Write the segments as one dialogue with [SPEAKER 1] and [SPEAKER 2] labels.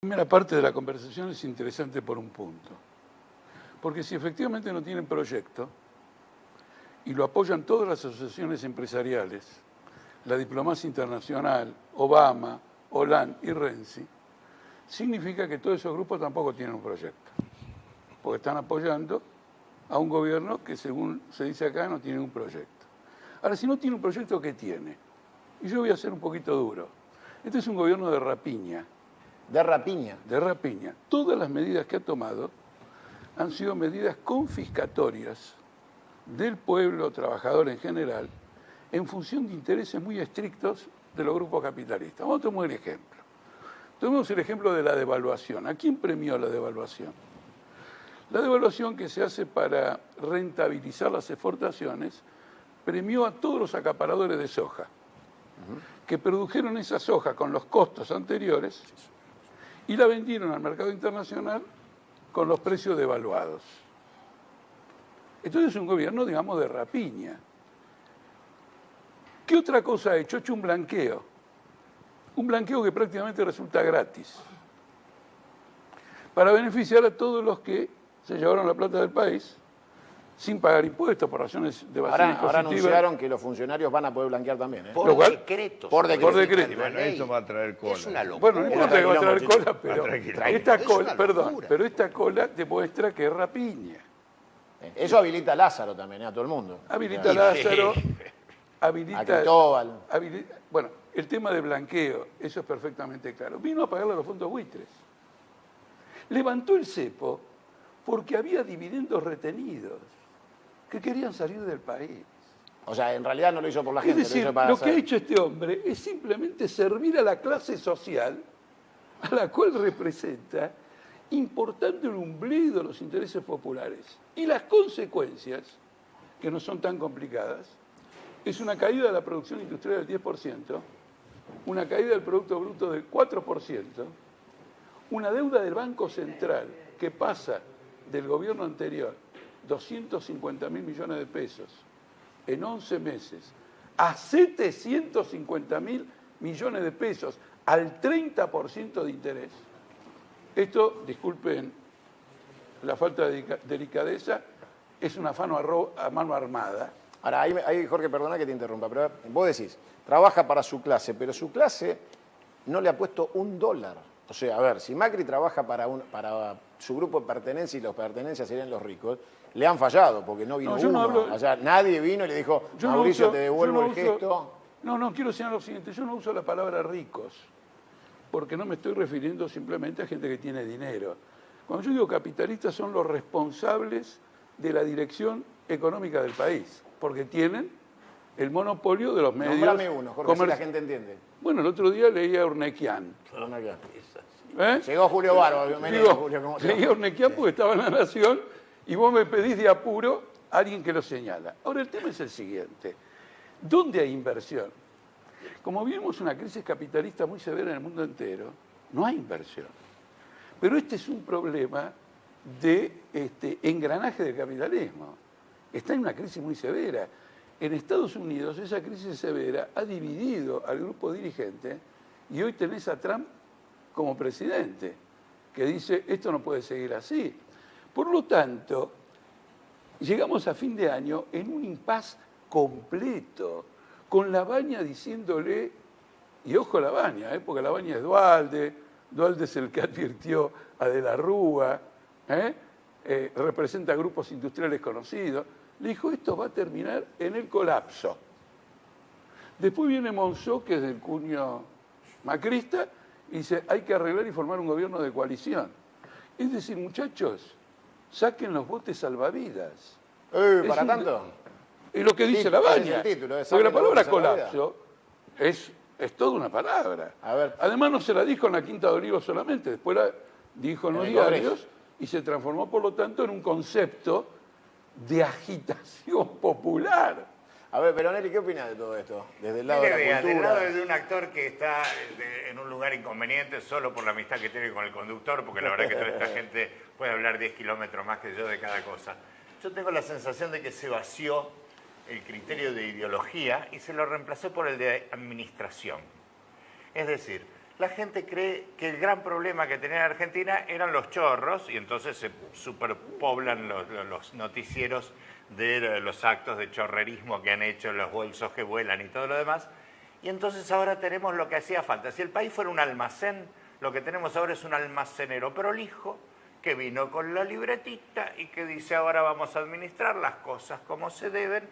[SPEAKER 1] La primera parte de la conversación es interesante por un punto, porque si efectivamente no tienen proyecto y lo apoyan todas las asociaciones empresariales, la diplomacia internacional, Obama, Hollande y Renzi, significa que todos esos grupos tampoco tienen un proyecto, porque están apoyando a un gobierno que, según se dice acá, no tiene un proyecto. Ahora, si no tiene un proyecto, ¿qué tiene? Y yo voy a ser un poquito duro. Este es un gobierno de rapiña.
[SPEAKER 2] De rapiña.
[SPEAKER 1] De rapiña. Todas las medidas que ha tomado han sido medidas confiscatorias del pueblo trabajador en general en función de intereses muy estrictos de los grupos capitalistas. Vamos a tomar el ejemplo. Tomemos el ejemplo de la devaluación. ¿A quién premió la devaluación? La devaluación que se hace para rentabilizar las exportaciones premió a todos los acaparadores de soja, que produjeron esa soja con los costos anteriores y la vendieron al mercado internacional con los precios devaluados. Entonces es un gobierno, digamos, de rapiña. ¿Qué otra cosa ha hecho? Ha hecho un blanqueo. Un blanqueo que prácticamente resulta gratis, para beneficiar a todos los que se llevaron la plata del país sin pagar impuestos por razones de evasión impositiva.
[SPEAKER 2] Ahora anunciaron que los funcionarios van a poder blanquear también, ¿eh?
[SPEAKER 3] Por decreto.
[SPEAKER 2] Por decreto.
[SPEAKER 4] Bueno, eso va a traer cola.
[SPEAKER 3] Es una locura.
[SPEAKER 1] Bueno, no importa que va a traer cola, pero esta
[SPEAKER 3] Es
[SPEAKER 1] cola,
[SPEAKER 3] una
[SPEAKER 1] perdón,
[SPEAKER 3] locura.
[SPEAKER 1] pero esta cola demuestra que es rapiña.
[SPEAKER 2] Eso habilita a Lázaro también, a todo el mundo.
[SPEAKER 1] Habilita a Lázaro, habilita...
[SPEAKER 2] A Cristóbal.
[SPEAKER 1] Bueno, el tema de blanqueo, eso es perfectamente claro. Vino a pagarle a los fondos buitres. Levantó el cepo porque había dividendos retenidos que querían salir del país.
[SPEAKER 2] O sea, en realidad no lo hizo por la
[SPEAKER 1] Es
[SPEAKER 2] gente,
[SPEAKER 1] decir,
[SPEAKER 2] lo hizo para
[SPEAKER 1] lo que ha
[SPEAKER 2] hacer.
[SPEAKER 1] hecho este hombre es simplemente servir a la clase social a la cual representa, importándole un bledo a los intereses populares. Y las consecuencias, que no son tan complicadas, es una caída de la producción industrial del 10%, una caída del Producto Bruto del 4%, una deuda del Banco Central que pasa del gobierno anterior 250.000 millones de pesos en 11 meses a 750.000 millones de pesos al 30% de interés. Esto, disculpen la falta de delicadeza, es un afano a mano armada.
[SPEAKER 2] Ahora, ahí, Jorge, perdona que te interrumpa, pero vos decís, trabaja para su clase, pero su clase no le ha puesto $1. O sea, a ver, si Macri trabaja para su grupo de pertenencia y los pertenencias serían los ricos, le han fallado porque no vino
[SPEAKER 1] yo no
[SPEAKER 2] uno.
[SPEAKER 1] hablo-
[SPEAKER 2] O sea, nadie vino y le dijo, Mauricio, te devuelvo el gesto.
[SPEAKER 1] No, quiero señalar lo siguiente, yo no uso la palabra ricos, porque no me estoy refiriendo simplemente a gente que tiene dinero. Cuando yo digo capitalistas son los responsables de la dirección económica del país, porque tienen el monopolio de los medios.
[SPEAKER 2] Nómbrame uno, Jorge, si la gente entiende.
[SPEAKER 1] Bueno, el otro día leía a Urnequian. ¿Eh?
[SPEAKER 2] Llegó Julio Barba, bienvenido, Julio. ¿Cómo te va?
[SPEAKER 1] Leía a Urnequian porque estaba en La Nación y vos me pedís de apuro a alguien que lo señala. Ahora, el tema es el siguiente. ¿Dónde hay inversión? Como vivimos una crisis capitalista muy severa en el mundo entero, no hay inversión. Pero este es un problema de engranaje del capitalismo. Está en una crisis muy severa. En Estados Unidos esa crisis severa ha dividido al grupo dirigente y hoy tenés a Trump como presidente, que dice esto no puede seguir así. Por lo tanto, llegamos a fin de año en un impas completo, con Labaña diciéndole, y ojo Labaña, porque Labaña es Duhalde es el que advirtió a De la Rúa, representa grupos industriales conocidos, le dijo esto va a terminar en el colapso. Después viene Monzó, que es del cuño macrista, y dice hay que arreglar y formar un gobierno de coalición. Es decir, muchachos, saquen los botes salvavidas.
[SPEAKER 2] ¿Para tanto?
[SPEAKER 1] Es lo que dice
[SPEAKER 2] Título,
[SPEAKER 1] Labaña.
[SPEAKER 2] ese es el título,
[SPEAKER 1] Porque la
[SPEAKER 2] saquen los
[SPEAKER 1] palabra
[SPEAKER 2] botes salvavidas.
[SPEAKER 1] colapso es toda una palabra.
[SPEAKER 2] A ver.
[SPEAKER 1] Además no se la dijo en la Quinta de Olivos solamente, después la dijo en los
[SPEAKER 2] el
[SPEAKER 1] diarios
[SPEAKER 2] Congreso.
[SPEAKER 1] y se transformó por lo tanto en un concepto de agitación popular.
[SPEAKER 2] A ver, Peronelli, ¿qué opina de todo esto? Desde el lado de la
[SPEAKER 4] Del
[SPEAKER 2] cultura.
[SPEAKER 4] lado de un actor que está en un lugar inconveniente solo por la amistad que tiene con el conductor, porque la verdad que toda esta gente puede hablar 10 kilómetros más que yo de cada cosa. Yo tengo la sensación de que se vació el criterio de ideología y se lo reemplazó por el de administración. Es decir, la gente cree que el gran problema que tenía Argentina eran los chorros y entonces se superpoblan los noticieros de los actos de chorrerismo que han hecho, los bolsos que vuelan y todo lo demás. Y entonces ahora tenemos lo que hacía falta. Si el país fuera un almacén, lo que tenemos ahora es un almacenero prolijo que vino con la libretita y que dice ahora vamos a administrar las cosas como se deben.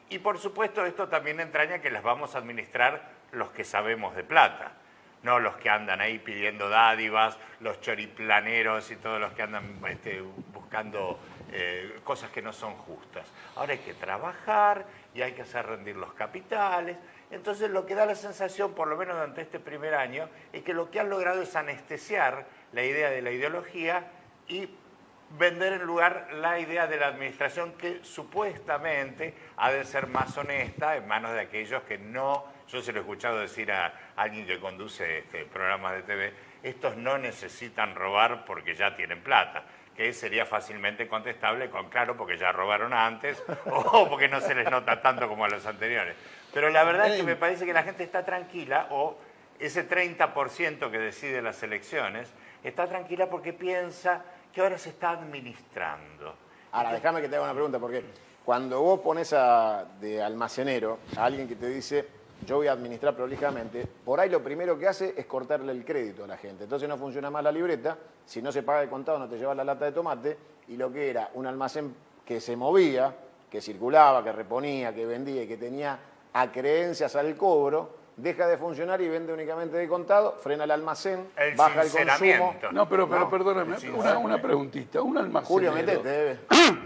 [SPEAKER 4] Y por supuesto esto también entraña que las vamos a administrar los que sabemos de plata, no los que andan ahí pidiendo dádivas, los choriplaneros y todos los que andan buscando cosas que no son justas. Ahora hay que trabajar y hay que hacer rendir los capitales. Entonces lo que da la sensación, por lo menos durante este primer año, es que lo que han logrado es anestesiar la idea de la ideología y vender en lugar la idea de la administración que supuestamente ha de ser más honesta en manos de aquellos que no, yo se lo he escuchado decir a alguien que conduce programas de TV, estos no necesitan robar porque ya tienen plata, que sería fácilmente contestable con claro porque ya robaron antes o porque no se les nota tanto como a los anteriores. Pero la verdad es que me parece que la gente está tranquila, o ese 30% que decide las elecciones, está tranquila porque piensa que ahora se está administrando.
[SPEAKER 2] Ahora, déjame que te haga una pregunta, porque cuando vos pones de almacenero a alguien que te dice, yo voy a administrar prolijamente, por ahí lo primero que hace es cortarle el crédito a la gente. Entonces no funciona más la libreta, si no se paga el contado no te llevas la lata de tomate, y lo que era un almacén que se movía, que circulaba, que reponía, que vendía y que tenía acreencias al cobro, deja de funcionar y vende únicamente de contado, frena el almacén, baja el consumo.
[SPEAKER 1] No, pero perdóname, una preguntita. Un almacenero.
[SPEAKER 2] Julio, metete.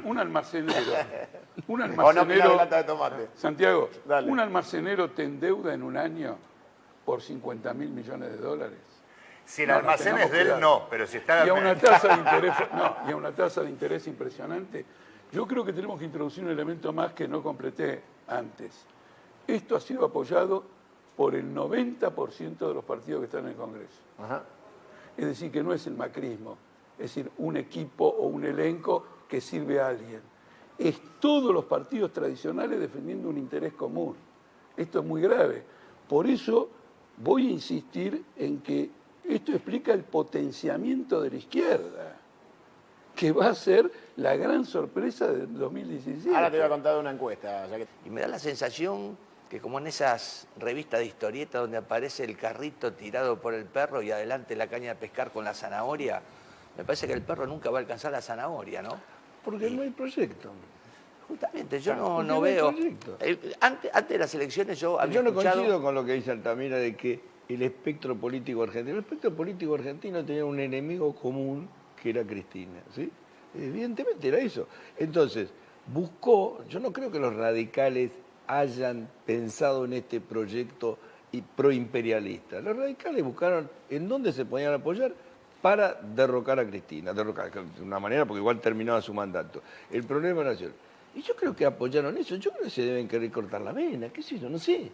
[SPEAKER 1] Un almacenero. Un
[SPEAKER 2] O no pidas
[SPEAKER 1] almacenero.
[SPEAKER 2] lata de tomate.
[SPEAKER 1] Santiago,
[SPEAKER 2] Dale.
[SPEAKER 1] un almacenero te endeuda en un año por 50.000 millones de dólares.
[SPEAKER 4] Si el almacén es de él, no, pero si está...
[SPEAKER 1] Y a una tasa de interés, y a una tasa de interés impresionante. Yo creo que tenemos que introducir un elemento más que no completé antes. Esto ha sido apoyado por el 90% de los partidos que están en el Congreso.
[SPEAKER 2] Ajá.
[SPEAKER 1] Es decir, que no es el macrismo, es decir, un equipo o un elenco que sirve a alguien. Es todos los partidos tradicionales defendiendo un interés común. Esto es muy grave. Por eso voy a insistir en que esto explica el potenciamiento de la izquierda, que va a ser la gran sorpresa del 2017.
[SPEAKER 2] Ahora te voy a contar una encuesta.
[SPEAKER 3] Y me da la sensación que como en esas revistas de historieta donde aparece el carrito tirado por el perro y adelante la caña de pescar con la zanahoria, me parece que el perro nunca va a alcanzar la zanahoria, ¿no?
[SPEAKER 5] Porque no hay proyecto.
[SPEAKER 3] Justamente, yo no
[SPEAKER 5] no hay
[SPEAKER 3] veo...
[SPEAKER 5] proyecto.
[SPEAKER 3] Antes de las elecciones yo había
[SPEAKER 5] Yo no
[SPEAKER 3] escuchado...
[SPEAKER 5] coincido con lo que dice Altamira de que el espectro político argentino... El espectro político argentino tenía un enemigo común que era Cristina, ¿sí? Evidentemente era eso. Entonces, buscó... Yo no creo que los radicales hayan pensado en este proyecto proimperialista. Los radicales buscaron en dónde se podían apoyar para derrocar a Cristina. Derrocar de una manera, porque igual terminaba su mandato. El problema nacional. Y yo creo que apoyaron eso. Yo creo que se deben querer cortar la vena, qué sé yo, no sé.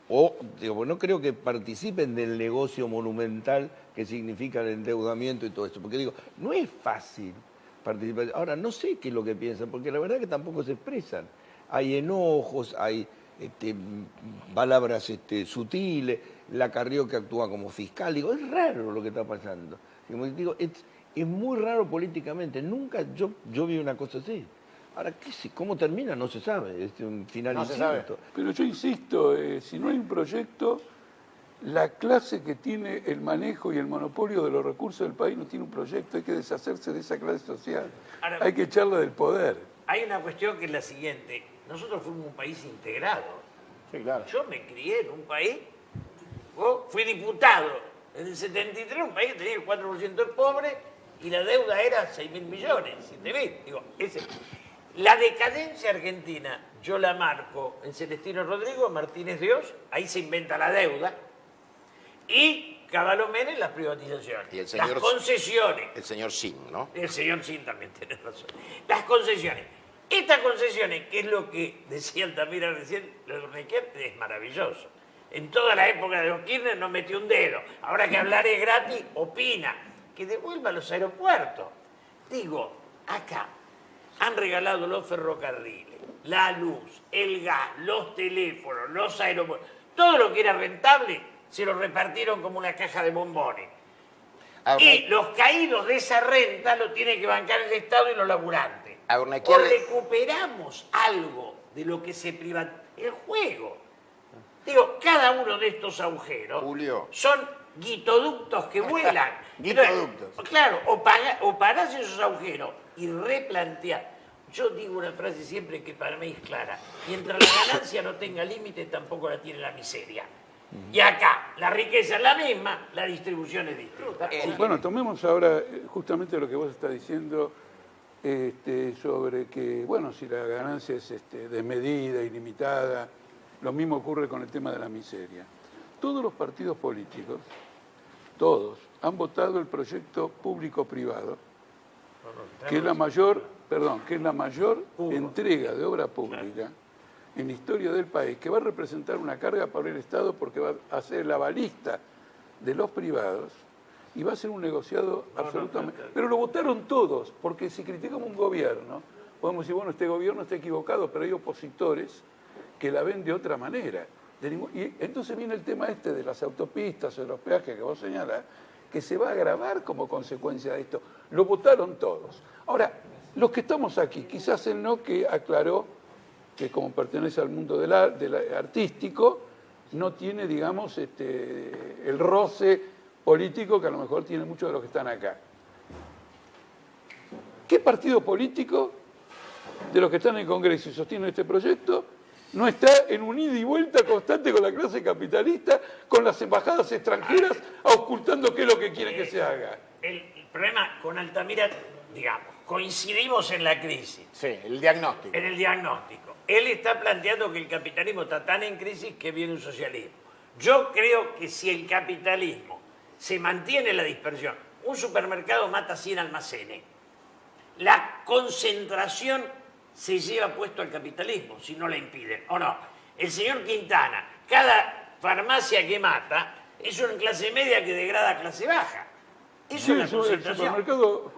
[SPEAKER 5] O, digo, no creo que participen del negocio monumental que significa el endeudamiento y todo esto. Porque digo, no es fácil participar. Ahora, no sé qué es lo que piensan, porque la verdad es que tampoco se expresan. Hay enojos, hay palabras sutiles, la Carrió que actúa como fiscal. Digo, es raro lo que está pasando. Digo, es muy raro políticamente. Nunca yo vi una cosa así. Ahora, ¿cómo termina? No se sabe. Es un final
[SPEAKER 2] No se
[SPEAKER 5] incierto.
[SPEAKER 2] sabe.
[SPEAKER 1] Pero yo insisto, si no hay un proyecto, la clase que tiene el manejo y el monopolio de los recursos del país no tiene un proyecto. Hay que deshacerse de esa clase social.
[SPEAKER 6] Ahora,
[SPEAKER 1] hay que echarla del poder.
[SPEAKER 6] hay una cuestión que es la siguiente. Nosotros fuimos un país integrado.
[SPEAKER 2] Sí, claro.
[SPEAKER 6] Yo me crié en un país, fui diputado en el 73, un país que tenía el 4% de pobre y la deuda era 6.000 millones, 7.000. Digo, la decadencia argentina, yo la marco en Celestino Rodrigo, Martínez Dios, ahí se inventa la deuda, y Cavallo Menem las privatizaciones,
[SPEAKER 7] Y el señor-
[SPEAKER 6] las concesiones.
[SPEAKER 7] El señor Sin, ¿no?
[SPEAKER 6] El señor Sin también tiene razón. Las concesiones. Estas concesiones, que es lo que decía Altamira recién, lo de Urnequier, es maravilloso. En toda la época de los Kirchner no metió un dedo. Ahora que hablar es gratis, opina. Que devuelva los aeropuertos. Digo, acá han regalado los ferrocarriles, la luz, el gas, los teléfonos, los aeropuertos. Todo lo que era rentable se lo repartieron como una caja de bombones.
[SPEAKER 7] Ahora,
[SPEAKER 6] Y los caídos de esa renta lo tiene que bancar el Estado y los laburantes.
[SPEAKER 7] ahora,
[SPEAKER 6] O recuperamos algo de lo que se privatizó. El juego. Digo, cada uno de estos agujeros
[SPEAKER 7] Julio.
[SPEAKER 6] son guitoductos que vuelan.
[SPEAKER 2] Guitoductos.
[SPEAKER 6] Entonces, claro, o parás esos agujeros y replantear. Yo digo una frase siempre que para mí es clara. Mientras la ganancia no tenga límite, tampoco la tiene la miseria. Y acá, la riqueza es la misma, la distribución es distinta.
[SPEAKER 1] Bueno, tomemos ahora justamente lo que vos estás diciendo sobre que, bueno, si la ganancia es desmedida, ilimitada, lo mismo ocurre con el tema de la miseria. Todos los partidos políticos, todos, han votado el proyecto público-privado, que es la mayor, entrega de obra pública en la historia del país, que va a representar una carga para el Estado porque va a ser la balista de los privados y va a ser un negociado absolutamente... Pero lo votaron todos, porque si criticamos un gobierno, podemos decir, bueno, este gobierno está equivocado, pero hay opositores que la ven de otra manera. Y entonces viene el tema de las autopistas o de los peajes que vos señalás, que se va a agravar como consecuencia de esto. Lo votaron todos. Ahora, los que estamos aquí, quizás el no que aclaró que como pertenece al mundo del artístico, no tiene, digamos, el roce político que a lo mejor tiene muchos de los que están acá. ¿Qué partido político de los que están en el Congreso y sostienen este proyecto no está en un ida y vuelta constante con la clase capitalista, con las embajadas extranjeras, ocultando qué es lo que quieren que se haga?
[SPEAKER 6] El problema con Altamira, digamos, coincidimos en la crisis.
[SPEAKER 2] Sí, el diagnóstico.
[SPEAKER 6] En el diagnóstico. Él está planteando que el capitalismo está tan en crisis que viene un socialismo. Yo creo que si el capitalismo se mantiene la dispersión, un supermercado mata 100 almacenes, la concentración se lleva puesto al capitalismo, si no la impiden, ¿o no? El señor Quintana, cada farmacia que mata es una clase media que degrada a clase baja. Eso es la
[SPEAKER 1] el
[SPEAKER 6] concentración.
[SPEAKER 1] supermercado,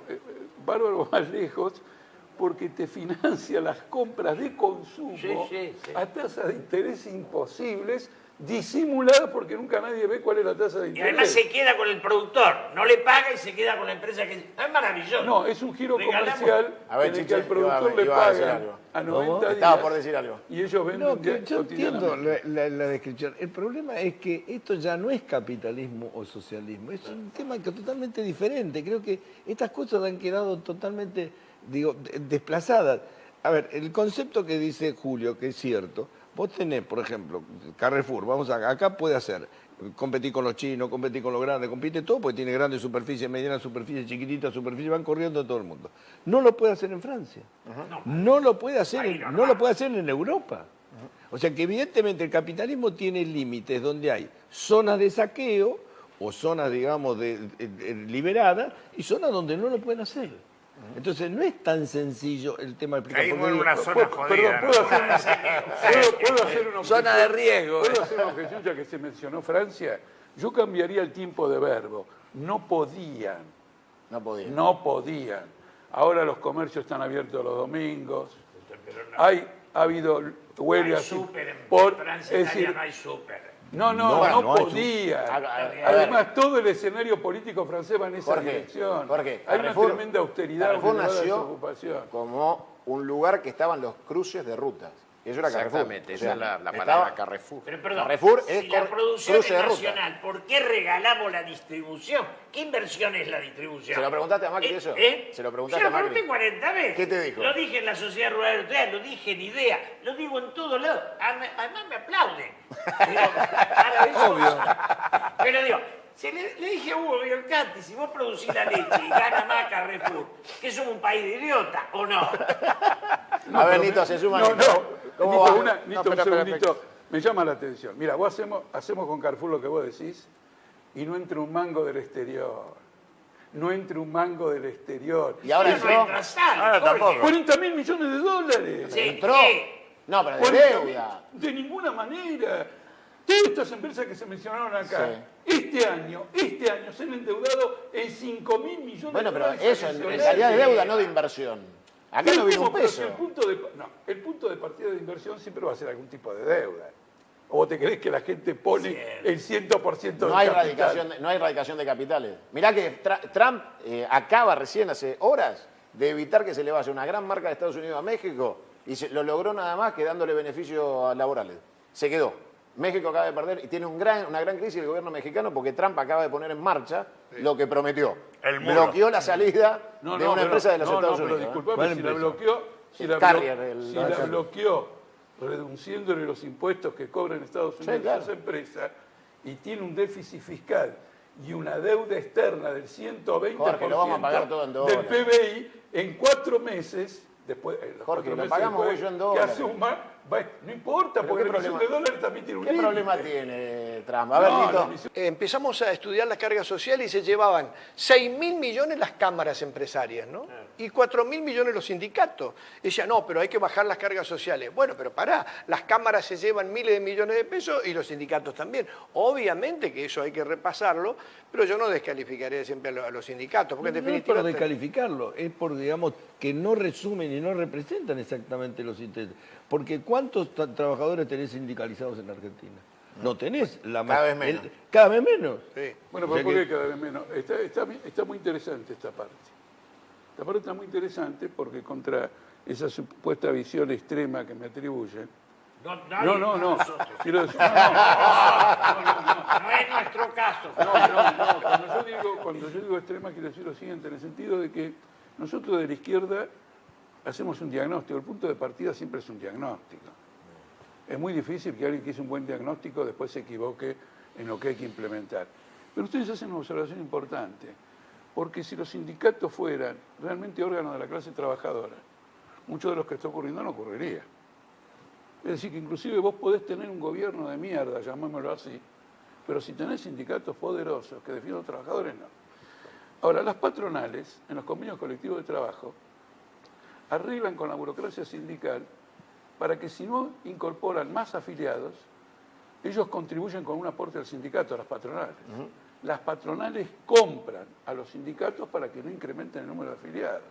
[SPEAKER 1] bárbaro más lejos, porque te financia las compras de consumo
[SPEAKER 6] Sí.
[SPEAKER 1] a tasas de interés imposibles, disimuladas porque nunca nadie ve cuál es la tasa de
[SPEAKER 6] Y
[SPEAKER 1] interés.
[SPEAKER 6] además se queda con el productor, no le paga y se queda con la empresa que... Es maravilloso.
[SPEAKER 1] No, es un giro
[SPEAKER 6] Regalamos-
[SPEAKER 1] comercial
[SPEAKER 2] A ver,
[SPEAKER 1] en el que
[SPEAKER 2] Chiche,
[SPEAKER 1] al productor le
[SPEAKER 2] iba a decir
[SPEAKER 1] pagan
[SPEAKER 2] algo.
[SPEAKER 1] a 90 días.
[SPEAKER 2] Estaba por decir algo.
[SPEAKER 1] Y ellos venden
[SPEAKER 5] No, que yo entiendo
[SPEAKER 1] cotidianamente.
[SPEAKER 5] la descripción. El problema es que esto ya no es capitalismo o socialismo, es un tema totalmente diferente. Creo que estas cosas han quedado totalmente, desplazadas. A ver, el concepto que dice Julio, que es cierto, vos tenés, por ejemplo, Carrefour, acá puede hacer, competir con los chinos, competir con los grandes, compite todo porque tiene grandes superficies, medianas superficies, chiquititas superficies, van corriendo todo el mundo. No lo puede hacer en Francia. No lo puede hacer, no lo puede hacer en Europa. O sea que evidentemente el capitalismo tiene límites donde hay zonas de saqueo o zonas, digamos, liberadas y zonas donde no lo pueden hacer. Entonces no es tan sencillo el tema del
[SPEAKER 4] Caímos en una zona jodida.
[SPEAKER 1] ¿Puedo hacer una objeción?
[SPEAKER 3] Zona de riesgo.
[SPEAKER 1] ¿Puedo hacer una objeción ya que se mencionó Francia? Yo cambiaría el tiempo de verbo. No podían.
[SPEAKER 2] No podía.
[SPEAKER 1] No podían. Ahora los comercios están abiertos los domingos. Ha habido
[SPEAKER 6] No hay
[SPEAKER 1] huelgas
[SPEAKER 6] súper en
[SPEAKER 1] por...
[SPEAKER 6] Francia,
[SPEAKER 1] es decir,
[SPEAKER 6] no hay súper.
[SPEAKER 1] no
[SPEAKER 2] No hay
[SPEAKER 1] podía.
[SPEAKER 2] ver.
[SPEAKER 1] Además, todo el escenario político francés va en esa dirección.
[SPEAKER 2] Jorge,
[SPEAKER 1] Hay una tremenda austeridad,
[SPEAKER 2] Carrefour
[SPEAKER 1] una elevada
[SPEAKER 2] nació
[SPEAKER 1] desocupación.
[SPEAKER 2] como un lugar que estaban los cruces de rutas. Eso era Carrefour.
[SPEAKER 7] Exactamente,
[SPEAKER 2] O
[SPEAKER 7] esa
[SPEAKER 2] sea,
[SPEAKER 7] es la
[SPEAKER 2] estaba-
[SPEAKER 7] palabra Carrefour.
[SPEAKER 6] Pero perdón,
[SPEAKER 2] Carrefour
[SPEAKER 6] si
[SPEAKER 2] es
[SPEAKER 6] la producción
[SPEAKER 2] cruce
[SPEAKER 6] es
[SPEAKER 2] de ruta.
[SPEAKER 6] nacional, ¿por qué regalamos la distribución? ¿Qué inversión es la distribución?
[SPEAKER 2] ¿Se lo preguntaste a Macri eso?
[SPEAKER 6] ¿Se
[SPEAKER 2] lo preguntaste
[SPEAKER 6] lo
[SPEAKER 2] a Macri?
[SPEAKER 6] pregunté 40 veces.
[SPEAKER 2] ¿Qué te dijo?
[SPEAKER 6] Lo dije en la Sociedad Rural Industrial, lo dije en IDEA, lo digo en todos lados. Además me aplauden. Obvio. Pero digo, le dije a Hugo Violcanti, si vos producís la leche y gana más Carrefour, ¿que somos un país de idiota o no?
[SPEAKER 2] A ver, Nito, se suma.
[SPEAKER 1] No,
[SPEAKER 2] Nito.
[SPEAKER 1] no.
[SPEAKER 2] ¿Cómo va?
[SPEAKER 1] Nito, un segundito. Me llama la atención. Mira, vos hacemos con Carrefour lo que vos decís y no entra un mango del exterior. No entra un mango del exterior.
[SPEAKER 2] Y ahora
[SPEAKER 6] Pero no
[SPEAKER 2] entró.
[SPEAKER 6] entra sal,
[SPEAKER 4] Ahora
[SPEAKER 6] Jorge.
[SPEAKER 4] tampoco.
[SPEAKER 1] 40.000 millones de dólares.
[SPEAKER 6] Sí,
[SPEAKER 2] Entró.
[SPEAKER 6] ¿qué?
[SPEAKER 2] No, pero de
[SPEAKER 1] 40.000,
[SPEAKER 2] deuda.
[SPEAKER 1] de ninguna manera. Todas estas empresas que se mencionaron acá, este año se han endeudado en 5.000 millones
[SPEAKER 2] Bueno,
[SPEAKER 1] de
[SPEAKER 2] pero
[SPEAKER 1] dólares.
[SPEAKER 2] eso en
[SPEAKER 1] adicionales.
[SPEAKER 2] calidad de deuda, no de inversión. Acá
[SPEAKER 1] Pero
[SPEAKER 2] no vino un
[SPEAKER 1] ¿cómo? Pero si
[SPEAKER 2] peso.
[SPEAKER 1] el punto de partida de inversión siempre va a ser algún tipo de deuda. ¿O vos te crees que la gente pone el 100% del
[SPEAKER 2] No hay,
[SPEAKER 1] capital?
[SPEAKER 2] no hay erradicación de capitales. Mirá que Trump acaba recién hace horas de evitar que se le vaya una gran marca de Estados Unidos a México y lo logró nada más que dándole beneficios laborales. Se quedó. México acaba de perder y tiene una gran crisis el gobierno mexicano porque Trump acaba de poner en marcha lo que prometió.
[SPEAKER 4] El muro.
[SPEAKER 2] Bloqueó la salida de una empresa de los Estados Unidos.
[SPEAKER 1] Pero disculpame,
[SPEAKER 5] ¿Cuál
[SPEAKER 1] si la
[SPEAKER 5] empresa?
[SPEAKER 1] bloqueó,
[SPEAKER 2] Carrier,
[SPEAKER 1] si la bloqueó reduciéndole los impuestos que cobran Estados Unidos
[SPEAKER 2] claro.
[SPEAKER 1] a esa empresa y tiene un déficit fiscal y una deuda externa del 120%
[SPEAKER 2] Jorge, lo vamos a pagar todo en
[SPEAKER 1] del
[SPEAKER 2] dólares.
[SPEAKER 1] PBI, en 4 meses, después, los
[SPEAKER 2] Jorge,
[SPEAKER 1] 4
[SPEAKER 2] lo
[SPEAKER 1] meses
[SPEAKER 2] pagamos
[SPEAKER 1] después
[SPEAKER 2] vos y yo en
[SPEAKER 1] que
[SPEAKER 2] dólares.
[SPEAKER 1] asuma, no importa,
[SPEAKER 2] Pero
[SPEAKER 1] porque
[SPEAKER 2] ¿qué
[SPEAKER 1] la emisión de
[SPEAKER 2] problema-
[SPEAKER 1] dólares también tiene un
[SPEAKER 2] ¿Qué
[SPEAKER 1] límite.
[SPEAKER 2] problema tiene Trump? A ver,
[SPEAKER 1] No,
[SPEAKER 2] Lito.
[SPEAKER 1] la emisión-
[SPEAKER 8] Empezamos a estudiar la carga social y se llevaban 6.000 millones las cámaras empresarias, ¿no? Y 4.000 millones los sindicatos. Y decía, no, pero hay que bajar las cargas sociales. Bueno, pero pará, las cámaras se llevan miles de millones de pesos y los sindicatos también. Obviamente que eso hay que repasarlo, pero yo no descalificaría siempre a los sindicatos, porque en
[SPEAKER 5] No es
[SPEAKER 8] definitiva...
[SPEAKER 5] por descalificarlo, es por, digamos, que no resumen y no representan exactamente los intereses. Porque ¿cuántos trabajadores tenés sindicalizados en Argentina? No tenés la
[SPEAKER 2] Cada vez menos.
[SPEAKER 5] Cada vez menos.
[SPEAKER 8] Sí.
[SPEAKER 1] Bueno,
[SPEAKER 5] O sea
[SPEAKER 1] pero ¿por
[SPEAKER 5] que-
[SPEAKER 1] qué cada vez menos? Está muy interesante esta parte. Esta parte está muy interesante porque contra esa supuesta visión extrema que me atribuyen. No. Quiero decir,
[SPEAKER 6] No es nuestro caso.
[SPEAKER 1] no. Cuando yo digo extrema quiero decir lo siguiente, en el sentido de que nosotros de la izquierda hacemos un diagnóstico. El punto de partida siempre es un diagnóstico. Es muy difícil que alguien que hizo un buen diagnóstico después se equivoque en lo que hay que implementar. Pero ustedes hacen una observación importante, porque si los sindicatos fueran realmente órganos de la clase trabajadora, mucho de lo que está ocurriendo no ocurriría. Es decir, que inclusive vos podés tener un gobierno de mierda, llamémoslo así, pero si tenés sindicatos poderosos que defienden a los trabajadores, no. Ahora, las patronales, en los convenios colectivos de trabajo, arreglan con la burocracia sindical para que si no incorporan más afiliados, ellos contribuyen con un aporte al sindicato, a las patronales. Las patronales compran a los sindicatos para que no incrementen el número de afiliados.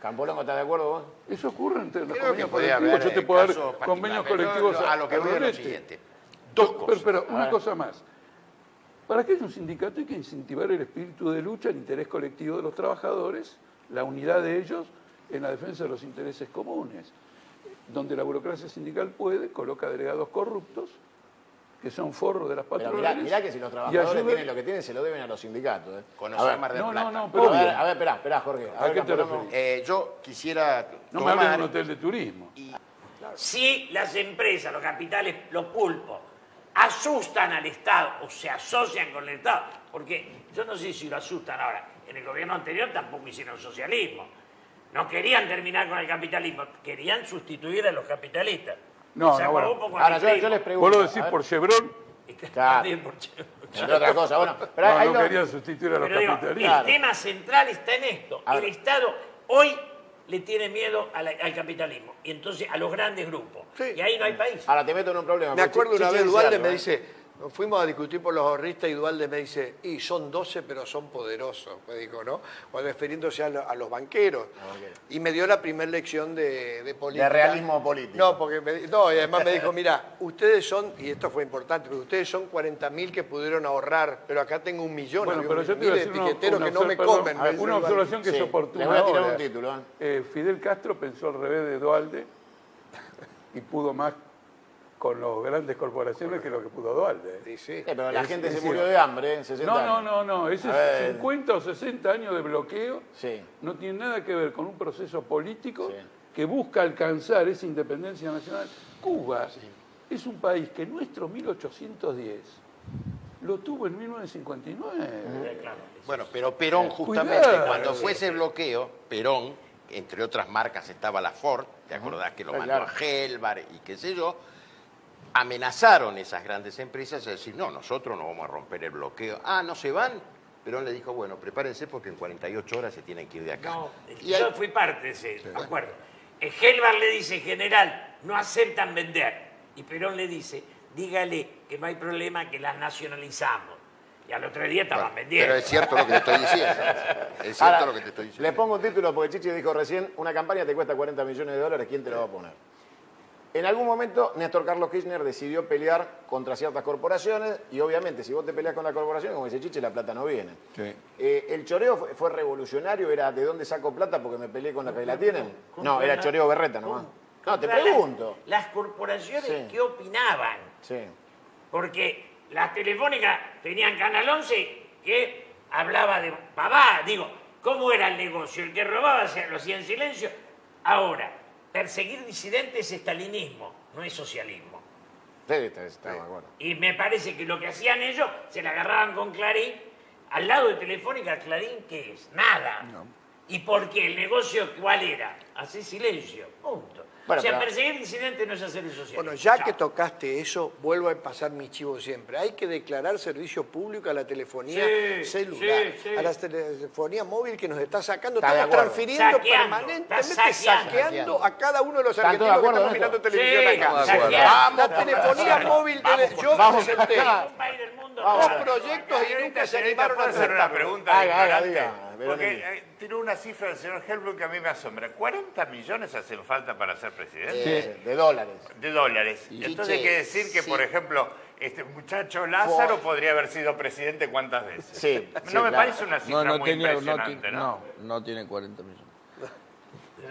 [SPEAKER 2] Campolongo, ¿estás de acuerdo vos?
[SPEAKER 1] Eso ocurre entre los
[SPEAKER 7] Creo que
[SPEAKER 1] convenios
[SPEAKER 7] puede
[SPEAKER 1] colectivos.
[SPEAKER 7] haber
[SPEAKER 1] Yo te puedo dar
[SPEAKER 7] casos
[SPEAKER 1] convenios
[SPEAKER 7] particulares.
[SPEAKER 1] colectivos
[SPEAKER 7] A lo que voy es lo
[SPEAKER 1] rolete.
[SPEAKER 7] siguiente. Dos cosas.
[SPEAKER 1] Pero una cosa más. Para que haya un sindicato hay que incentivar el espíritu de lucha, el interés colectivo de los trabajadores, la unidad de ellos en la defensa de los intereses comunes. Donde la burocracia sindical puede, coloca delegados corruptos, que son forros de las
[SPEAKER 2] Pero
[SPEAKER 1] patronales.
[SPEAKER 2] mirá que si los
[SPEAKER 1] y
[SPEAKER 2] trabajadores
[SPEAKER 1] ayudan-
[SPEAKER 2] tienen lo que tienen, se lo deben a los sindicatos.
[SPEAKER 7] Con
[SPEAKER 2] A ver,
[SPEAKER 7] Mar del
[SPEAKER 1] No,
[SPEAKER 7] Plata.
[SPEAKER 1] no,
[SPEAKER 2] A
[SPEAKER 1] pero
[SPEAKER 2] ver, esperá, Jorge.
[SPEAKER 1] ¿A qué te
[SPEAKER 2] Campolongo.
[SPEAKER 1] referís?
[SPEAKER 7] Yo quisiera
[SPEAKER 1] No me hables de un
[SPEAKER 7] tomar...
[SPEAKER 1] hotel de turismo.
[SPEAKER 6] Si las empresas, los capitales, los pulpos, asustan al Estado o se asocian con el Estado, porque yo no sé si lo asustan ahora, en el gobierno anterior tampoco hicieron socialismo, no querían terminar con el capitalimismo, querían sustituir a los capitalistas.
[SPEAKER 1] No,
[SPEAKER 6] Se
[SPEAKER 1] no,
[SPEAKER 6] acabó
[SPEAKER 1] bueno.
[SPEAKER 6] con
[SPEAKER 2] Ahora
[SPEAKER 6] el
[SPEAKER 2] yo les
[SPEAKER 6] primo.
[SPEAKER 2] pregunto.
[SPEAKER 1] Vos lo decís
[SPEAKER 2] a ver,
[SPEAKER 1] por Chevron,
[SPEAKER 2] Claro.
[SPEAKER 6] También por-
[SPEAKER 2] entre otras cosas. Bueno, pero ahí
[SPEAKER 1] no
[SPEAKER 2] lo-
[SPEAKER 1] querían sustituir a los
[SPEAKER 6] Pero digo,
[SPEAKER 1] capitalistas.
[SPEAKER 6] el tema central está en esto.
[SPEAKER 2] A
[SPEAKER 6] El
[SPEAKER 2] ver.
[SPEAKER 6] Estado hoy le tiene miedo al capitalismo y entonces a los grandes grupos.
[SPEAKER 8] Sí.
[SPEAKER 6] Y ahí no hay país.
[SPEAKER 2] Ahora te meto en un problema.
[SPEAKER 8] Me
[SPEAKER 2] porque
[SPEAKER 8] acuerdo una vez,
[SPEAKER 2] chéquense
[SPEAKER 8] Dualde
[SPEAKER 2] algo,
[SPEAKER 8] me
[SPEAKER 2] ¿eh?
[SPEAKER 8] dice, fuimos a discutir por los ahorristas y Dualde me dice, y son 12 pero son poderosos, me dijo, ¿no? Cuando refiriéndose a los banqueros. Y me dio la primera lección de política.
[SPEAKER 2] De realismo político.
[SPEAKER 8] No, porque no, y además me dijo, mira, ustedes son, y esto fue importante, porque ustedes son 40.000 que pudieron ahorrar, pero acá tengo 1 millón,
[SPEAKER 1] Bueno,
[SPEAKER 8] había
[SPEAKER 1] pero
[SPEAKER 8] un
[SPEAKER 1] yo te iba a
[SPEAKER 8] miles de
[SPEAKER 1] decir
[SPEAKER 8] piqueteros que no me comen. me dice
[SPEAKER 1] una
[SPEAKER 8] Dualde.
[SPEAKER 1] observación que
[SPEAKER 2] Sí,
[SPEAKER 1] es oportuna.
[SPEAKER 2] les voy a tirar
[SPEAKER 1] ahora.
[SPEAKER 2] un título,
[SPEAKER 1] Fidel Castro pensó al revés de Dualde y pudo más con las grandes corporaciones que lo que pudo Dualde.
[SPEAKER 8] Sí, sí.
[SPEAKER 2] Pero la
[SPEAKER 1] Es
[SPEAKER 2] gente se
[SPEAKER 1] decir,
[SPEAKER 2] murió de hambre en 60 años.
[SPEAKER 1] No. Ese
[SPEAKER 2] A ver.
[SPEAKER 1] 50 o 60 años de bloqueo
[SPEAKER 2] Sí.
[SPEAKER 1] no tiene nada que ver con un proceso político
[SPEAKER 2] Sí.
[SPEAKER 1] que busca alcanzar esa independencia nacional. Cuba es un país que nuestro 1810 lo tuvo en 1959.
[SPEAKER 7] Bueno, pero Perón justamente,
[SPEAKER 1] Cuidado.
[SPEAKER 7] cuando fue ese bloqueo, Perón, entre otras marcas estaba la Ford, ¿te acordás que lo mandó
[SPEAKER 2] claro.
[SPEAKER 7] a Gelbar y qué sé yo? Amenazaron esas grandes empresas a decir, no, nosotros no vamos a romper el bloqueo. Ah, ¿no se van? Perón le dijo, bueno, prepárense porque en 48 horas se tienen que ir de acá.
[SPEAKER 6] No,
[SPEAKER 7] Y
[SPEAKER 6] yo
[SPEAKER 7] ahí-
[SPEAKER 6] fui parte de ese acuerdo. Gelbar le dice, general, no aceptan vender. Y Perón le dice, dígale que no hay problema, que las nacionalizamos. Y al otro día estaban vendiendo.
[SPEAKER 7] Pero es cierto lo que te estoy diciendo. Es cierto
[SPEAKER 2] Ahora,
[SPEAKER 7] lo que te estoy diciendo.
[SPEAKER 2] le pongo un título porque Chichi dijo recién, una campaña te cuesta 40 millones de dólares, ¿quién te lo va a poner? En algún momento Néstor Carlos Kirchner decidió pelear contra ciertas corporaciones y obviamente si vos te peleas con la corporación, como dice Chiche, la plata no viene.
[SPEAKER 5] Sí.
[SPEAKER 2] ¿El choreo fue revolucionario? ¿Era de dónde saco plata porque me peleé con la que la tienen? No, era choreo berreta nomás. No, te pregunto.
[SPEAKER 6] Las corporaciones,
[SPEAKER 2] Sí.
[SPEAKER 6] ¿qué opinaban?
[SPEAKER 2] Sí.
[SPEAKER 6] Porque las telefónicas tenían Canal 11 que hablaba de pavada. Digo, ¿cómo era el negocio? El que robaba lo hacía en silencio. Ahora, perseguir disidentes es estalinismo, no es socialismo.
[SPEAKER 2] Sí, está de acuerdo.
[SPEAKER 6] Y me parece que lo que hacían ellos, se la agarraban con Clarín. Al lado de Telefónica, Clarín, ¿qué es? Nada. ¿Y por qué? ¿El negocio cuál era? Hacer silencio, punto.
[SPEAKER 2] Bueno,
[SPEAKER 6] o sea,
[SPEAKER 2] pero-
[SPEAKER 6] perseguir disidentes no es hacer el socialismo.
[SPEAKER 8] Bueno, ya
[SPEAKER 6] Chao.
[SPEAKER 8] que tocaste eso, vuelvo a pasar mi chivo siempre. Hay que declarar servicio público a la telefonía
[SPEAKER 6] Sí,
[SPEAKER 8] celular,
[SPEAKER 6] sí, sí.
[SPEAKER 8] a la telefonía móvil que nos está sacando.
[SPEAKER 2] Está de
[SPEAKER 8] Estamos
[SPEAKER 2] acuerdo.
[SPEAKER 8] transfiriendo
[SPEAKER 6] Saqueando,
[SPEAKER 8] permanentemente,
[SPEAKER 6] está
[SPEAKER 8] saqueando a cada uno de los
[SPEAKER 2] ¿Están todos
[SPEAKER 8] argentinos
[SPEAKER 2] de
[SPEAKER 8] que
[SPEAKER 2] acuerdo
[SPEAKER 8] estamos
[SPEAKER 2] en
[SPEAKER 8] mirando
[SPEAKER 2] esto?
[SPEAKER 8] televisión
[SPEAKER 6] Sí,
[SPEAKER 8] acá.
[SPEAKER 6] saqueando.
[SPEAKER 8] La telefonía móvil, yo
[SPEAKER 2] vamos
[SPEAKER 8] presenté
[SPEAKER 2] acá.
[SPEAKER 6] Un país del mundo.
[SPEAKER 2] Vamos.
[SPEAKER 8] dos proyectos y nunca se animaron a
[SPEAKER 4] ¿Puedo hacer una
[SPEAKER 8] aceptarlo.
[SPEAKER 4] pregunta de
[SPEAKER 2] Haga,
[SPEAKER 4] ignorante?
[SPEAKER 2] diga,
[SPEAKER 4] Porque
[SPEAKER 2] Verónica.
[SPEAKER 4] tiró una cifra del señor Helblum que a mí me asombra. ¿40 millones hacen falta para ser presidente?
[SPEAKER 2] De dólares.
[SPEAKER 4] De dólares. Entonces hay que decir que,
[SPEAKER 7] sí.
[SPEAKER 4] por ejemplo, este muchacho Lázaro podría haber sido presidente ¿cuántas veces?
[SPEAKER 2] Sí,
[SPEAKER 4] No
[SPEAKER 2] sí,
[SPEAKER 4] me
[SPEAKER 2] claro.
[SPEAKER 4] parece una cifra
[SPEAKER 5] No, no,
[SPEAKER 4] muy
[SPEAKER 5] tenía,
[SPEAKER 4] impresionante, ¿no?
[SPEAKER 5] no tiene 40 millones.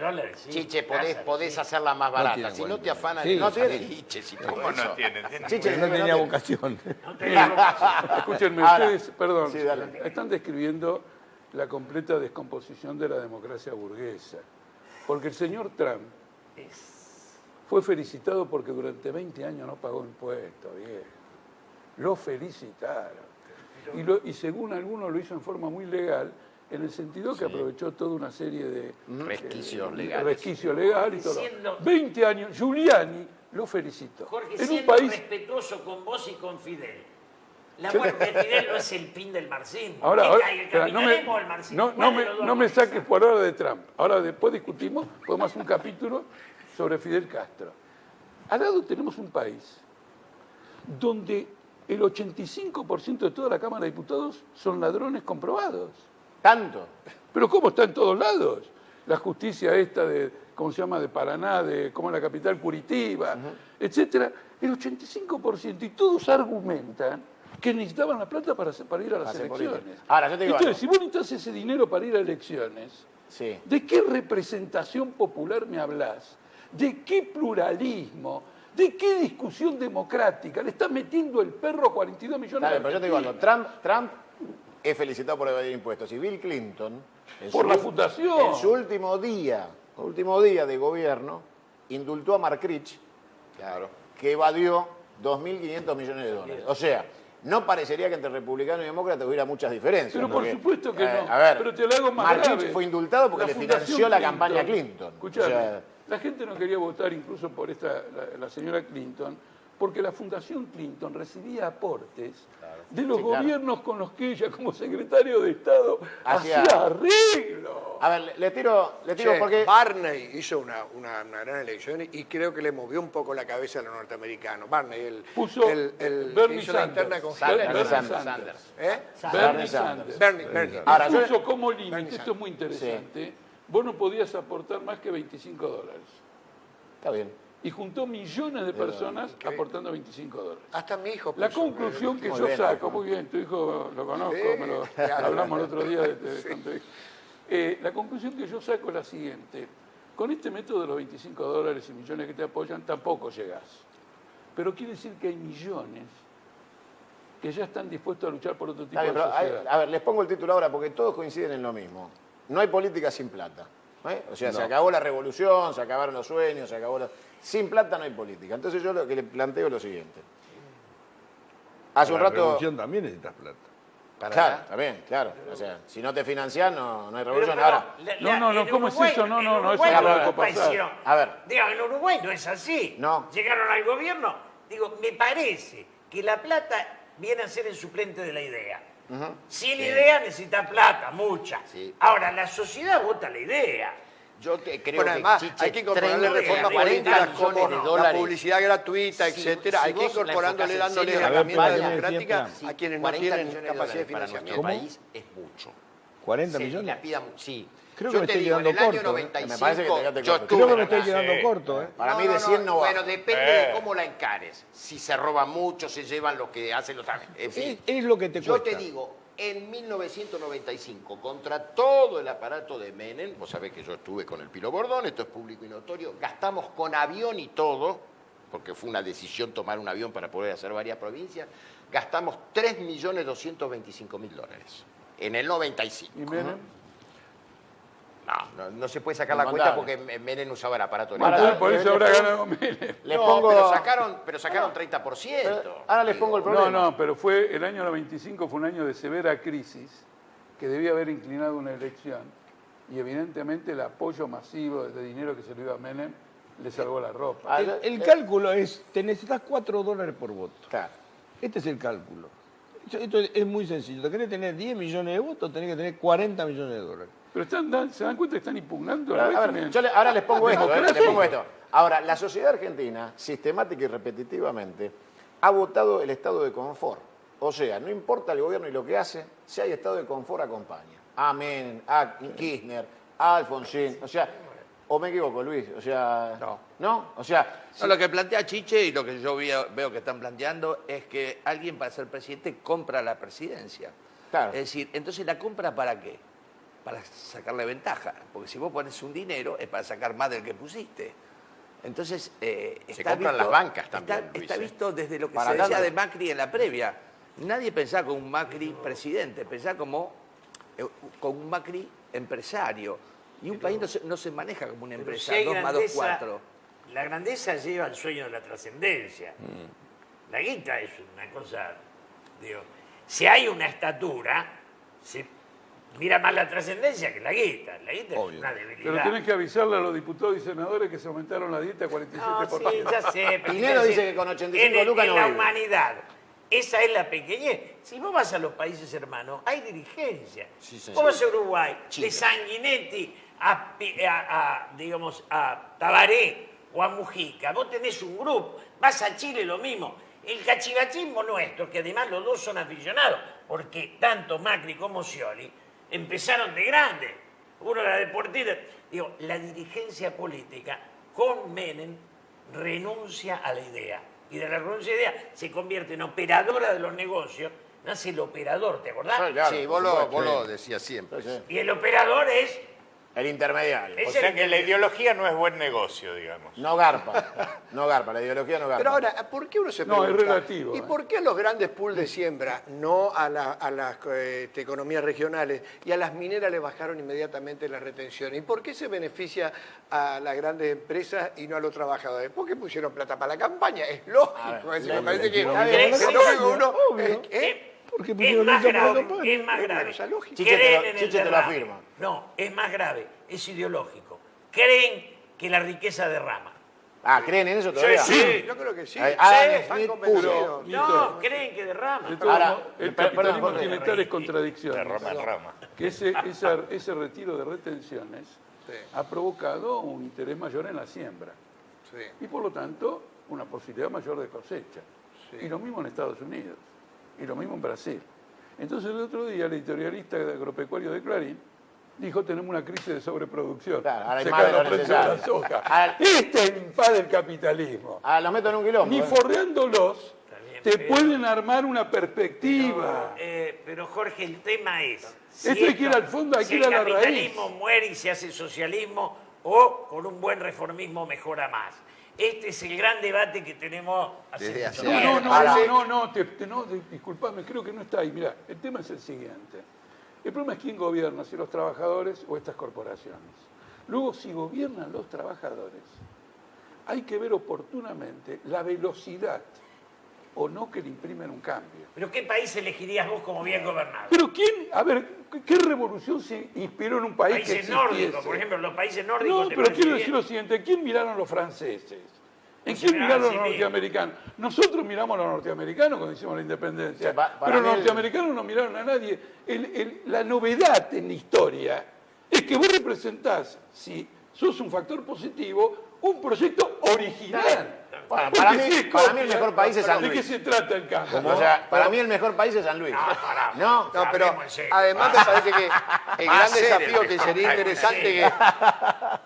[SPEAKER 6] $, sí.
[SPEAKER 7] Chiche,
[SPEAKER 6] Lázaro,
[SPEAKER 7] podés
[SPEAKER 6] sí.
[SPEAKER 7] hacerla más barata.
[SPEAKER 5] tiene
[SPEAKER 7] Si no
[SPEAKER 5] cuenta.
[SPEAKER 7] te afanan
[SPEAKER 5] Sí,
[SPEAKER 7] los
[SPEAKER 5] sí.
[SPEAKER 7] afiches y todo
[SPEAKER 4] ¿Cómo
[SPEAKER 7] eso.
[SPEAKER 4] no tiene?
[SPEAKER 2] Chiche,
[SPEAKER 5] No tenía
[SPEAKER 2] no
[SPEAKER 5] vocación.
[SPEAKER 6] No te digo.
[SPEAKER 1] Escúchenme,
[SPEAKER 2] Ahora,
[SPEAKER 1] ustedes, perdón,
[SPEAKER 2] sí, dale.
[SPEAKER 1] están describiendo la completa descomposición de la democracia burguesa. Porque el señor Trump fue felicitado porque durante 20 años no pagó impuestos, viejo. Lo felicitaron. Y según algunos lo hizo en forma muy legal, en el sentido que aprovechó toda una serie de
[SPEAKER 7] Resquicios legales.
[SPEAKER 1] resquicio legal y todo.
[SPEAKER 6] Siendo-
[SPEAKER 1] 20 años, Giuliani lo felicitó.
[SPEAKER 6] Jorge,
[SPEAKER 1] en un
[SPEAKER 6] siendo
[SPEAKER 1] país.
[SPEAKER 6] respetuoso con vos y con Fidel. La muerte de Fidel no es el fin del marxismo.
[SPEAKER 1] Ahora,
[SPEAKER 6] ¿Qué
[SPEAKER 1] ahora,
[SPEAKER 6] cae, el
[SPEAKER 1] espera,
[SPEAKER 6] capitalismo o el marxismo?
[SPEAKER 1] no me saques por ahora de Trump. Ahora después discutimos, podemos hacer un capítulo sobre Fidel Castro. Al lado tenemos un país donde el 85% de toda la Cámara de Diputados son ladrones comprobados.
[SPEAKER 2] ¿Tanto?
[SPEAKER 1] Pero ¿cómo está en todos lados? La justicia esta de, ¿cómo se llama?, de Paraná, de como la capital Curitiba, etcétera, el 85%. Y todos argumentan que necesitaban la plata para ir a las
[SPEAKER 2] Hacer
[SPEAKER 1] elecciones.
[SPEAKER 2] política. Ahora, yo te digo
[SPEAKER 1] Entonces,
[SPEAKER 2] algo.
[SPEAKER 1] si vos necesitas ese dinero para ir a elecciones,
[SPEAKER 2] Sí.
[SPEAKER 1] ¿de qué representación popular me hablas? ¿De qué pluralismo? ¿De qué discusión democrática? Le estás metiendo el perro a 42 millones
[SPEAKER 2] Dale,
[SPEAKER 1] de
[SPEAKER 2] pero yo te digo algo.
[SPEAKER 1] argentinos.
[SPEAKER 2] Trump es felicitado por evadir impuestos. Y Bill Clinton,
[SPEAKER 1] Por la fundación.
[SPEAKER 2] en su último día de gobierno, indultó a Mark Rich,
[SPEAKER 7] Claro.
[SPEAKER 2] que evadió 2.500 millones de dólares. O sea, no parecería que entre republicanos y demócratas hubiera muchas diferencias.
[SPEAKER 1] Pero por
[SPEAKER 2] porque,
[SPEAKER 1] supuesto que no.
[SPEAKER 2] A ver,
[SPEAKER 1] Pero te lo hago más
[SPEAKER 2] Mark
[SPEAKER 1] grave.
[SPEAKER 2] Rich fue indultado porque le
[SPEAKER 1] Fundación
[SPEAKER 2] financió la campaña Clinton.
[SPEAKER 1] Escuchame,
[SPEAKER 2] O sea,
[SPEAKER 1] la gente no quería votar incluso por la señora Clinton, porque la Fundación Clinton recibía aportes de los
[SPEAKER 2] Sí, claro.
[SPEAKER 1] gobiernos con los que ella, como secretario de Estado,
[SPEAKER 2] Hacía-
[SPEAKER 1] hacía arreglo.
[SPEAKER 2] a ver, le tiro
[SPEAKER 8] Che,
[SPEAKER 2] porque...
[SPEAKER 8] Barney hizo una gran elección y creo que le movió un poco la cabeza a los norteamericanos. Barney,
[SPEAKER 1] Puso
[SPEAKER 8] el
[SPEAKER 1] Bernie
[SPEAKER 8] que hizo la
[SPEAKER 1] Sanders.
[SPEAKER 8] interna con
[SPEAKER 1] Bernie
[SPEAKER 8] Hitler.
[SPEAKER 1] Sanders.
[SPEAKER 8] ¿Eh?
[SPEAKER 1] Bernie Sanders.
[SPEAKER 8] Bernie.
[SPEAKER 2] Ahora, yo-
[SPEAKER 1] Puso como límite,
[SPEAKER 8] Bernie
[SPEAKER 1] esto es muy interesante, vos no podías aportar más que $25.
[SPEAKER 2] Está bien.
[SPEAKER 1] Y juntó millones de personas aportando $25.
[SPEAKER 8] Hasta mi hijo.
[SPEAKER 1] La
[SPEAKER 8] puso,
[SPEAKER 1] conclusión que
[SPEAKER 2] Muy
[SPEAKER 1] yo
[SPEAKER 2] bien,
[SPEAKER 1] saco,
[SPEAKER 2] Alfon.
[SPEAKER 1] muy bien, tu hijo lo conozco,
[SPEAKER 8] Sí, claro.
[SPEAKER 1] hablamos el otro día con tu hijo. La conclusión que yo saco es la siguiente: con este método de los $25 y millones que te apoyan, tampoco llegás. Pero quiere decir que hay millones que ya están dispuestos a luchar por otro tipo
[SPEAKER 2] Está bien,
[SPEAKER 1] de
[SPEAKER 2] pero,
[SPEAKER 1] sociedad.
[SPEAKER 2] a ver, les pongo el título ahora porque todos coinciden en lo mismo. No hay política sin plata. ¿eh? O sea, se acabó la revolución, se acabaron los sueños, se acabó la... Sin plata no hay política. Entonces yo lo que le planteo es lo siguiente. Hace un
[SPEAKER 5] La
[SPEAKER 2] rato...
[SPEAKER 5] revolución también necesitas plata.
[SPEAKER 2] Claro, está bien, claro. O sea, si no te financiás no hay
[SPEAKER 6] Pero,
[SPEAKER 2] revolución.
[SPEAKER 6] pero,
[SPEAKER 2] Ahora,
[SPEAKER 1] No, ¿cómo es eso? No, eso
[SPEAKER 6] no
[SPEAKER 1] no lo dejó
[SPEAKER 6] puede
[SPEAKER 1] pasar.
[SPEAKER 6] ser.
[SPEAKER 2] A ver.
[SPEAKER 6] Digo, en Uruguay no es así.
[SPEAKER 2] No.
[SPEAKER 6] Llegaron al gobierno. Digo, me parece que la plata viene a ser el suplente de la idea. Sin idea necesita plata, mucha.
[SPEAKER 7] Sí.
[SPEAKER 6] Ahora, la sociedad vota la idea.
[SPEAKER 7] Yo creo
[SPEAKER 8] Bueno,
[SPEAKER 7] que
[SPEAKER 8] además,
[SPEAKER 7] Chiche,
[SPEAKER 8] hay que incorporarle
[SPEAKER 7] 30,
[SPEAKER 8] reformas
[SPEAKER 7] 40
[SPEAKER 8] políticas
[SPEAKER 7] millones
[SPEAKER 8] como
[SPEAKER 7] de
[SPEAKER 8] la
[SPEAKER 7] dólares.
[SPEAKER 8] publicidad gratuita,
[SPEAKER 7] Si-
[SPEAKER 8] etcétera.
[SPEAKER 7] si
[SPEAKER 8] Hay que
[SPEAKER 7] vos la
[SPEAKER 8] incorporándole,
[SPEAKER 7] enfocás en
[SPEAKER 8] dándole
[SPEAKER 7] serio,
[SPEAKER 8] herramientas
[SPEAKER 5] campaña,
[SPEAKER 8] democráticas
[SPEAKER 7] Sí,
[SPEAKER 8] a quienes no
[SPEAKER 7] 40
[SPEAKER 8] tienen
[SPEAKER 7] millones de
[SPEAKER 8] capacidad de
[SPEAKER 7] dólares para
[SPEAKER 8] financiamiento.
[SPEAKER 7] nuestro país es mucho.
[SPEAKER 5] ¿40
[SPEAKER 7] Sí,
[SPEAKER 5] millones?
[SPEAKER 7] la pida- sí.
[SPEAKER 5] Creo que
[SPEAKER 7] Yo
[SPEAKER 5] me
[SPEAKER 7] te
[SPEAKER 5] estoy
[SPEAKER 7] digo, en
[SPEAKER 5] quedando
[SPEAKER 7] el año
[SPEAKER 5] corto,
[SPEAKER 7] 95,
[SPEAKER 2] Me parece que te quedaste
[SPEAKER 7] yo
[SPEAKER 2] corto.
[SPEAKER 7] estuve
[SPEAKER 5] Creo que
[SPEAKER 7] en
[SPEAKER 5] me estoy
[SPEAKER 7] la-
[SPEAKER 5] quedando corto, ¿eh?
[SPEAKER 2] Para mí de 100 no
[SPEAKER 7] Bueno,
[SPEAKER 2] baja.
[SPEAKER 7] depende de cómo la encares. Si se roba mucho, se llevan lo que hacen los... En fin.
[SPEAKER 5] Es lo que te
[SPEAKER 7] Yo
[SPEAKER 5] cuesta.
[SPEAKER 7] te digo, en 1995, contra todo el aparato de Menem, vos sabés que yo estuve con el Pilo Bordón, esto es público y notorio, gastamos con avión y todo, porque fue una decisión tomar un avión para poder hacer varias provincias, gastamos 3.225.000 dólares en el 95.
[SPEAKER 1] ¿Y Menem?
[SPEAKER 7] No se puede sacar la cuenta porque Menem usaba el aparato de
[SPEAKER 1] Entonces, por eso habrá ganado Menem.
[SPEAKER 2] Les
[SPEAKER 7] No,
[SPEAKER 2] pongo...
[SPEAKER 7] pero sacaron 30%.
[SPEAKER 2] Ahora les pongo el problema.
[SPEAKER 1] No, pero fue el año 95 fue un año de severa crisis que debía haber inclinado una elección y evidentemente el apoyo masivo de dinero que se le dio a Menem le salvó la ropa.
[SPEAKER 5] El cálculo es, te necesitas $4 por voto.
[SPEAKER 2] Claro.
[SPEAKER 5] Este es el cálculo. Esto es muy sencillo. Te querés tener 10 millones de votos, tenés que tener 40 millones de dólares.
[SPEAKER 1] Pero se dan cuenta que están impugnando el
[SPEAKER 2] A ver,
[SPEAKER 1] régimen.
[SPEAKER 2] ahora les pongo esto,
[SPEAKER 1] Democracia.
[SPEAKER 2] les pongo esto. Ahora, la sociedad argentina, sistemática y repetitivamente, ha votado el estado de confort. O sea, no importa el gobierno y lo que hace, si hay estado de confort acompaña. A Menem, a Kirchner, a Alfonsín. O sea, o me equivoco, Luis. O sea, ¿no? O sea,
[SPEAKER 3] No, lo que plantea Chiche y lo que yo veo que están planteando es que alguien para ser presidente compra la presidencia.
[SPEAKER 2] Claro.
[SPEAKER 3] Es decir, entonces ¿la compra para qué? Para sacarle ventaja. Porque si vos pones un dinero es para sacar más del que pusiste. Entonces,
[SPEAKER 7] Se compran las bancas también, Luis,
[SPEAKER 3] está visto desde lo que
[SPEAKER 2] Para
[SPEAKER 3] se decía
[SPEAKER 2] tanto.
[SPEAKER 3] de Macri en la previa. Nadie pensaba con un Macri presidente, pensaba como con un Macri empresario. Y un país no se maneja como una
[SPEAKER 6] Pero
[SPEAKER 3] empresa,
[SPEAKER 6] si hay
[SPEAKER 3] 2 más 2,
[SPEAKER 6] grandeza,
[SPEAKER 3] 4.
[SPEAKER 6] La grandeza lleva al sueño de la trascendencia. La guita es una cosa, digo, si hay una estatura, se mira más la trascendencia que la guita. La guita es una debilidad.
[SPEAKER 1] Pero tenés que avisarle a los diputados y senadores que se aumentaron la dieta a 47%.
[SPEAKER 6] No, sí, ya sé. pero
[SPEAKER 2] Piñero
[SPEAKER 6] quiero
[SPEAKER 2] dice
[SPEAKER 6] decir,
[SPEAKER 2] que con 85 lucas
[SPEAKER 6] en
[SPEAKER 2] no
[SPEAKER 6] la
[SPEAKER 2] vive.
[SPEAKER 6] humanidad, esa es la pequeñez. Si vos vas a los países hermanos, hay dirigencia. Vos vas a Uruguay, de Sanguinetti digamos, a Tabaré o a Mujica, vos tenés un grupo. Vas a Chile, lo mismo. El cachivachismo nuestro, que además los dos son aficionados, porque tanto Macri como Scioli empezaron de grande. Uno era deportista. Digo, la dirigencia política con Menem renuncia a la idea. Y de la renuncia a la idea se convierte en operadora de los negocios. Nace el operador, ¿te acordás?
[SPEAKER 2] Sí, claro,
[SPEAKER 7] Sí,
[SPEAKER 2] por
[SPEAKER 7] vos
[SPEAKER 2] supuesto,
[SPEAKER 7] lo
[SPEAKER 2] sí.
[SPEAKER 7] decías siempre.
[SPEAKER 2] Sí.
[SPEAKER 6] Y el operador es...
[SPEAKER 2] El intermediario.
[SPEAKER 6] es
[SPEAKER 4] O sea
[SPEAKER 6] el
[SPEAKER 4] que la ideología no es buen negocio, digamos.
[SPEAKER 2] No garpa. No garpa, la ideología no garpa.
[SPEAKER 8] Pero ahora, ¿por qué uno se
[SPEAKER 1] No,
[SPEAKER 8] pregunta?
[SPEAKER 1] es relativo,
[SPEAKER 8] ¿Y por qué a los grandes pools de siembra, no a las economías regionales, y a las mineras le bajaron inmediatamente las retenciones? ¿Y por qué se beneficia a las grandes empresas y no a los trabajadores? ¿Por qué pusieron plata para la campaña? Es lógico. Es decir, me parece que es lógico uno...
[SPEAKER 5] Porque
[SPEAKER 6] Es
[SPEAKER 5] pusieron
[SPEAKER 6] más
[SPEAKER 5] mucha plata
[SPEAKER 6] grave,
[SPEAKER 5] para-
[SPEAKER 6] es más grave.
[SPEAKER 8] esa lógica.
[SPEAKER 2] Chiche
[SPEAKER 6] Creen
[SPEAKER 2] te
[SPEAKER 6] en
[SPEAKER 2] lo-
[SPEAKER 6] el
[SPEAKER 2] Chiche te lo
[SPEAKER 6] derrame.
[SPEAKER 2] afirma.
[SPEAKER 6] No, es más grave, es ideológico. Creen que la riqueza derrama.
[SPEAKER 2] Ah, ¿creen en eso todavía?
[SPEAKER 6] Sí.
[SPEAKER 8] Yo creo que sí.
[SPEAKER 2] Adam
[SPEAKER 8] Están
[SPEAKER 2] Smith
[SPEAKER 8] convencidos.
[SPEAKER 6] No, creen que derrama.
[SPEAKER 1] De todos
[SPEAKER 2] Ahora,
[SPEAKER 1] modos, el
[SPEAKER 2] perdón,
[SPEAKER 1] capitalismo
[SPEAKER 2] Jorge.
[SPEAKER 1] tiene tales contradicciones
[SPEAKER 4] De rama en rama.
[SPEAKER 1] que ese retiro de retenciones ha provocado un interés mayor en la siembra y por lo tanto una posibilidad mayor de cosecha. Y lo mismo en Estados Unidos y lo mismo en Brasil. Entonces el otro día el editorialista de agropecuario de Clarín dijo tenemos una crisis de sobreproducción.
[SPEAKER 2] Claro, ahora hay
[SPEAKER 1] Se
[SPEAKER 2] más de
[SPEAKER 1] caen
[SPEAKER 2] lo
[SPEAKER 1] los precios de la
[SPEAKER 2] necesario.
[SPEAKER 1] soja.
[SPEAKER 2] Ahora-
[SPEAKER 1] Este es el impas del capitalismo.
[SPEAKER 2] Ah, los meto en un quilombo.
[SPEAKER 1] Ni
[SPEAKER 2] ¿eh?
[SPEAKER 1] forreándolos
[SPEAKER 6] bien,
[SPEAKER 1] te
[SPEAKER 6] pero-
[SPEAKER 1] pueden armar una perspectiva.
[SPEAKER 6] Pero Jorge, el tema es...
[SPEAKER 1] Esto hay que ir al fondo, hay que ir a la
[SPEAKER 6] Si el capitalismo muere y se hace socialismo, o con un buen reformismo mejora más. Este es el gran debate que tenemos
[SPEAKER 7] Desde hace
[SPEAKER 6] mucho
[SPEAKER 7] años.
[SPEAKER 6] tiempo.
[SPEAKER 1] No, disculpame, creo que no está ahí. Mira, el tema es el siguiente. El problema es quién gobierna, si los trabajadores o estas corporaciones. Luego, si gobiernan los trabajadores, hay que ver oportunamente la velocidad o no que le imprimen un cambio.
[SPEAKER 6] Pero ¿qué país elegirías vos como bien gobernado?
[SPEAKER 1] Pero quién, a ver, ¿qué revolución se inspiró en un país que
[SPEAKER 6] Países
[SPEAKER 1] existiese?
[SPEAKER 6] nórdicos, por ejemplo, los países nórdicos...
[SPEAKER 1] No,
[SPEAKER 6] ¿te
[SPEAKER 1] pero
[SPEAKER 6] parece
[SPEAKER 1] quiero
[SPEAKER 6] bien?
[SPEAKER 1] decir lo siguiente, ¿quién miraron los franceses? ¿En
[SPEAKER 6] Se
[SPEAKER 1] quién
[SPEAKER 6] miraron
[SPEAKER 1] miraron
[SPEAKER 6] a sí
[SPEAKER 1] los
[SPEAKER 6] mismos.
[SPEAKER 1] norteamericanos? Nosotros miramos a los norteamericanos cuando hicimos la independencia,
[SPEAKER 2] Sí, para
[SPEAKER 1] pero los
[SPEAKER 2] mí el-
[SPEAKER 1] norteamericanos no miraron a nadie. La novedad en la historia es que vos representás, si sos un factor positivo, un proyecto original.
[SPEAKER 2] Bueno,
[SPEAKER 1] Porque
[SPEAKER 2] para mí,
[SPEAKER 1] si es
[SPEAKER 2] para mí el
[SPEAKER 1] copia,
[SPEAKER 2] mejor país es San
[SPEAKER 1] ¿de qué
[SPEAKER 2] Luis.
[SPEAKER 1] se trata el cambio?
[SPEAKER 2] O sea, para mí el mejor país es San Luis. ¿No?
[SPEAKER 8] No, pero
[SPEAKER 6] Hablemos en serio.
[SPEAKER 8] además me parece que el
[SPEAKER 7] Va a
[SPEAKER 8] gran
[SPEAKER 7] ser
[SPEAKER 8] desafío
[SPEAKER 7] el
[SPEAKER 8] que
[SPEAKER 7] mejor
[SPEAKER 8] sería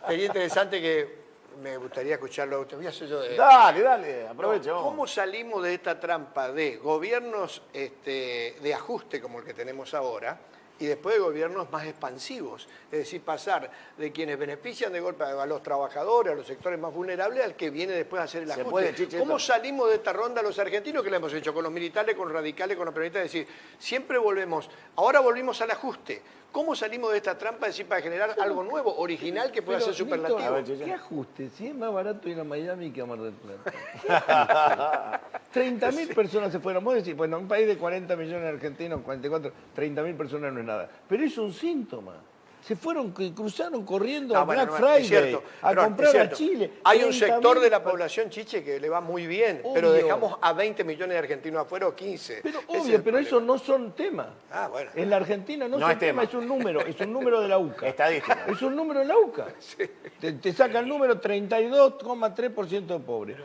[SPEAKER 7] país.
[SPEAKER 8] interesante que me gustaría escucharlo a usted. Voy a hacer yo de-
[SPEAKER 2] Dale, aprovechemos.
[SPEAKER 8] ¿Cómo salimos de esta trampa de gobiernos de ajuste como el que tenemos ahora y después de gobiernos más expansivos? Es decir, pasar de quienes benefician de golpe a los trabajadores, a los sectores más vulnerables, al que viene después a hacer el
[SPEAKER 2] ¿Se
[SPEAKER 8] ajuste.
[SPEAKER 2] puede, Chiche,
[SPEAKER 8] ¿Cómo
[SPEAKER 2] esto?
[SPEAKER 8] salimos de esta ronda los argentinos que la hemos hecho con los militares, con los radicales, con los peronistas? Es decir, siempre volvemos, ahora volvimos al ajuste. ¿Cómo salimos de esta trampa? Es decir, para generar algo nuevo, original, que pueda
[SPEAKER 5] Pero,
[SPEAKER 8] ser superlativo.
[SPEAKER 5] Néstor,
[SPEAKER 2] A ver, Chiche.
[SPEAKER 5] ¿qué ajuste? Si es más barato ir a Miami que a Mar del Plata. 30.000 personas se fueron. Vos decís, bueno, un país de 40 millones de argentinos, 44, 30.000 personas no es nada. Pero es un síntoma. Se fueron, cruzaron corriendo a
[SPEAKER 8] No, bueno,
[SPEAKER 5] Black
[SPEAKER 8] no, es
[SPEAKER 5] Friday,
[SPEAKER 8] cierto,
[SPEAKER 5] a
[SPEAKER 8] pero
[SPEAKER 5] comprar
[SPEAKER 8] es cierto.
[SPEAKER 5] a Chile.
[SPEAKER 8] Hay un
[SPEAKER 5] 30.000
[SPEAKER 8] sector de la población, Chiche, que le va muy bien, pero
[SPEAKER 5] Obvio.
[SPEAKER 8] dejamos a 20 millones de argentinos afuera o 15.
[SPEAKER 5] Pero
[SPEAKER 8] Ese es
[SPEAKER 5] obvio,
[SPEAKER 8] el
[SPEAKER 5] pero
[SPEAKER 8] problema.
[SPEAKER 5] eso no son temas.
[SPEAKER 8] Ah, bueno.
[SPEAKER 5] En la Argentina no,
[SPEAKER 2] No
[SPEAKER 5] son
[SPEAKER 2] es tema.
[SPEAKER 5] temas, es un número de la UCA.
[SPEAKER 2] Estadística.
[SPEAKER 5] Es un número de la UCA. Te saca el número 32,3% de pobres.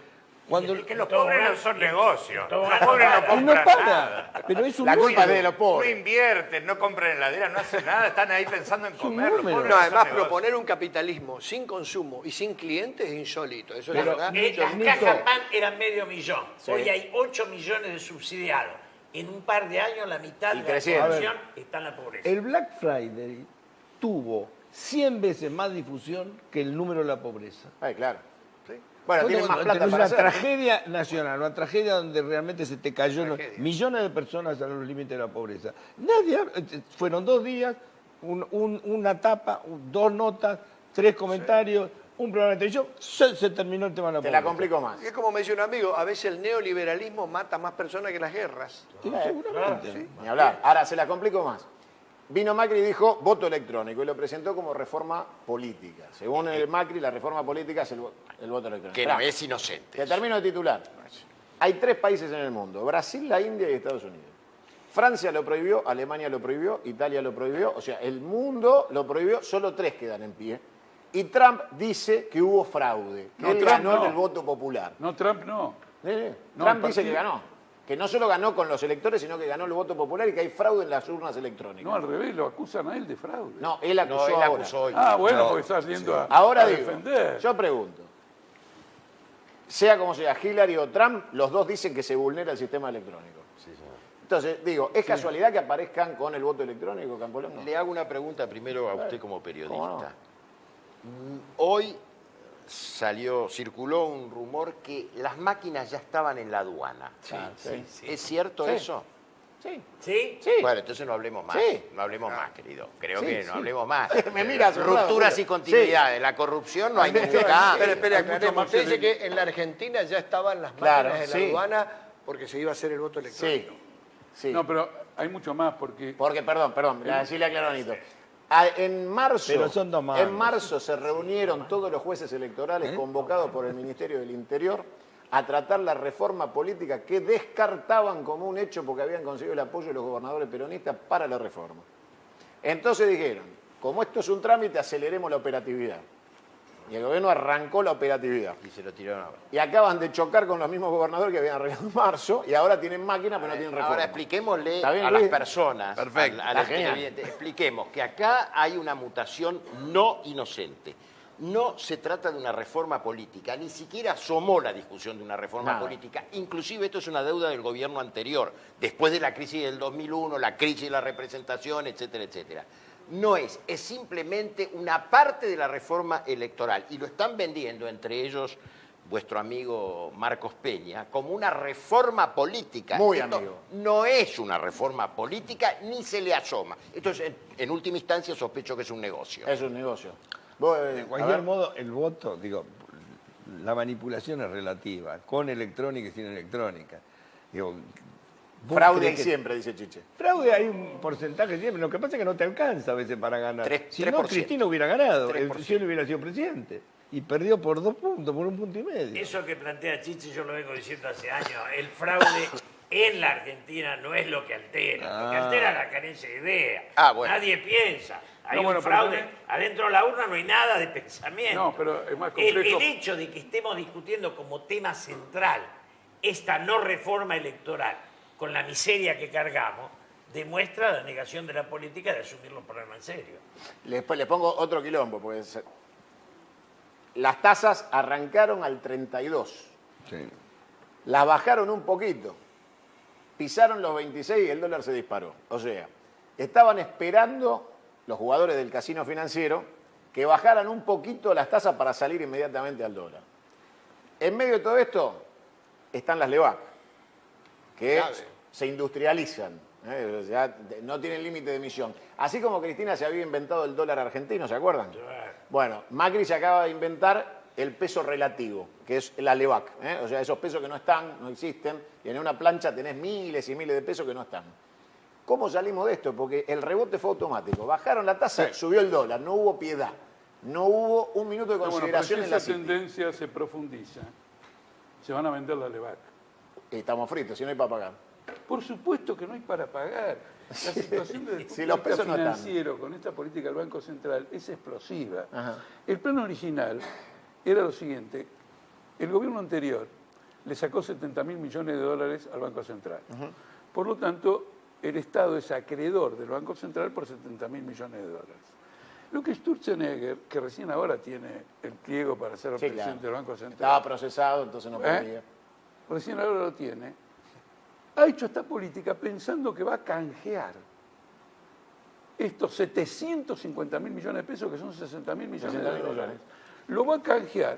[SPEAKER 5] Cuando,
[SPEAKER 4] Es que los pobres no son negocios. Los pobres no
[SPEAKER 5] y no
[SPEAKER 4] compran
[SPEAKER 5] para.
[SPEAKER 4] nada.
[SPEAKER 5] Pero es un
[SPEAKER 2] La culpa es
[SPEAKER 5] número.
[SPEAKER 2] de los
[SPEAKER 4] No
[SPEAKER 2] pobres.
[SPEAKER 4] invierten, no compran heladera, no hacen nada, están ahí pensando en
[SPEAKER 5] un
[SPEAKER 4] comer. Los
[SPEAKER 5] número.
[SPEAKER 4] pobres
[SPEAKER 8] No,
[SPEAKER 4] son
[SPEAKER 8] además
[SPEAKER 4] negocios.
[SPEAKER 8] proponer un capitalismo sin consumo y sin clientes es insólito. Eso es
[SPEAKER 5] Pero,
[SPEAKER 8] verdad.
[SPEAKER 6] Las
[SPEAKER 5] Nico.
[SPEAKER 6] cajas PAN eran medio millón. Hoy hay 8 millones de subsidiados. En un par de años la mitad
[SPEAKER 2] Y
[SPEAKER 6] de
[SPEAKER 2] creciendo.
[SPEAKER 6] la población está en la pobreza.
[SPEAKER 5] El Black Friday tuvo 100 veces más difusión que el número de la pobreza.
[SPEAKER 2] Ay, claro. Bueno, tienen más plata
[SPEAKER 5] Tenés
[SPEAKER 2] para
[SPEAKER 5] una
[SPEAKER 2] hacer.
[SPEAKER 5] tragedia nacional, una tragedia donde realmente se te cayó millones de personas a los límites de la pobreza. Fueron 2 días, una tapa, 2 notas, 3 comentarios, un programa de televisión, se terminó el tema de la
[SPEAKER 2] Te
[SPEAKER 5] pobreza.
[SPEAKER 2] la complico más.
[SPEAKER 8] Y es como me dice un amigo, a veces el neoliberalismo mata más personas que las guerras.
[SPEAKER 5] Sí, seguramente.
[SPEAKER 2] Ni hablar. Ahora, se la complico más. Vino Macri y dijo voto electrónico y lo presentó como reforma política. Según el Macri, la reforma política es el voto electrónico.
[SPEAKER 7] Que no es inocente.
[SPEAKER 2] Te termino de titular. Hay 3 países en el mundo: Brasil, la India y Estados Unidos. Francia lo prohibió, Alemania lo prohibió, Italia lo prohibió, o sea, el mundo lo prohibió, solo 3 quedan en pie. Y Trump dice que hubo fraude, que
[SPEAKER 1] No,
[SPEAKER 2] él
[SPEAKER 1] Trump
[SPEAKER 2] ganó
[SPEAKER 1] no.
[SPEAKER 2] en el voto popular.
[SPEAKER 1] No, Trump no.
[SPEAKER 2] No,
[SPEAKER 1] el
[SPEAKER 2] Trump dice que
[SPEAKER 1] partido-
[SPEAKER 2] ganó. Que no solo ganó con los electores, sino que ganó el voto popular y que hay fraude en las urnas electrónicas.
[SPEAKER 1] No, al revés, lo acusan a él de fraude.
[SPEAKER 2] No, él acusó
[SPEAKER 7] No, él
[SPEAKER 2] ahora.
[SPEAKER 7] acusó hoy.
[SPEAKER 1] Ah, bueno,
[SPEAKER 2] No.
[SPEAKER 1] porque está yendo a,
[SPEAKER 2] Ahora
[SPEAKER 1] a
[SPEAKER 2] digo,
[SPEAKER 1] defender.
[SPEAKER 2] yo pregunto, sea como sea, Hillary o Trump, los dos dicen que se vulnera el sistema electrónico. Entonces, digo, ¿es casualidad que aparezcan con el voto electrónico, Campolón? No.
[SPEAKER 7] Le hago una pregunta primero a usted como
[SPEAKER 2] ¿Cómo
[SPEAKER 7] periodista. Hoy circuló un rumor que las máquinas ya estaban en la aduana.
[SPEAKER 2] Sí.
[SPEAKER 7] ¿Es cierto
[SPEAKER 2] Sí.
[SPEAKER 7] eso?
[SPEAKER 2] Sí.
[SPEAKER 6] ¿Sí?
[SPEAKER 2] Sí.
[SPEAKER 7] Bueno, entonces no hablemos más.
[SPEAKER 2] Sí.
[SPEAKER 7] No hablemos más, querido. Creo
[SPEAKER 2] Sí,
[SPEAKER 7] que
[SPEAKER 2] sí.
[SPEAKER 7] no hablemos más.
[SPEAKER 2] Me mira asombrado,
[SPEAKER 7] Rupturas
[SPEAKER 2] Julio.
[SPEAKER 7] y continuidades. La corrupción no hay ningún cambio.
[SPEAKER 8] Espere,
[SPEAKER 1] hay mucho
[SPEAKER 8] aclaremos.
[SPEAKER 1] más
[SPEAKER 8] Usted
[SPEAKER 1] que
[SPEAKER 8] dice que en la Argentina ya estaban las
[SPEAKER 2] Claro,
[SPEAKER 8] máquinas en
[SPEAKER 2] sí.
[SPEAKER 8] la aduana porque se iba a hacer el voto
[SPEAKER 2] Sí.
[SPEAKER 8] electrónico.
[SPEAKER 2] Sí.
[SPEAKER 1] No, pero hay mucho más porque
[SPEAKER 2] Porque, perdón, sí le aclaro, Anito. En marzo,
[SPEAKER 5] Pero son 2 mangos.
[SPEAKER 2] en marzo se reunieron todos los jueces electorales convocados por el Ministerio del Interior a tratar la reforma política que descartaban como un hecho porque habían conseguido el apoyo de los gobernadores peronistas para la reforma. Entonces dijeron, como esto es un trámite, aceleremos la operatividad. Y el gobierno arrancó la operatividad.
[SPEAKER 7] Y se lo tiraron ahora.
[SPEAKER 2] Y acaban de chocar con los mismos gobernadores que habían arreglado en marzo y ahora tienen máquina pero no tienen reforma.
[SPEAKER 7] Ahora expliquémosle
[SPEAKER 2] ¿Está bien,
[SPEAKER 7] a
[SPEAKER 2] Luis?
[SPEAKER 7] las personas,
[SPEAKER 5] Perfecto.
[SPEAKER 7] a los
[SPEAKER 2] Está genial.
[SPEAKER 7] televidentes, expliquemos que acá hay una mutación no inocente. No se trata de una reforma política, ni siquiera asomó la discusión de una reforma
[SPEAKER 2] Nada.
[SPEAKER 7] política. Inclusive esto es una deuda del gobierno anterior, después de la crisis del 2001, la crisis de la representación, etcétera, etcétera. No es simplemente una parte de la reforma electoral y lo están vendiendo entre ellos vuestro amigo Marcos Peña como una reforma política.
[SPEAKER 2] Muy
[SPEAKER 7] Esto
[SPEAKER 2] amigo.
[SPEAKER 7] no es una reforma política ni se le asoma. Entonces, en última instancia sospecho que es un negocio.
[SPEAKER 2] Es un negocio. Vos,
[SPEAKER 5] De
[SPEAKER 2] a
[SPEAKER 5] cualquier
[SPEAKER 2] ver.
[SPEAKER 5] modo, el voto, digo, la manipulación es relativa, con electrónica y sin electrónica. Digo, ¿vos
[SPEAKER 2] Fraude
[SPEAKER 5] creés
[SPEAKER 2] hay
[SPEAKER 5] que-
[SPEAKER 2] siempre, dice Chiche.
[SPEAKER 5] Fraude hay un porcentaje siempre. Lo que pasa es que no te alcanza a veces para ganar. Si no,
[SPEAKER 7] 3%.
[SPEAKER 5] Cristina hubiera ganado.
[SPEAKER 7] 3%.
[SPEAKER 5] Si él hubiera sido presidente. Y perdió por 2 puntos, por 1,5 puntos.
[SPEAKER 6] Eso que plantea Chiche yo lo vengo diciendo hace años. El fraude en la Argentina no es lo que altera. Lo que altera es la carencia de ideas.
[SPEAKER 7] Ah, bueno.
[SPEAKER 6] Nadie piensa. hay
[SPEAKER 1] No,
[SPEAKER 6] un
[SPEAKER 1] bueno, pero
[SPEAKER 6] fraude.
[SPEAKER 1] también-
[SPEAKER 6] Adentro de la urna no hay nada de pensamiento.
[SPEAKER 1] No, pero es más
[SPEAKER 6] El
[SPEAKER 1] complejo.
[SPEAKER 6] hecho de que estemos discutiendo como tema central esta no reforma electoral con la miseria que cargamos, demuestra la negación de la política de asumir los problemas en serio.
[SPEAKER 2] Después le pongo otro quilombo, porque las tasas arrancaron al 32.
[SPEAKER 5] Sí.
[SPEAKER 2] Las bajaron un poquito. Pisaron los 26 y el dólar se disparó. O sea, estaban esperando los jugadores del casino financiero que bajaran un poquito las tasas para salir inmediatamente al dólar. En medio de todo esto están las LEVAC, que
[SPEAKER 7] Clave.
[SPEAKER 2] se industrializan. O sea, no tienen límite de emisión. Así como Cristina se había inventado el dólar argentino, ¿se acuerdan? Bueno, Macri se acaba de inventar el peso relativo, que es la LEVAC. O sea, esos pesos que no están, no existen, y en una plancha tenés miles y miles de pesos que no están. ¿Cómo salimos de esto? Porque el rebote fue automático. Bajaron la tasa, subió el dólar, no hubo piedad. No hubo un minuto de
[SPEAKER 1] No, bueno, pero si
[SPEAKER 2] consideración en la
[SPEAKER 1] esa
[SPEAKER 2] City.
[SPEAKER 1] tendencia se profundiza, se van a vender la LEVAC.
[SPEAKER 2] Y estamos fritos, si no hay para pagar.
[SPEAKER 1] Por supuesto que no hay para pagar. La situación del
[SPEAKER 2] Si los pesos no están.
[SPEAKER 1] financiero con esta política del Banco Central es explosiva.
[SPEAKER 2] Ajá.
[SPEAKER 1] El plan original era lo siguiente. El gobierno anterior le sacó 70.000 millones de dólares al Banco Central. Por lo tanto, el Estado es acreedor del Banco Central por 70.000 millones de dólares. Lo que Sturzenegger, que recién ahora tiene el pliego para ser
[SPEAKER 2] Sí,
[SPEAKER 1] presidente
[SPEAKER 2] claro.
[SPEAKER 1] del Banco Central,
[SPEAKER 2] Estaba procesado, entonces no podía.
[SPEAKER 1] recién ahora lo tiene, ha hecho esta política pensando que va a canjear estos 750.000 millones de pesos, que son 60.000 millones de
[SPEAKER 2] 60.000
[SPEAKER 1] dólares. Lo va a canjear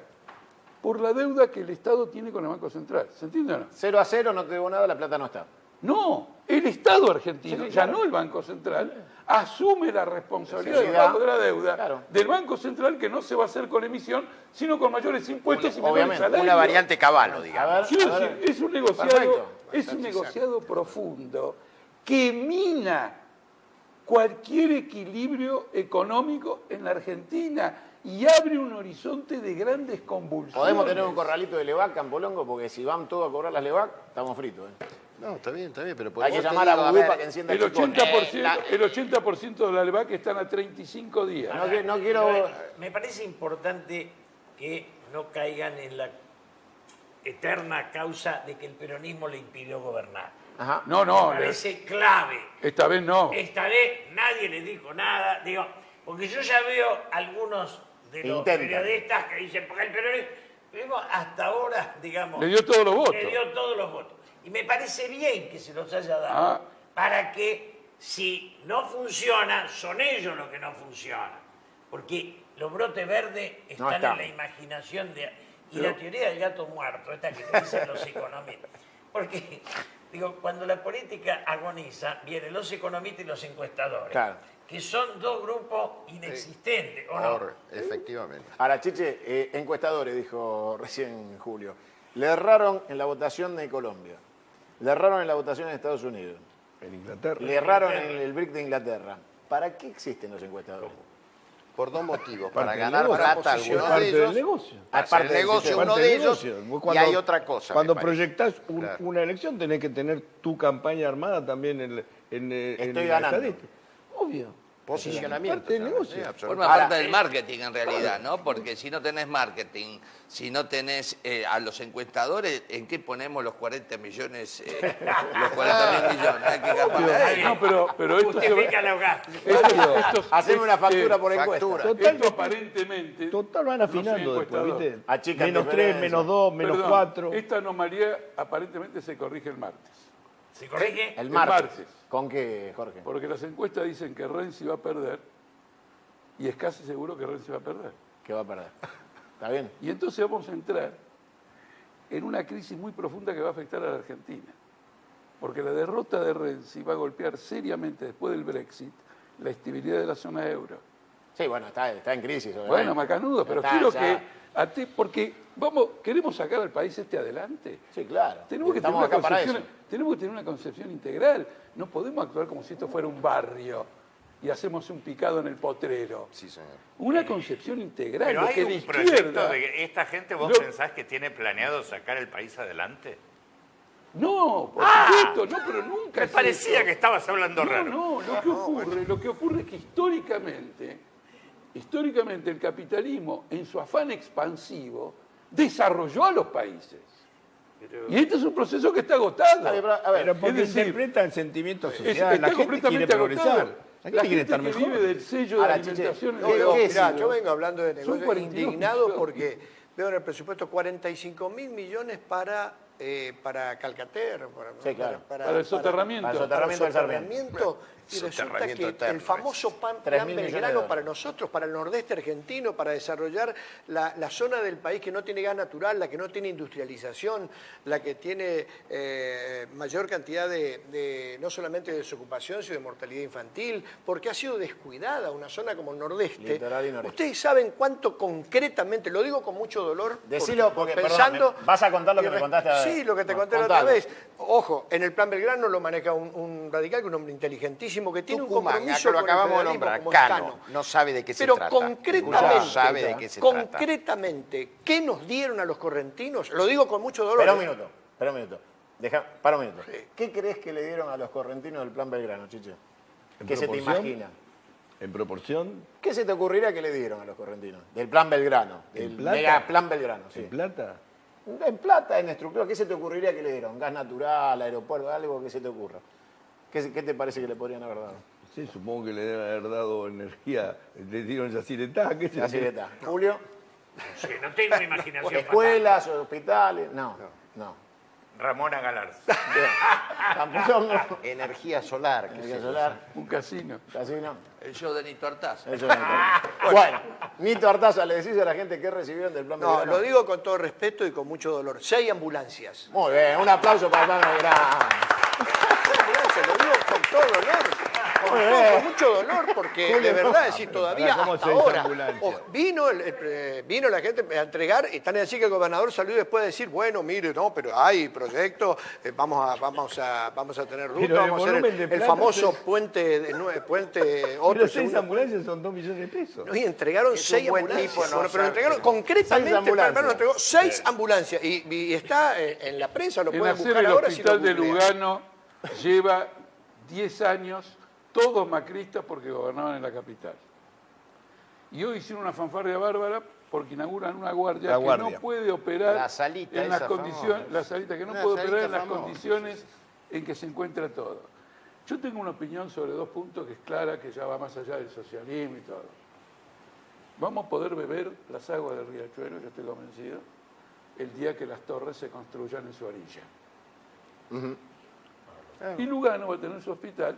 [SPEAKER 1] por la deuda que el Estado tiene con el Banco Central. ¿Se entiende o no?
[SPEAKER 2] 0-0, no te debo nada, la plata no está.
[SPEAKER 1] No, el Estado argentino,
[SPEAKER 2] Sí,
[SPEAKER 1] ya
[SPEAKER 2] claro.
[SPEAKER 1] no el Banco Central, asume la responsabilidad del
[SPEAKER 2] Sociedad.
[SPEAKER 1] pago de la deuda
[SPEAKER 2] Claro.
[SPEAKER 1] del Banco Central, que no se va a hacer con emisión, sino con mayores impuestos y menores
[SPEAKER 2] Obviamente,
[SPEAKER 1] salarios.
[SPEAKER 7] Una variante Caballo, digamos.
[SPEAKER 2] A ver,
[SPEAKER 1] Quiero
[SPEAKER 2] a ver.
[SPEAKER 1] decir, es un negociado,
[SPEAKER 2] Perfecto.
[SPEAKER 1] es un negociado profundo que mina cualquier equilibrio económico en la Argentina y abre un horizonte de grandes convulsiones.
[SPEAKER 2] Podemos tener un corralito de LEVAC, Campolongo, porque si van todos a cobrar las LEVAC, estamos fritos.
[SPEAKER 7] No, está bien, pero...
[SPEAKER 2] Hay que
[SPEAKER 7] vos te
[SPEAKER 2] llamar a
[SPEAKER 7] digo,
[SPEAKER 2] Vudú
[SPEAKER 7] ver,
[SPEAKER 2] para que encienda
[SPEAKER 1] El
[SPEAKER 2] el chicón.
[SPEAKER 1] 80%, el 80% de la LEVAC están a 35 días.
[SPEAKER 2] No quiero...
[SPEAKER 6] Me parece importante que no caigan en la eterna causa de que el peronismo le impidió gobernar.
[SPEAKER 2] Ajá.
[SPEAKER 1] No,
[SPEAKER 6] Me parece clave.
[SPEAKER 1] esta vez no.
[SPEAKER 6] Esta vez nadie le dijo nada, digo, porque yo ya veo algunos de los
[SPEAKER 2] Intentan.
[SPEAKER 6] periodistas que dicen, porque el peronismo hasta ahora, digamos,
[SPEAKER 1] Le dio todos los votos.
[SPEAKER 6] le dio todos los votos. Y me parece bien que se los haya dado,
[SPEAKER 1] Ah.
[SPEAKER 6] para que si no funciona, son ellos los que no funcionan. Porque los brotes verdes están
[SPEAKER 2] están.
[SPEAKER 6] en la imaginación de... Y la teoría del gato muerto, esta que te dicen los economistas. Porque, digo, cuando la política agoniza, vienen los economistas y los encuestadores,
[SPEAKER 2] Claro.
[SPEAKER 6] que son dos grupos inexistentes, ¿o no?
[SPEAKER 7] Efectivamente.
[SPEAKER 2] Ahora, Chiche, encuestadores, dijo recién Julio. Le erraron en la votación de Colombia. Le erraron en la votación en Estados Unidos.
[SPEAKER 5] En Inglaterra.
[SPEAKER 2] Le erraron en el BRIC de Inglaterra. ¿Para qué existen los encuestadores?
[SPEAKER 7] Por dos motivos.
[SPEAKER 5] Parte
[SPEAKER 7] Para
[SPEAKER 5] del
[SPEAKER 7] ganar
[SPEAKER 5] negocio.
[SPEAKER 7] plata
[SPEAKER 2] Para
[SPEAKER 7] algunos
[SPEAKER 5] parte
[SPEAKER 7] de
[SPEAKER 5] del
[SPEAKER 7] ellos.
[SPEAKER 5] negocio.
[SPEAKER 7] Para
[SPEAKER 2] Aparte
[SPEAKER 7] hacer
[SPEAKER 2] del
[SPEAKER 7] negocio
[SPEAKER 2] sistema.
[SPEAKER 7] uno
[SPEAKER 5] Parte
[SPEAKER 7] de
[SPEAKER 5] del
[SPEAKER 7] ellos.
[SPEAKER 5] negocio. Vos
[SPEAKER 7] Y
[SPEAKER 5] cuando-
[SPEAKER 7] hay otra cosa.
[SPEAKER 5] Cuando
[SPEAKER 7] me parece.
[SPEAKER 5] proyectás
[SPEAKER 7] Claro.
[SPEAKER 5] una elección tenés que tener tu campaña armada también en
[SPEAKER 2] Estoy
[SPEAKER 5] la
[SPEAKER 2] ganando.
[SPEAKER 5] estadística. Obvio.
[SPEAKER 7] Posicionamiento.
[SPEAKER 5] Parte del
[SPEAKER 7] ¿sabes?
[SPEAKER 5] negocio.
[SPEAKER 7] Sí,
[SPEAKER 3] Forma
[SPEAKER 7] absolutamente.
[SPEAKER 3] parte del marketing en realidad, ¿no? Porque si no tenés marketing, si no tenés a los encuestadores, ¿en qué ponemos los 40 millones, los 40.000 millones? Hay que capar ahí.
[SPEAKER 1] No, pero esto se va-
[SPEAKER 6] Justifica la hogar.
[SPEAKER 2] Hacemos una factura por encuesta.
[SPEAKER 7] Factura.
[SPEAKER 5] Total,
[SPEAKER 1] Esto aparentemente...
[SPEAKER 5] Total van
[SPEAKER 1] no soy
[SPEAKER 5] afinando después,
[SPEAKER 1] encuestador.
[SPEAKER 5] ¿viste?
[SPEAKER 2] Achican
[SPEAKER 5] Menos 3,
[SPEAKER 2] diferencias.
[SPEAKER 5] menos 2, menos
[SPEAKER 1] Perdón,
[SPEAKER 5] 4.
[SPEAKER 1] Esta anomalía aparentemente se corrige el martes.
[SPEAKER 6] ¿Se corrige?
[SPEAKER 2] El
[SPEAKER 1] martes.
[SPEAKER 2] martes. ¿Con qué, Jorge?
[SPEAKER 1] Porque las encuestas dicen que Renzi va a perder y es casi seguro que Renzi va a perder.
[SPEAKER 2] ¿Qué va a perder? ¿Está bien?
[SPEAKER 1] Y entonces vamos a entrar en una crisis muy profunda que va a afectar a la Argentina. Porque la derrota de Renzi va a golpear seriamente después del Brexit la estabilidad de la zona euro.
[SPEAKER 2] Sí, bueno, está en crisis. obviamente.
[SPEAKER 1] Bueno, macanudo, pero
[SPEAKER 2] Está,
[SPEAKER 1] quiero
[SPEAKER 2] ya.
[SPEAKER 1] que... porque queremos sacar al país adelante.
[SPEAKER 2] Sí, claro.
[SPEAKER 1] Tenemos que, tener
[SPEAKER 2] Estamos
[SPEAKER 1] una
[SPEAKER 2] acá para
[SPEAKER 1] concepción,
[SPEAKER 2] eso.
[SPEAKER 1] tenemos que tener una concepción integral. No podemos actuar como si esto fuera un barrio y hacemos un picado en el potrero.
[SPEAKER 7] Sí, señor.
[SPEAKER 1] Una concepción integral.
[SPEAKER 4] Pero
[SPEAKER 1] lo
[SPEAKER 4] hay
[SPEAKER 1] que
[SPEAKER 4] un
[SPEAKER 1] de
[SPEAKER 4] proyecto
[SPEAKER 1] izquierda,
[SPEAKER 4] de que esta gente, ¿vos
[SPEAKER 1] Lo-
[SPEAKER 4] pensás que tiene planeado sacar el país adelante?
[SPEAKER 1] No, por supuesto, no, pero nunca
[SPEAKER 4] Me
[SPEAKER 1] es
[SPEAKER 4] parecía
[SPEAKER 1] eso.
[SPEAKER 4] que estabas hablando raro.
[SPEAKER 1] No, lo que ocurre es que históricamente el capitalismo, en su afán expansivo, desarrolló a los países. Y este es un proceso que está agotado.
[SPEAKER 2] A ver,
[SPEAKER 5] Pero porque
[SPEAKER 1] es decir,
[SPEAKER 5] interpreta el sentimiento social.
[SPEAKER 1] está
[SPEAKER 5] La gente quiere
[SPEAKER 1] completamente
[SPEAKER 5] progresar.
[SPEAKER 1] agotado.
[SPEAKER 5] La
[SPEAKER 1] La
[SPEAKER 5] gente quiere
[SPEAKER 1] gente
[SPEAKER 5] estar
[SPEAKER 1] que
[SPEAKER 5] mejor.
[SPEAKER 1] vive del sello de
[SPEAKER 2] Ahora, Chiche,
[SPEAKER 1] alimentación en
[SPEAKER 2] ¿qué-
[SPEAKER 1] el
[SPEAKER 2] qué
[SPEAKER 1] negocio.
[SPEAKER 8] Mirá, yo vengo hablando de
[SPEAKER 1] Son
[SPEAKER 8] negocios
[SPEAKER 1] 42
[SPEAKER 8] indignado
[SPEAKER 1] millones.
[SPEAKER 8] porque veo en el presupuesto 45.000 millones para Calcaterra,
[SPEAKER 2] Sí, claro.
[SPEAKER 1] Para el soterramiento.
[SPEAKER 2] Para el soterramiento del Sarmiento.
[SPEAKER 8] soterramiento, y resulta
[SPEAKER 7] Soterramiento
[SPEAKER 8] que
[SPEAKER 7] eterno
[SPEAKER 8] el famoso
[SPEAKER 7] es.
[SPEAKER 8] plan
[SPEAKER 2] 3.000 millones de
[SPEAKER 8] Belgrano
[SPEAKER 2] dólares.
[SPEAKER 8] para nosotros, para el nordeste argentino, para desarrollar la zona del país que no tiene gas natural, la que no tiene industrialización, la que tiene mayor cantidad de no solamente de desocupación, sino de mortalidad infantil, porque ha sido descuidada una zona como el nordeste.
[SPEAKER 2] Litoral y noreste.
[SPEAKER 8] Ustedes saben cuánto concretamente, lo digo con mucho dolor,
[SPEAKER 2] Decilo porque,
[SPEAKER 8] pensando...
[SPEAKER 2] perdón, vas a contar lo que me contaste.
[SPEAKER 8] Sí, lo que te
[SPEAKER 2] Bueno,
[SPEAKER 8] conté la otra
[SPEAKER 2] contalo.
[SPEAKER 8] vez. Ojo, en el plan Belgrano lo maneja un radical, un hombre inteligentísimo que tiene un
[SPEAKER 7] Tucumán,
[SPEAKER 8] compromiso
[SPEAKER 7] acá lo
[SPEAKER 8] con el
[SPEAKER 7] acabamos de
[SPEAKER 8] federalismo
[SPEAKER 7] nombrar,
[SPEAKER 8] como
[SPEAKER 7] Cano, no sabe de qué se
[SPEAKER 8] Pero
[SPEAKER 7] trata.
[SPEAKER 8] concretamente,
[SPEAKER 7] No sabe de qué se trata.
[SPEAKER 8] concretamente, ¿qué nos dieron a los correntinos? Lo digo con mucho dolor.
[SPEAKER 2] Espera un minuto, espera un minuto. Para un minuto.
[SPEAKER 8] Sí.
[SPEAKER 2] ¿Qué crees que le dieron a los correntinos del plan Belgrano, Chiche?
[SPEAKER 5] ¿En
[SPEAKER 2] ¿Qué se te
[SPEAKER 5] proporción?
[SPEAKER 2] imagina?
[SPEAKER 5] En proporción,
[SPEAKER 2] ¿Qué se te ocurriría que le dieron a los correntinos? Del plan Belgrano,
[SPEAKER 5] ¿En
[SPEAKER 2] del
[SPEAKER 5] plata?
[SPEAKER 2] mega plan Belgrano, sí.
[SPEAKER 5] en plata,
[SPEAKER 2] En plata, en estructura, ¿qué se te ocurriría que le dieron? ¿Gas natural, aeropuerto, algo que se te ocurra? ¿Qué te parece que le podrían haber dado?
[SPEAKER 5] sí, supongo que le deben haber dado energía, le dieron yaciretá, qué sé yo.
[SPEAKER 2] Así está. Julio,
[SPEAKER 6] Sí, no tengo imaginación.
[SPEAKER 2] escuelas, hospitales, no.
[SPEAKER 4] Ramona Galarza.
[SPEAKER 2] Tampoco no.
[SPEAKER 7] Energía solar. qué
[SPEAKER 2] Energía
[SPEAKER 7] sé yo.
[SPEAKER 2] solar,
[SPEAKER 1] Un casino.
[SPEAKER 2] casino.
[SPEAKER 3] El show de Nito Artaza.
[SPEAKER 2] Eso no está. Bueno, Nito Artaza, le decís a la gente qué recibieron del plan
[SPEAKER 8] No,
[SPEAKER 2] Belgrano.
[SPEAKER 8] lo digo con todo respeto y con mucho dolor. 6 ambulancias.
[SPEAKER 2] Muy bien, un aplauso para el plan Belgrano.
[SPEAKER 8] 6 ambulancias, lo digo con todo dolor.
[SPEAKER 2] Muy bien.
[SPEAKER 8] Con mucho dolor, porque
[SPEAKER 2] Julio,
[SPEAKER 8] de verdad, es decir, todavía
[SPEAKER 5] ¿cómo
[SPEAKER 8] hasta
[SPEAKER 5] 6
[SPEAKER 8] ahora.
[SPEAKER 5] ambulancias?
[SPEAKER 8] Vino la gente a entregar, y están así que el gobernador salió después de decir, bueno, mire, no, pero hay proyectos, vamos a tener ruta,
[SPEAKER 5] Pero el
[SPEAKER 8] vamos a hacer
[SPEAKER 5] volumen de
[SPEAKER 8] el
[SPEAKER 5] plata
[SPEAKER 8] famoso
[SPEAKER 5] es-
[SPEAKER 8] puente
[SPEAKER 5] Pero
[SPEAKER 8] 8
[SPEAKER 5] 6 ambulancias son 2 millones de pesos.
[SPEAKER 8] No, y entregaron
[SPEAKER 7] Es
[SPEAKER 8] 6
[SPEAKER 7] un buen
[SPEAKER 8] ambulancias.
[SPEAKER 7] tipo, no
[SPEAKER 8] Bueno, pero
[SPEAKER 7] sabe.
[SPEAKER 8] entregaron
[SPEAKER 2] 6
[SPEAKER 8] concretamente,
[SPEAKER 2] ambulancias.
[SPEAKER 8] el Belgrano entregó 6 ambulancias. Y está en la prensa, lo
[SPEAKER 1] En
[SPEAKER 8] pueden
[SPEAKER 1] hacer
[SPEAKER 8] buscar
[SPEAKER 1] el
[SPEAKER 8] ahora si lo
[SPEAKER 1] hospital de
[SPEAKER 8] googlean.
[SPEAKER 1] Lugano lleva 10 años, todos macristas porque gobernaban en la capital. Y hoy hicieron una fanfarria bárbara porque inauguran una guardia
[SPEAKER 5] La
[SPEAKER 1] que
[SPEAKER 5] guardia.
[SPEAKER 1] no puede operar
[SPEAKER 7] La salita
[SPEAKER 1] en las
[SPEAKER 7] esa
[SPEAKER 1] condiciones,
[SPEAKER 7] famosa.
[SPEAKER 1] la salita que no
[SPEAKER 7] Una
[SPEAKER 1] puede
[SPEAKER 7] salita
[SPEAKER 1] operar en las
[SPEAKER 7] famosa,
[SPEAKER 1] condiciones en que se encuentra todo. Yo tengo una opinión sobre 2 puntos que es clara, que ya va más allá del socialismo y todo. Vamos a poder beber las aguas del riachuelo, yo estoy convencido, el día que las torres se construyan en su orilla. Y Lugano va a tener su hospital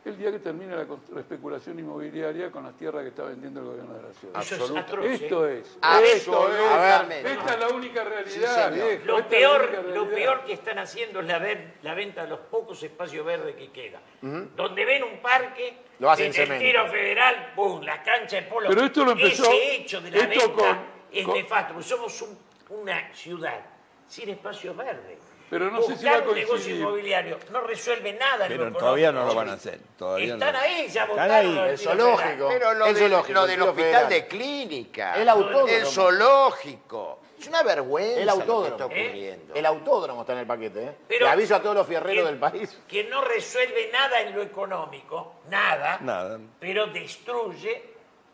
[SPEAKER 1] el día que termine la especulación inmobiliaria con las tierras que está vendiendo el gobierno de la ciudad.
[SPEAKER 6] Eso es atroz.
[SPEAKER 1] Esto
[SPEAKER 6] ¿eh?
[SPEAKER 1] es.
[SPEAKER 7] Absolutamente.
[SPEAKER 1] Esta es la única realidad,
[SPEAKER 7] señor.
[SPEAKER 1] viejo,
[SPEAKER 6] Lo
[SPEAKER 1] esta es la
[SPEAKER 6] peor,
[SPEAKER 1] única
[SPEAKER 6] lo
[SPEAKER 1] realidad.
[SPEAKER 6] peor que están haciendo es la venta de los pocos espacios verdes que quedan. Donde ven un parque,
[SPEAKER 2] Lo hacen
[SPEAKER 6] en el
[SPEAKER 2] cemento.
[SPEAKER 6] tiro federal, ¡pum!, la cancha de polo.
[SPEAKER 1] Pero esto lo empezó-
[SPEAKER 6] Ese hecho de la
[SPEAKER 1] esto
[SPEAKER 6] venta es
[SPEAKER 1] con-
[SPEAKER 6] nefasto, porque somos una ciudad sin espacios verdes.
[SPEAKER 1] Pero no sé si va a
[SPEAKER 6] Buscar un negocio
[SPEAKER 1] coincidir.
[SPEAKER 6] inmobiliario no resuelve nada. en lo
[SPEAKER 5] Pero
[SPEAKER 6] económico.
[SPEAKER 5] todavía no lo van a hacer. Todavía
[SPEAKER 6] Están
[SPEAKER 5] no.
[SPEAKER 6] ahí, ya
[SPEAKER 5] Están
[SPEAKER 6] votaron.
[SPEAKER 5] ahí.
[SPEAKER 6] al
[SPEAKER 2] El
[SPEAKER 6] tiro
[SPEAKER 2] zoológico.
[SPEAKER 6] federal.
[SPEAKER 7] Pero lo,
[SPEAKER 2] El zoológico,
[SPEAKER 7] lo
[SPEAKER 2] el
[SPEAKER 7] del
[SPEAKER 2] tiro
[SPEAKER 7] hospital
[SPEAKER 2] federal.
[SPEAKER 7] de clínica.
[SPEAKER 2] El autódromo.
[SPEAKER 7] El zoológico. Es una vergüenza
[SPEAKER 2] El
[SPEAKER 7] lo que
[SPEAKER 2] autódromo.
[SPEAKER 7] está ocurriendo.
[SPEAKER 2] El autódromo está en el paquete, ¿eh?
[SPEAKER 6] Pero
[SPEAKER 2] Le aviso a todos los fierreros
[SPEAKER 6] que-
[SPEAKER 2] del país.
[SPEAKER 6] Que no resuelve nada en lo económico, nada,
[SPEAKER 5] Nada.
[SPEAKER 6] pero destruye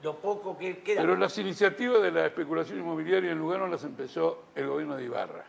[SPEAKER 6] lo poco que queda.
[SPEAKER 1] Pero las iniciativas de la especulación inmobiliaria en Lugano las empezó el gobierno de Ibarra.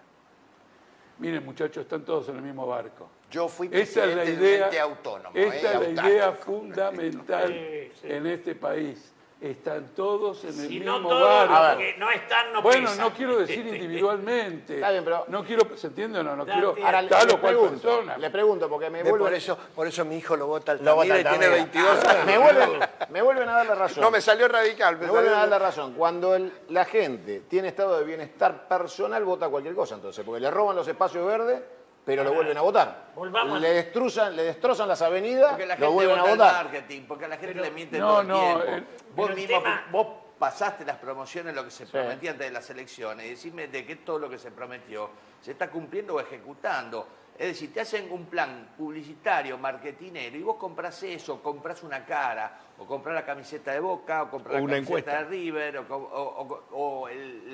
[SPEAKER 1] Miren, muchachos, están todos en el mismo barco.
[SPEAKER 7] Yo fui
[SPEAKER 1] Esa es
[SPEAKER 7] presidente
[SPEAKER 1] la
[SPEAKER 7] de un
[SPEAKER 1] idea,
[SPEAKER 7] ente autónomo.
[SPEAKER 1] esta es la
[SPEAKER 7] autárquico.
[SPEAKER 1] idea fundamental
[SPEAKER 6] Sí, sí.
[SPEAKER 1] en este país. Están todos en el
[SPEAKER 6] Si
[SPEAKER 1] mismo
[SPEAKER 6] no todos
[SPEAKER 1] barco.
[SPEAKER 6] los que no están, no
[SPEAKER 1] Bueno,
[SPEAKER 6] pesan.
[SPEAKER 1] no quiero decir individualmente.
[SPEAKER 2] Está bien, pero-
[SPEAKER 1] No quiero, ¿se entiende o no? No
[SPEAKER 6] Está
[SPEAKER 1] quiero
[SPEAKER 6] bien.
[SPEAKER 2] Ahora
[SPEAKER 1] tal
[SPEAKER 2] le
[SPEAKER 1] o cual
[SPEAKER 2] pregunto,
[SPEAKER 1] persona.
[SPEAKER 2] le pregunto porque me
[SPEAKER 8] Por
[SPEAKER 2] vuelven...
[SPEAKER 8] eso mi hijo lo vota
[SPEAKER 2] Lo vota
[SPEAKER 8] Altamira y tiene
[SPEAKER 2] Altamira.
[SPEAKER 8] 22 años.
[SPEAKER 2] me vuelven a dar la razón.
[SPEAKER 8] No, me salió radical.
[SPEAKER 2] Me vuelven a dar la razón. Cuando la gente tiene estado de bienestar personal, vota cualquier cosa, entonces, porque le roban los espacios verdes, pero lo vuelven a votar.
[SPEAKER 6] Volvamos
[SPEAKER 2] Le destrozan las avenidas,
[SPEAKER 3] Porque la
[SPEAKER 2] lo
[SPEAKER 3] gente
[SPEAKER 2] vuelven a
[SPEAKER 3] vota el
[SPEAKER 2] votar.
[SPEAKER 3] marketing, porque a la gente le mienten
[SPEAKER 1] no,
[SPEAKER 3] todo el
[SPEAKER 1] no,
[SPEAKER 3] tiempo. Vos
[SPEAKER 6] pero el
[SPEAKER 3] mismo,
[SPEAKER 6] tema-
[SPEAKER 3] vos pasaste las promociones, lo que se prometía antes de las elecciones, y decime de qué todo lo que se prometió se está cumpliendo o ejecutando. Es decir, te hacen un plan publicitario, marketinero, y vos compras eso, compras una cara, o compras la camiseta de Boca, o compras
[SPEAKER 5] O
[SPEAKER 3] la
[SPEAKER 5] una
[SPEAKER 3] camiseta
[SPEAKER 5] encuesta.
[SPEAKER 3] de River,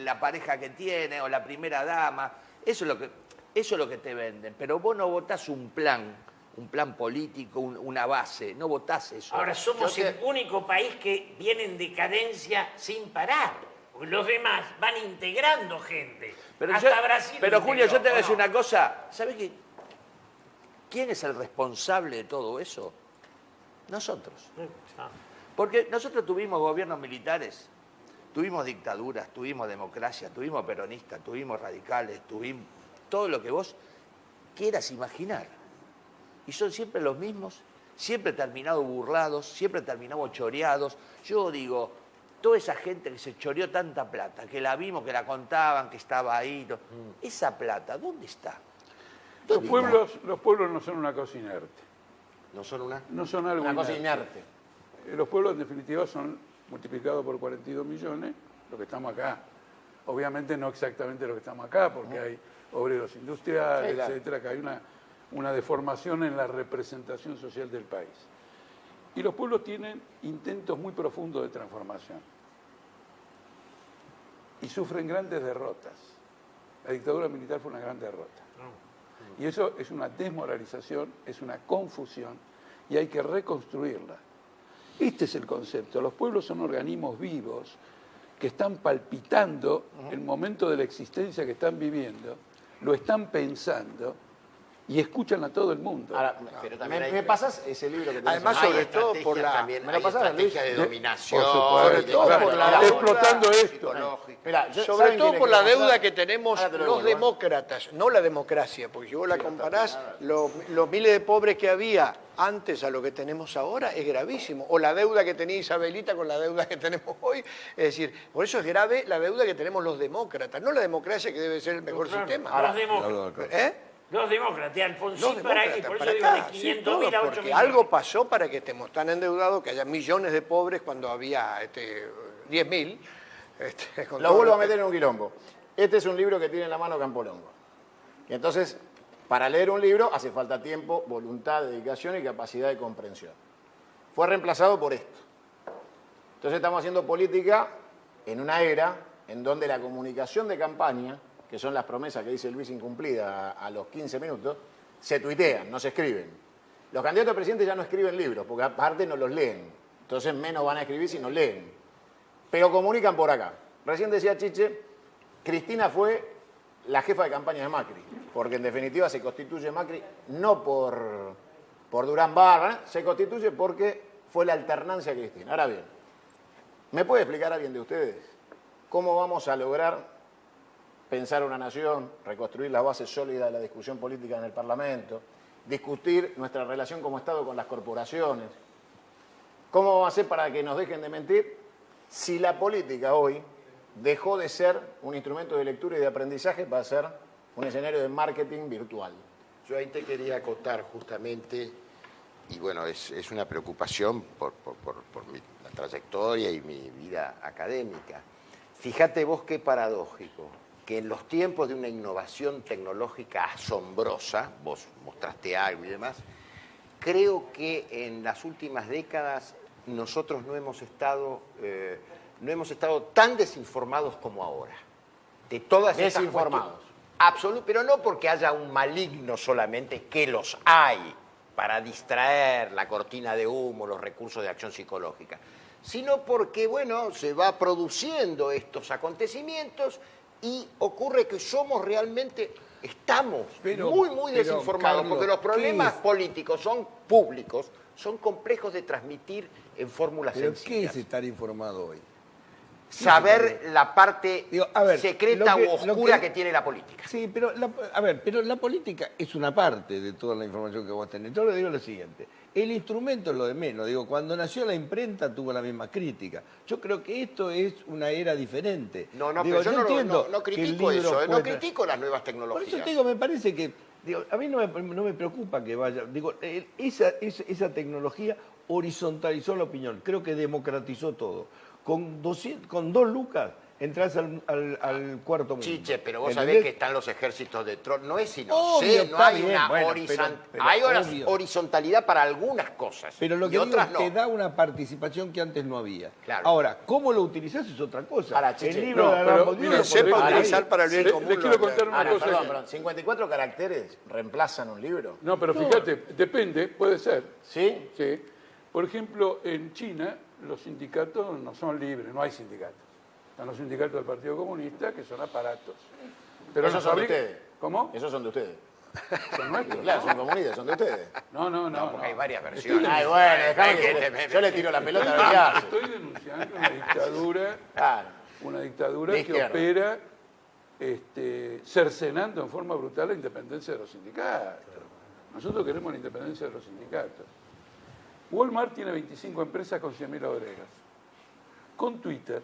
[SPEAKER 3] la pareja que tiene, o la primera dama. Eso es lo que... Eso es lo que te venden. Pero vos no votás un plan político, una base. No votás eso.
[SPEAKER 6] Ahora somos
[SPEAKER 7] Yo
[SPEAKER 6] el único país que viene en decadencia sin parar. Porque los demás van integrando gente. Hasta Brasil.
[SPEAKER 3] Pero Julio, yo te voy a decir
[SPEAKER 6] ¿o no?
[SPEAKER 3] una cosa. ¿Sabés qué? ¿Quién es el responsable de todo eso? Nosotros. Porque nosotros tuvimos gobiernos militares, tuvimos dictaduras, tuvimos democracia, tuvimos peronistas, tuvimos radicales, tuvimos todo lo que vos quieras imaginar. Y son siempre los mismos, siempre terminado burlados, siempre terminamos choreados. Yo digo, toda esa gente que se choreó tanta plata, que la vimos, que la contaban, que estaba ahí, esa plata, ¿dónde está?
[SPEAKER 1] Los pueblos no son una cosa inerte.
[SPEAKER 7] ¿No son una?
[SPEAKER 1] No son algo
[SPEAKER 2] Una cosa
[SPEAKER 1] inerte.
[SPEAKER 2] inerte.
[SPEAKER 1] Los pueblos, en definitiva, son multiplicados por 42 millones, lo que estamos acá. Obviamente no exactamente lo que estamos acá, porque hay obreros industriales,
[SPEAKER 2] Sí, claro.
[SPEAKER 1] etcétera, que hay una deformación en la representación social del país. Y los pueblos tienen intentos muy profundos de transformación. Y sufren grandes derrotas. La dictadura militar fue una gran derrota. Y eso es una desmoralización, es una confusión, y hay que reconstruirla. Este es el concepto. Los pueblos son organismos vivos que están palpitando el momento de la existencia que están viviendo, lo están pensando y escuchan a todo el mundo.
[SPEAKER 2] Ahora,
[SPEAKER 7] Pero también hay-
[SPEAKER 2] ¿me pasas ese libro que tenés?
[SPEAKER 8] Además,
[SPEAKER 2] ahí?
[SPEAKER 8] sobre todo por
[SPEAKER 7] estrategias
[SPEAKER 8] la-
[SPEAKER 7] también,
[SPEAKER 2] ¿me lo
[SPEAKER 7] hay
[SPEAKER 2] pasás,
[SPEAKER 7] estrategias
[SPEAKER 2] Luis?
[SPEAKER 7] de dominación,
[SPEAKER 1] Por supuesto,
[SPEAKER 8] sobre todo
[SPEAKER 1] claro,
[SPEAKER 8] por la
[SPEAKER 1] explotando esto.
[SPEAKER 7] psicológica.
[SPEAKER 2] Mirá,
[SPEAKER 8] Sobre
[SPEAKER 2] ¿saben
[SPEAKER 8] todo
[SPEAKER 2] quién
[SPEAKER 8] por
[SPEAKER 2] es
[SPEAKER 8] la
[SPEAKER 2] que
[SPEAKER 8] deuda
[SPEAKER 2] pasa?
[SPEAKER 8] que tenemos
[SPEAKER 2] Ahora te lo
[SPEAKER 8] los
[SPEAKER 2] devuelvo, ¿eh?
[SPEAKER 8] demócratas, no la democracia, porque si vos la comparás, los miles de pobres que había antes a lo que tenemos ahora es gravísimo. O la deuda que tenía Isabelita con la deuda que tenemos hoy. Es decir, por eso es grave la deuda que tenemos los demócratas, no la democracia que debe ser el mejor
[SPEAKER 6] Claro,
[SPEAKER 8] sistema.
[SPEAKER 6] los demócratas.
[SPEAKER 8] ¿Eh?
[SPEAKER 6] Los demócratas, Alfonsín
[SPEAKER 8] Los
[SPEAKER 6] para ahí,
[SPEAKER 8] demócratas,
[SPEAKER 6] por
[SPEAKER 8] para
[SPEAKER 6] eso digo de
[SPEAKER 8] acá, sí,
[SPEAKER 6] 500.000 a
[SPEAKER 8] todo,
[SPEAKER 6] 8
[SPEAKER 8] porque
[SPEAKER 6] millones.
[SPEAKER 8] algo pasó para que estemos tan endeudados, que haya millones de pobres cuando había 10.000. con
[SPEAKER 2] Lo
[SPEAKER 8] todo
[SPEAKER 2] vuelvo a
[SPEAKER 8] lo que-
[SPEAKER 2] meter en un quilombo. Este es un libro que tiene en la mano Campolongo. Y entonces, para leer un libro hace falta tiempo, voluntad, dedicación y capacidad de comprensión. Fue reemplazado por esto. Entonces estamos haciendo política en una era en donde la comunicación de campaña, que son las promesas que dice Luis incumplidas a los 15 minutos, se tuitean, no se escriben. Los candidatos a presidente ya no escriben libros, porque aparte no los leen. Entonces menos van a escribir si no leen. Pero comunican por acá. Recién decía Chiche, Cristina fue la jefa de campaña de Macri, porque en definitiva se constituye Macri no por Durán Barra, se constituye porque fue la alternancia de Cristina. Ahora bien, ¿me puede explicar alguien de ustedes cómo vamos a lograr pensar una nación, reconstruir las bases sólidas de la discusión política en el Parlamento, discutir nuestra relación como Estado con las corporaciones? ¿Cómo vamos a hacer para que nos dejen de mentir si la política hoy dejó de ser un instrumento de lectura y de aprendizaje para ser un escenario de marketing virtual?
[SPEAKER 7] Yo ahí te quería acotar justamente, y bueno, es una preocupación por la trayectoria y mi vida académica. Fíjate vos qué paradójico, que en los tiempos de una innovación tecnológica asombrosa, vos mostraste algo y demás, creo que en las últimas décadas nosotros no hemos estado tan desinformados como ahora. De todas estas
[SPEAKER 2] Desinformados.
[SPEAKER 7] cuestiones. Pero no porque haya un maligno solamente, que los hay para distraer la cortina de humo, los recursos de acción psicológica, sino porque, bueno, se va produciendo estos acontecimientos y ocurre que estamos
[SPEAKER 5] Pero,
[SPEAKER 7] muy desinformados,
[SPEAKER 5] Carlos,
[SPEAKER 7] porque los problemas
[SPEAKER 5] ¿qué es?
[SPEAKER 7] políticos son públicos, son complejos de transmitir en fórmulas
[SPEAKER 5] ¿Pero qué
[SPEAKER 7] sencillas.
[SPEAKER 5] es estar informado hoy?
[SPEAKER 7] Saber la parte
[SPEAKER 5] Digo, a ver,
[SPEAKER 7] secreta
[SPEAKER 5] lo que-
[SPEAKER 7] u
[SPEAKER 5] lo
[SPEAKER 7] oscura
[SPEAKER 5] que-
[SPEAKER 7] que tiene la política.
[SPEAKER 5] Sí, pero pero la política es una parte de toda la información que vos tenés. Yo le digo lo siguiente, el instrumento es lo de menos. Digo, cuando nació la imprenta tuvo la misma crítica. Yo creo que esto es una era diferente.
[SPEAKER 7] No,
[SPEAKER 5] Digo,
[SPEAKER 7] pero yo
[SPEAKER 5] entiendo
[SPEAKER 7] no
[SPEAKER 5] que el
[SPEAKER 7] critico
[SPEAKER 5] libro
[SPEAKER 7] eso, no
[SPEAKER 5] pueda-
[SPEAKER 7] critico las nuevas
[SPEAKER 5] Por
[SPEAKER 7] tecnologías.
[SPEAKER 5] eso te digo, me parece que, digo, a mí no me preocupa que vaya, digo, esa tecnología horizontalizó la opinión, creo que democratizó todo. Con 2 lucas entrás al cuarto mundo.
[SPEAKER 7] Chiche, pero vos
[SPEAKER 5] ¿Entendés?
[SPEAKER 7] sabés que están los ejércitos de Trump. No es sino
[SPEAKER 5] Obvio,
[SPEAKER 7] no
[SPEAKER 5] está
[SPEAKER 7] hay
[SPEAKER 5] bien,
[SPEAKER 7] una
[SPEAKER 5] bueno,
[SPEAKER 7] hay una
[SPEAKER 5] obvio.
[SPEAKER 7] horizontalidad para algunas cosas.
[SPEAKER 5] Pero lo
[SPEAKER 7] y
[SPEAKER 5] que digo,
[SPEAKER 7] otras no.
[SPEAKER 5] te da una participación que antes no había.
[SPEAKER 7] Claro.
[SPEAKER 5] Ahora, ¿cómo lo utilizás es otra cosa?
[SPEAKER 2] Ahora, Chiche,
[SPEAKER 5] el libro
[SPEAKER 1] no,
[SPEAKER 5] de
[SPEAKER 1] pero,
[SPEAKER 5] Rambo
[SPEAKER 1] mira,
[SPEAKER 5] Dios lo
[SPEAKER 8] sepa
[SPEAKER 5] podés
[SPEAKER 8] utilizar
[SPEAKER 5] leer.
[SPEAKER 8] para el bien común.
[SPEAKER 1] Les quiero contar una cosa.
[SPEAKER 2] Perdón, 54 caracteres reemplazan un libro.
[SPEAKER 1] No, pero fíjate, depende, puede ser.
[SPEAKER 2] ¿Sí?
[SPEAKER 1] Sí. Por ejemplo, en China los sindicatos no son libres, no hay sindicatos. Están los sindicatos del Partido Comunista, que son aparatos. Pero
[SPEAKER 2] Esos
[SPEAKER 1] nos
[SPEAKER 2] son de
[SPEAKER 1] obliga-
[SPEAKER 2] ustedes.
[SPEAKER 1] ¿Cómo?
[SPEAKER 2] Esos son de ustedes.
[SPEAKER 1] Son nuestros.
[SPEAKER 2] Claro, son comunistas, son de ustedes.
[SPEAKER 1] No.
[SPEAKER 7] Porque hay varias versiones.
[SPEAKER 2] Ay, bueno, dejame que yo le tiro la pelota a ver qué hace.
[SPEAKER 1] Estoy denunciando una dictadura,
[SPEAKER 2] Claro.
[SPEAKER 1] que
[SPEAKER 2] izquierda.
[SPEAKER 1] opera cercenando en forma brutal la independencia de los sindicatos. Nosotros queremos la independencia de los sindicatos. Walmart tiene 25 empresas con 100.000 obreros. Con Twitter,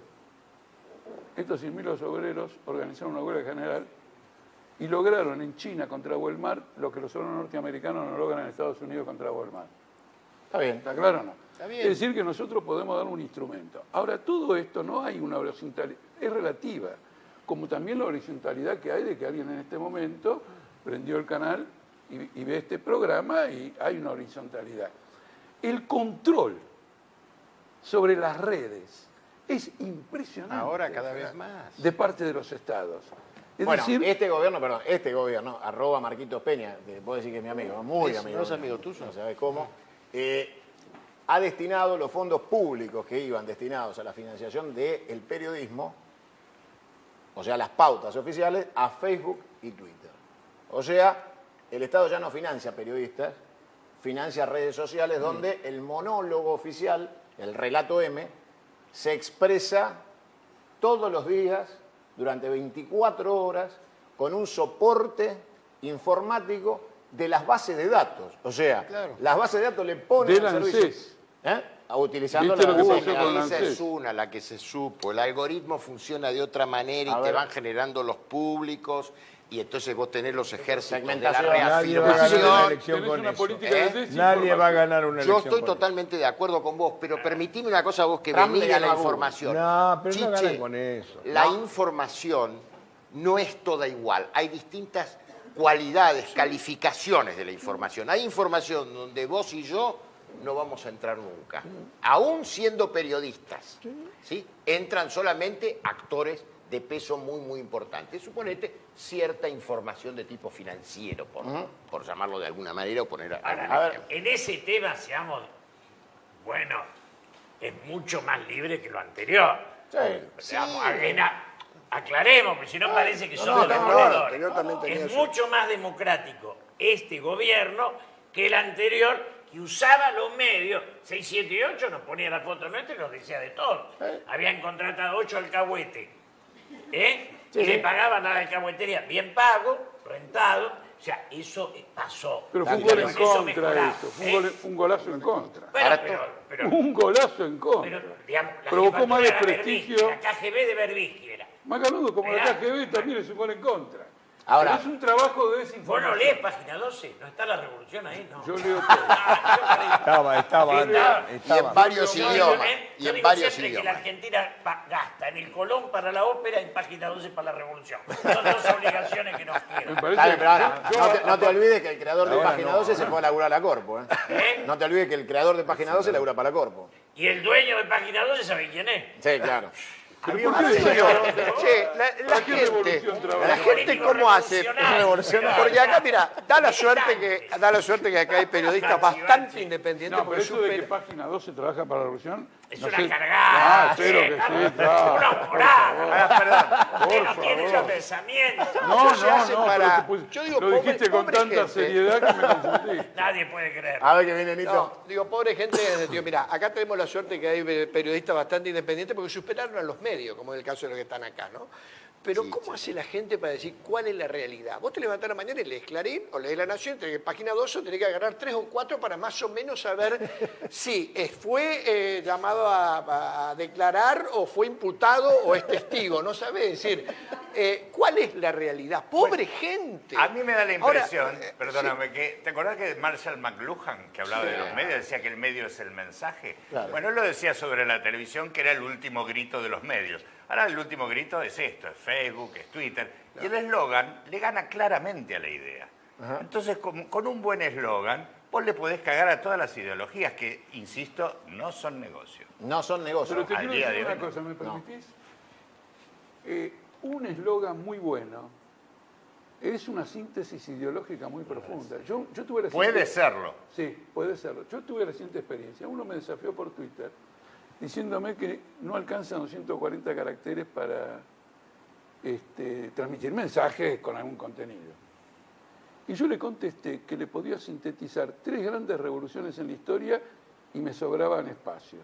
[SPEAKER 1] estos 100.000 obreros organizaron una huelga general y lograron en China contra Walmart lo que los obreros norteamericanos no logran en Estados Unidos contra Walmart.
[SPEAKER 2] Está bien.
[SPEAKER 1] ¿Está claro o no?
[SPEAKER 2] Está bien.
[SPEAKER 1] Es decir, que nosotros podemos dar un instrumento. Ahora, todo esto no hay una horizontalidad, es relativa, como también la horizontalidad que hay de que alguien en este momento prendió el canal y ve este programa y hay una horizontalidad. El control sobre las redes es impresionante.
[SPEAKER 7] Ahora cada vez más.
[SPEAKER 1] De parte de los estados. Es
[SPEAKER 2] Bueno,
[SPEAKER 1] decir,
[SPEAKER 2] este gobierno, @ Marquitos Peña, que puedo decir que es mi amigo, muy amigo.
[SPEAKER 7] ¿No es amigo tuyo?
[SPEAKER 2] No sabes cómo. Ha destinado los fondos públicos que iban destinados a la financiación del periodismo, o sea, las pautas oficiales, a Facebook y Twitter. O sea, el Estado ya no financia periodistas, financia redes sociales donde el monólogo oficial, el relato M, se expresa todos los días durante 24 horas con un soporte informático de las bases de datos. O sea, las bases de datos le ponen
[SPEAKER 1] del
[SPEAKER 2] al servicio.
[SPEAKER 1] ANSES.
[SPEAKER 2] Utilizando
[SPEAKER 1] ¿Viste
[SPEAKER 2] la
[SPEAKER 1] lo que
[SPEAKER 2] base
[SPEAKER 1] pasó
[SPEAKER 2] de
[SPEAKER 1] con
[SPEAKER 2] datos.
[SPEAKER 7] Esa
[SPEAKER 1] ANSES?
[SPEAKER 7] es una, la que se supo. El algoritmo funciona de otra manera
[SPEAKER 2] A
[SPEAKER 7] y te
[SPEAKER 2] ver.
[SPEAKER 7] van generando los públicos y entonces vos tenés los ejércitos de la
[SPEAKER 2] Segmentación.
[SPEAKER 5] Nadie va a ganar una
[SPEAKER 7] reafirmación.
[SPEAKER 5] elección
[SPEAKER 1] Tenés
[SPEAKER 5] con
[SPEAKER 1] una
[SPEAKER 5] eso.
[SPEAKER 1] política de
[SPEAKER 5] Nadie
[SPEAKER 1] desinformación.
[SPEAKER 5] va a ganar una
[SPEAKER 7] Yo
[SPEAKER 5] elección
[SPEAKER 7] estoy
[SPEAKER 5] con eso.
[SPEAKER 7] totalmente de acuerdo con vos, pero permitime una cosa vos que
[SPEAKER 2] Trump
[SPEAKER 7] venís
[SPEAKER 2] le
[SPEAKER 7] de
[SPEAKER 2] ganó
[SPEAKER 7] la
[SPEAKER 2] a Google.
[SPEAKER 7] información.
[SPEAKER 5] No, pero no
[SPEAKER 7] Chiche,
[SPEAKER 5] ganan con eso.
[SPEAKER 7] La información no es toda igual. Hay distintas cualidades, calificaciones de la información. Hay información donde vos y yo no vamos a entrar nunca. Aún siendo periodistas, ¿sí? Entran solamente actores de peso muy, muy importante. Suponete cierta información de tipo financiero, por llamarlo de alguna manera o poner algún
[SPEAKER 6] Ahora,
[SPEAKER 7] ejemplo.
[SPEAKER 6] en ese tema, seamos, bueno, es mucho más libre que lo anterior. Seamos, aclaremos, porque si no parece que somos
[SPEAKER 8] no,
[SPEAKER 6] demoledores.
[SPEAKER 8] el anterior también tenía
[SPEAKER 6] Es
[SPEAKER 8] eso.
[SPEAKER 6] mucho más democrático este gobierno que el anterior, que usaba los medios. 6, 7 y 8 nos ponía la foto nuestra y nos decía de todo. Habían contratado 8 alcahuetes. Y le pagaban a la alcahuetería bien pago, rentado. O sea, eso pasó.
[SPEAKER 1] Pero fue un gol en
[SPEAKER 6] Eso
[SPEAKER 1] contra
[SPEAKER 6] mejoraba,
[SPEAKER 1] esto, fue un golazo en contra.
[SPEAKER 6] Bueno, pero
[SPEAKER 1] Un golazo en contra.
[SPEAKER 6] pero, digamos, la
[SPEAKER 1] Provocó más
[SPEAKER 6] jefatura era
[SPEAKER 1] desprestigio.
[SPEAKER 6] Berbisky, la KGB de Berbisky era.
[SPEAKER 1] Macanudo, como la
[SPEAKER 6] Mirá.
[SPEAKER 1] KGB también es un gol en contra.
[SPEAKER 2] Ahora-
[SPEAKER 1] Pero es un trabajo de
[SPEAKER 6] ¿Vos
[SPEAKER 1] desinformación.
[SPEAKER 6] no lees página 12? ¿No está la revolución ahí? No.
[SPEAKER 1] Yo leo todo.
[SPEAKER 5] Estaba antes,
[SPEAKER 7] Y
[SPEAKER 5] estaba.
[SPEAKER 7] en varios
[SPEAKER 6] Yo
[SPEAKER 7] idiomas.
[SPEAKER 6] digo,
[SPEAKER 7] Y
[SPEAKER 6] yo
[SPEAKER 7] en
[SPEAKER 6] digo
[SPEAKER 7] varios
[SPEAKER 6] siempre que la
[SPEAKER 7] idiomas.
[SPEAKER 6] Argentina gasta en el Colón para la ópera y en página 12 para la revolución. Son dos obligaciones que nos
[SPEAKER 1] Me
[SPEAKER 6] quedan.
[SPEAKER 1] parece
[SPEAKER 2] Está bien, pero ahora,
[SPEAKER 1] yo-
[SPEAKER 2] no te olvides que el creador de
[SPEAKER 5] Ahora
[SPEAKER 2] Página
[SPEAKER 5] no.
[SPEAKER 2] 12 se fue a laburar a la Corpo.
[SPEAKER 6] ¿Eh?
[SPEAKER 2] No te olvides que el creador de Página 12 labura para la Corpo.
[SPEAKER 6] Y el dueño de página 12, ¿sabe quién es?
[SPEAKER 2] Sí, claro.
[SPEAKER 1] ¿Pero por qué decís que
[SPEAKER 8] Che, la
[SPEAKER 1] ¿Para qué
[SPEAKER 8] gente,
[SPEAKER 1] revolución trabaja?
[SPEAKER 8] la gente cómo hace,
[SPEAKER 6] Revolucionario.
[SPEAKER 8] porque acá mira, da la suerte que acá hay periodistas bastante independientes
[SPEAKER 1] No, pero
[SPEAKER 8] porque
[SPEAKER 1] eso de que
[SPEAKER 8] superan.
[SPEAKER 1] Página 12 trabaja para la revolución.
[SPEAKER 6] Es
[SPEAKER 1] no
[SPEAKER 6] una
[SPEAKER 1] sé.
[SPEAKER 6] cargada.
[SPEAKER 1] Espero que sí,
[SPEAKER 6] Una
[SPEAKER 1] claro.
[SPEAKER 6] morada.
[SPEAKER 1] Por
[SPEAKER 6] No tiene
[SPEAKER 1] favor.
[SPEAKER 6] esos pensamientos.
[SPEAKER 1] No,
[SPEAKER 8] Eso se hace
[SPEAKER 1] no,
[SPEAKER 8] para-
[SPEAKER 1] pero
[SPEAKER 8] yo digo,
[SPEAKER 1] lo dijiste con
[SPEAKER 8] pobre
[SPEAKER 1] tanta
[SPEAKER 8] gente.
[SPEAKER 1] seriedad que me confundí.
[SPEAKER 6] Nadie puede creer.
[SPEAKER 2] A ver que viene Nito.
[SPEAKER 8] No, digo, pobre gente, tío, mira, acá tenemos la suerte que hay periodistas bastante independientes porque superaron a los medios, como es el caso de los que están acá, ¿no? Pero ¿cómo hace la gente para decir cuál es la realidad? Vos te levantás a la mañana y lees Clarín o lees La Nación, tenés que página 2 o tenés que agarrar 3 o 4 para más o menos saber si fue llamado a declarar o fue imputado o es testigo, no sabés. Es decir, ¿cuál es la realidad? Pobre gente.
[SPEAKER 4] A mí me da la
[SPEAKER 8] Ahora,
[SPEAKER 4] impresión, perdóname, que ¿te acordás que Marshall McLuhan, que hablaba de los medios, decía que el medio es el mensaje?
[SPEAKER 2] Claro.
[SPEAKER 4] Bueno, él lo decía sobre la televisión, que era el último grito de los medios. Ahora el último grito es esto, es Facebook, es Twitter. Y el eslogan le gana claramente a la idea. Entonces, con un buen eslogan, vos le podés cagar a todas las ideologías que, insisto, no son negocio.
[SPEAKER 2] No son negocios.
[SPEAKER 1] Pero te
[SPEAKER 4] al
[SPEAKER 1] quiero
[SPEAKER 4] día
[SPEAKER 1] decir
[SPEAKER 4] de
[SPEAKER 1] una
[SPEAKER 4] hoy,
[SPEAKER 1] cosa, ¿me permitís? Un eslogan muy bueno es una síntesis ideológica muy profunda. Yo tuve la
[SPEAKER 4] Puede serlo.
[SPEAKER 1] Sí, puede serlo. Yo tuve la siguiente experiencia. Uno me desafió por Twitter diciéndome que no alcanzan los 140 caracteres para transmitir mensajes con algún contenido. Y yo le contesté que le podía sintetizar 3 grandes revoluciones en la historia y me sobraban espacios.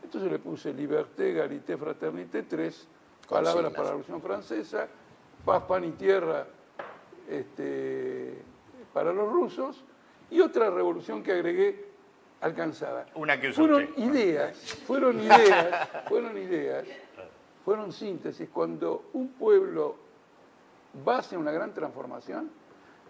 [SPEAKER 1] Entonces le puse liberté, égalité, fraternité, 3 palabras para la Revolución Francesa, paz, pan y tierra para los rusos, y otra revolución que agregué alcanzada.
[SPEAKER 4] Una que usó
[SPEAKER 1] Fueron
[SPEAKER 4] usted.
[SPEAKER 1] ideas, fueron síntesis. Cuando un pueblo va hacia una gran transformación,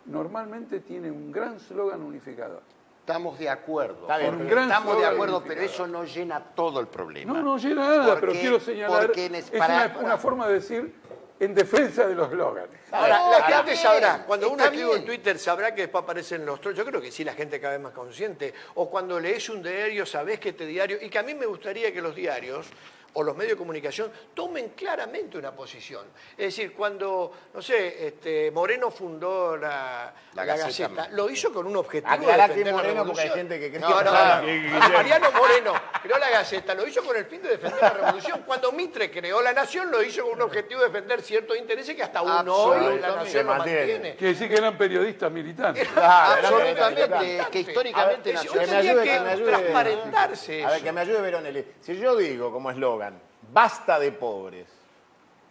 [SPEAKER 1] normalmente tiene un gran slogan unificador.
[SPEAKER 7] Estamos de acuerdo.
[SPEAKER 2] Está bien,
[SPEAKER 1] Un gran
[SPEAKER 7] Estamos de
[SPEAKER 1] slogan
[SPEAKER 7] acuerdo,
[SPEAKER 1] unificador.
[SPEAKER 7] pero eso no llena todo el problema.
[SPEAKER 1] No llega nada, pero
[SPEAKER 7] Porque-
[SPEAKER 1] quiero señalar,
[SPEAKER 7] porque
[SPEAKER 1] es
[SPEAKER 7] para-
[SPEAKER 1] una forma de decir en defensa de los slogans.
[SPEAKER 8] Ahora,
[SPEAKER 7] No,
[SPEAKER 8] la
[SPEAKER 7] está
[SPEAKER 8] gente
[SPEAKER 7] bien,
[SPEAKER 8] sabrá, cuando uno
[SPEAKER 7] está
[SPEAKER 8] escribe en
[SPEAKER 7] bien.
[SPEAKER 8] Twitter sabrá que después aparecen los trolls. Yo creo que sí, la gente cada vez más consciente. O cuando lees un diario, sabés que este diario, y que a mí me gustaría que los diarios o los medios de comunicación tomen claramente una posición. Es decir, cuando, no sé, Moreno fundó la Gaceta, lo hizo con un objetivo
[SPEAKER 2] Aclará
[SPEAKER 8] de
[SPEAKER 2] que
[SPEAKER 8] defender la
[SPEAKER 2] Moreno, porque hay
[SPEAKER 8] revolución.
[SPEAKER 2] gente que cree
[SPEAKER 8] No,
[SPEAKER 2] que-
[SPEAKER 8] no,
[SPEAKER 2] Claro.
[SPEAKER 8] Mariano Moreno creó la Gaceta, lo hizo con el fin de defender la revolución. Cuando Mitre creó la Nación, lo hizo con un objetivo de defender ciertos intereses que hasta aún hoy la
[SPEAKER 7] Absolutamente.
[SPEAKER 8] Nación lo
[SPEAKER 2] mantiene.
[SPEAKER 8] mantiene.
[SPEAKER 1] Quiere decir que eran periodistas militantes.
[SPEAKER 2] Claro,
[SPEAKER 7] Absolutamente, que históricamente
[SPEAKER 8] Es
[SPEAKER 7] nació
[SPEAKER 8] decir,
[SPEAKER 2] Que me
[SPEAKER 8] tendría
[SPEAKER 2] ayude, que me ayude.
[SPEAKER 8] transparentarse
[SPEAKER 2] A ver,
[SPEAKER 8] eso.
[SPEAKER 2] que me ayude Veronelli. Si yo digo como eslogan, basta de pobres,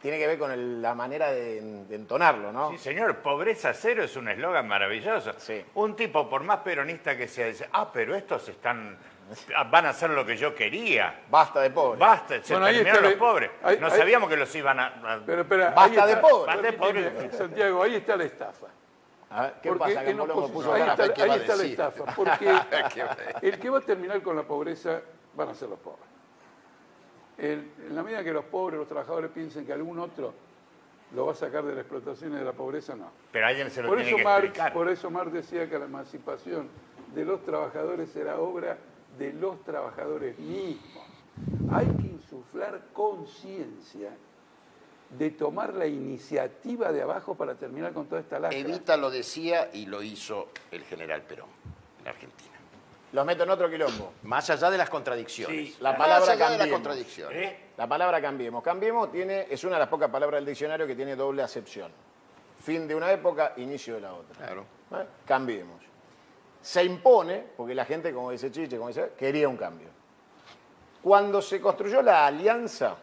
[SPEAKER 2] tiene que ver con la manera de entonarlo, ¿no?
[SPEAKER 4] Sí, señor, pobreza cero es un eslogan maravilloso.
[SPEAKER 2] Sí.
[SPEAKER 4] Un tipo, por más peronista que sea, dice, pero estos van a hacer lo que yo quería.
[SPEAKER 2] Basta de pobres.
[SPEAKER 4] Basta, se
[SPEAKER 1] Bueno, ahí
[SPEAKER 4] terminaron
[SPEAKER 1] está
[SPEAKER 4] los pobres. No
[SPEAKER 1] ahí-
[SPEAKER 4] sabíamos que los iban a...
[SPEAKER 1] Pero espera,
[SPEAKER 2] Basta
[SPEAKER 1] ahí
[SPEAKER 2] de
[SPEAKER 1] está.
[SPEAKER 2] pobres.
[SPEAKER 4] Basta de pobres.
[SPEAKER 1] Permíteme, Santiago, ahí está la estafa.
[SPEAKER 2] A ver, ¿qué
[SPEAKER 1] Porque
[SPEAKER 2] pasa? Que
[SPEAKER 1] en
[SPEAKER 2] Polo
[SPEAKER 1] oposición,
[SPEAKER 2] puso
[SPEAKER 1] ahí
[SPEAKER 2] cara.
[SPEAKER 1] está,
[SPEAKER 7] ¿qué va a
[SPEAKER 1] la
[SPEAKER 7] decir?
[SPEAKER 1] estafa, porque el que va a terminar con la pobreza van a ser los pobres. En la medida que los pobres, los trabajadores piensen que algún otro lo va a sacar de la explotación y de la pobreza, no.
[SPEAKER 4] Pero alguien se lo
[SPEAKER 1] Por
[SPEAKER 4] tiene
[SPEAKER 1] eso,
[SPEAKER 4] que
[SPEAKER 1] Marx,
[SPEAKER 4] explicar.
[SPEAKER 1] por eso Marx decía que la emancipación de los trabajadores era obra de los trabajadores mismos. Hay que insuflar conciencia de tomar la iniciativa de abajo para terminar con toda esta lacra.
[SPEAKER 7] Evita lo decía y lo hizo el general Perón en Argentina.
[SPEAKER 2] Los meto en otro quilombo.
[SPEAKER 7] Más allá de las contradicciones.
[SPEAKER 2] La
[SPEAKER 7] Más
[SPEAKER 2] palabra
[SPEAKER 7] allá de las
[SPEAKER 2] cambiemos.
[SPEAKER 7] contradicciones.
[SPEAKER 2] La palabra cambiemos. Cambiemos es una de las pocas palabras del diccionario que tiene doble acepción. Fin de una época, inicio de la otra.
[SPEAKER 7] Claro.
[SPEAKER 2] Cambiemos. Se impone, porque la gente, como dice Chiche, quería un cambio. Cuando se construyó la alianza,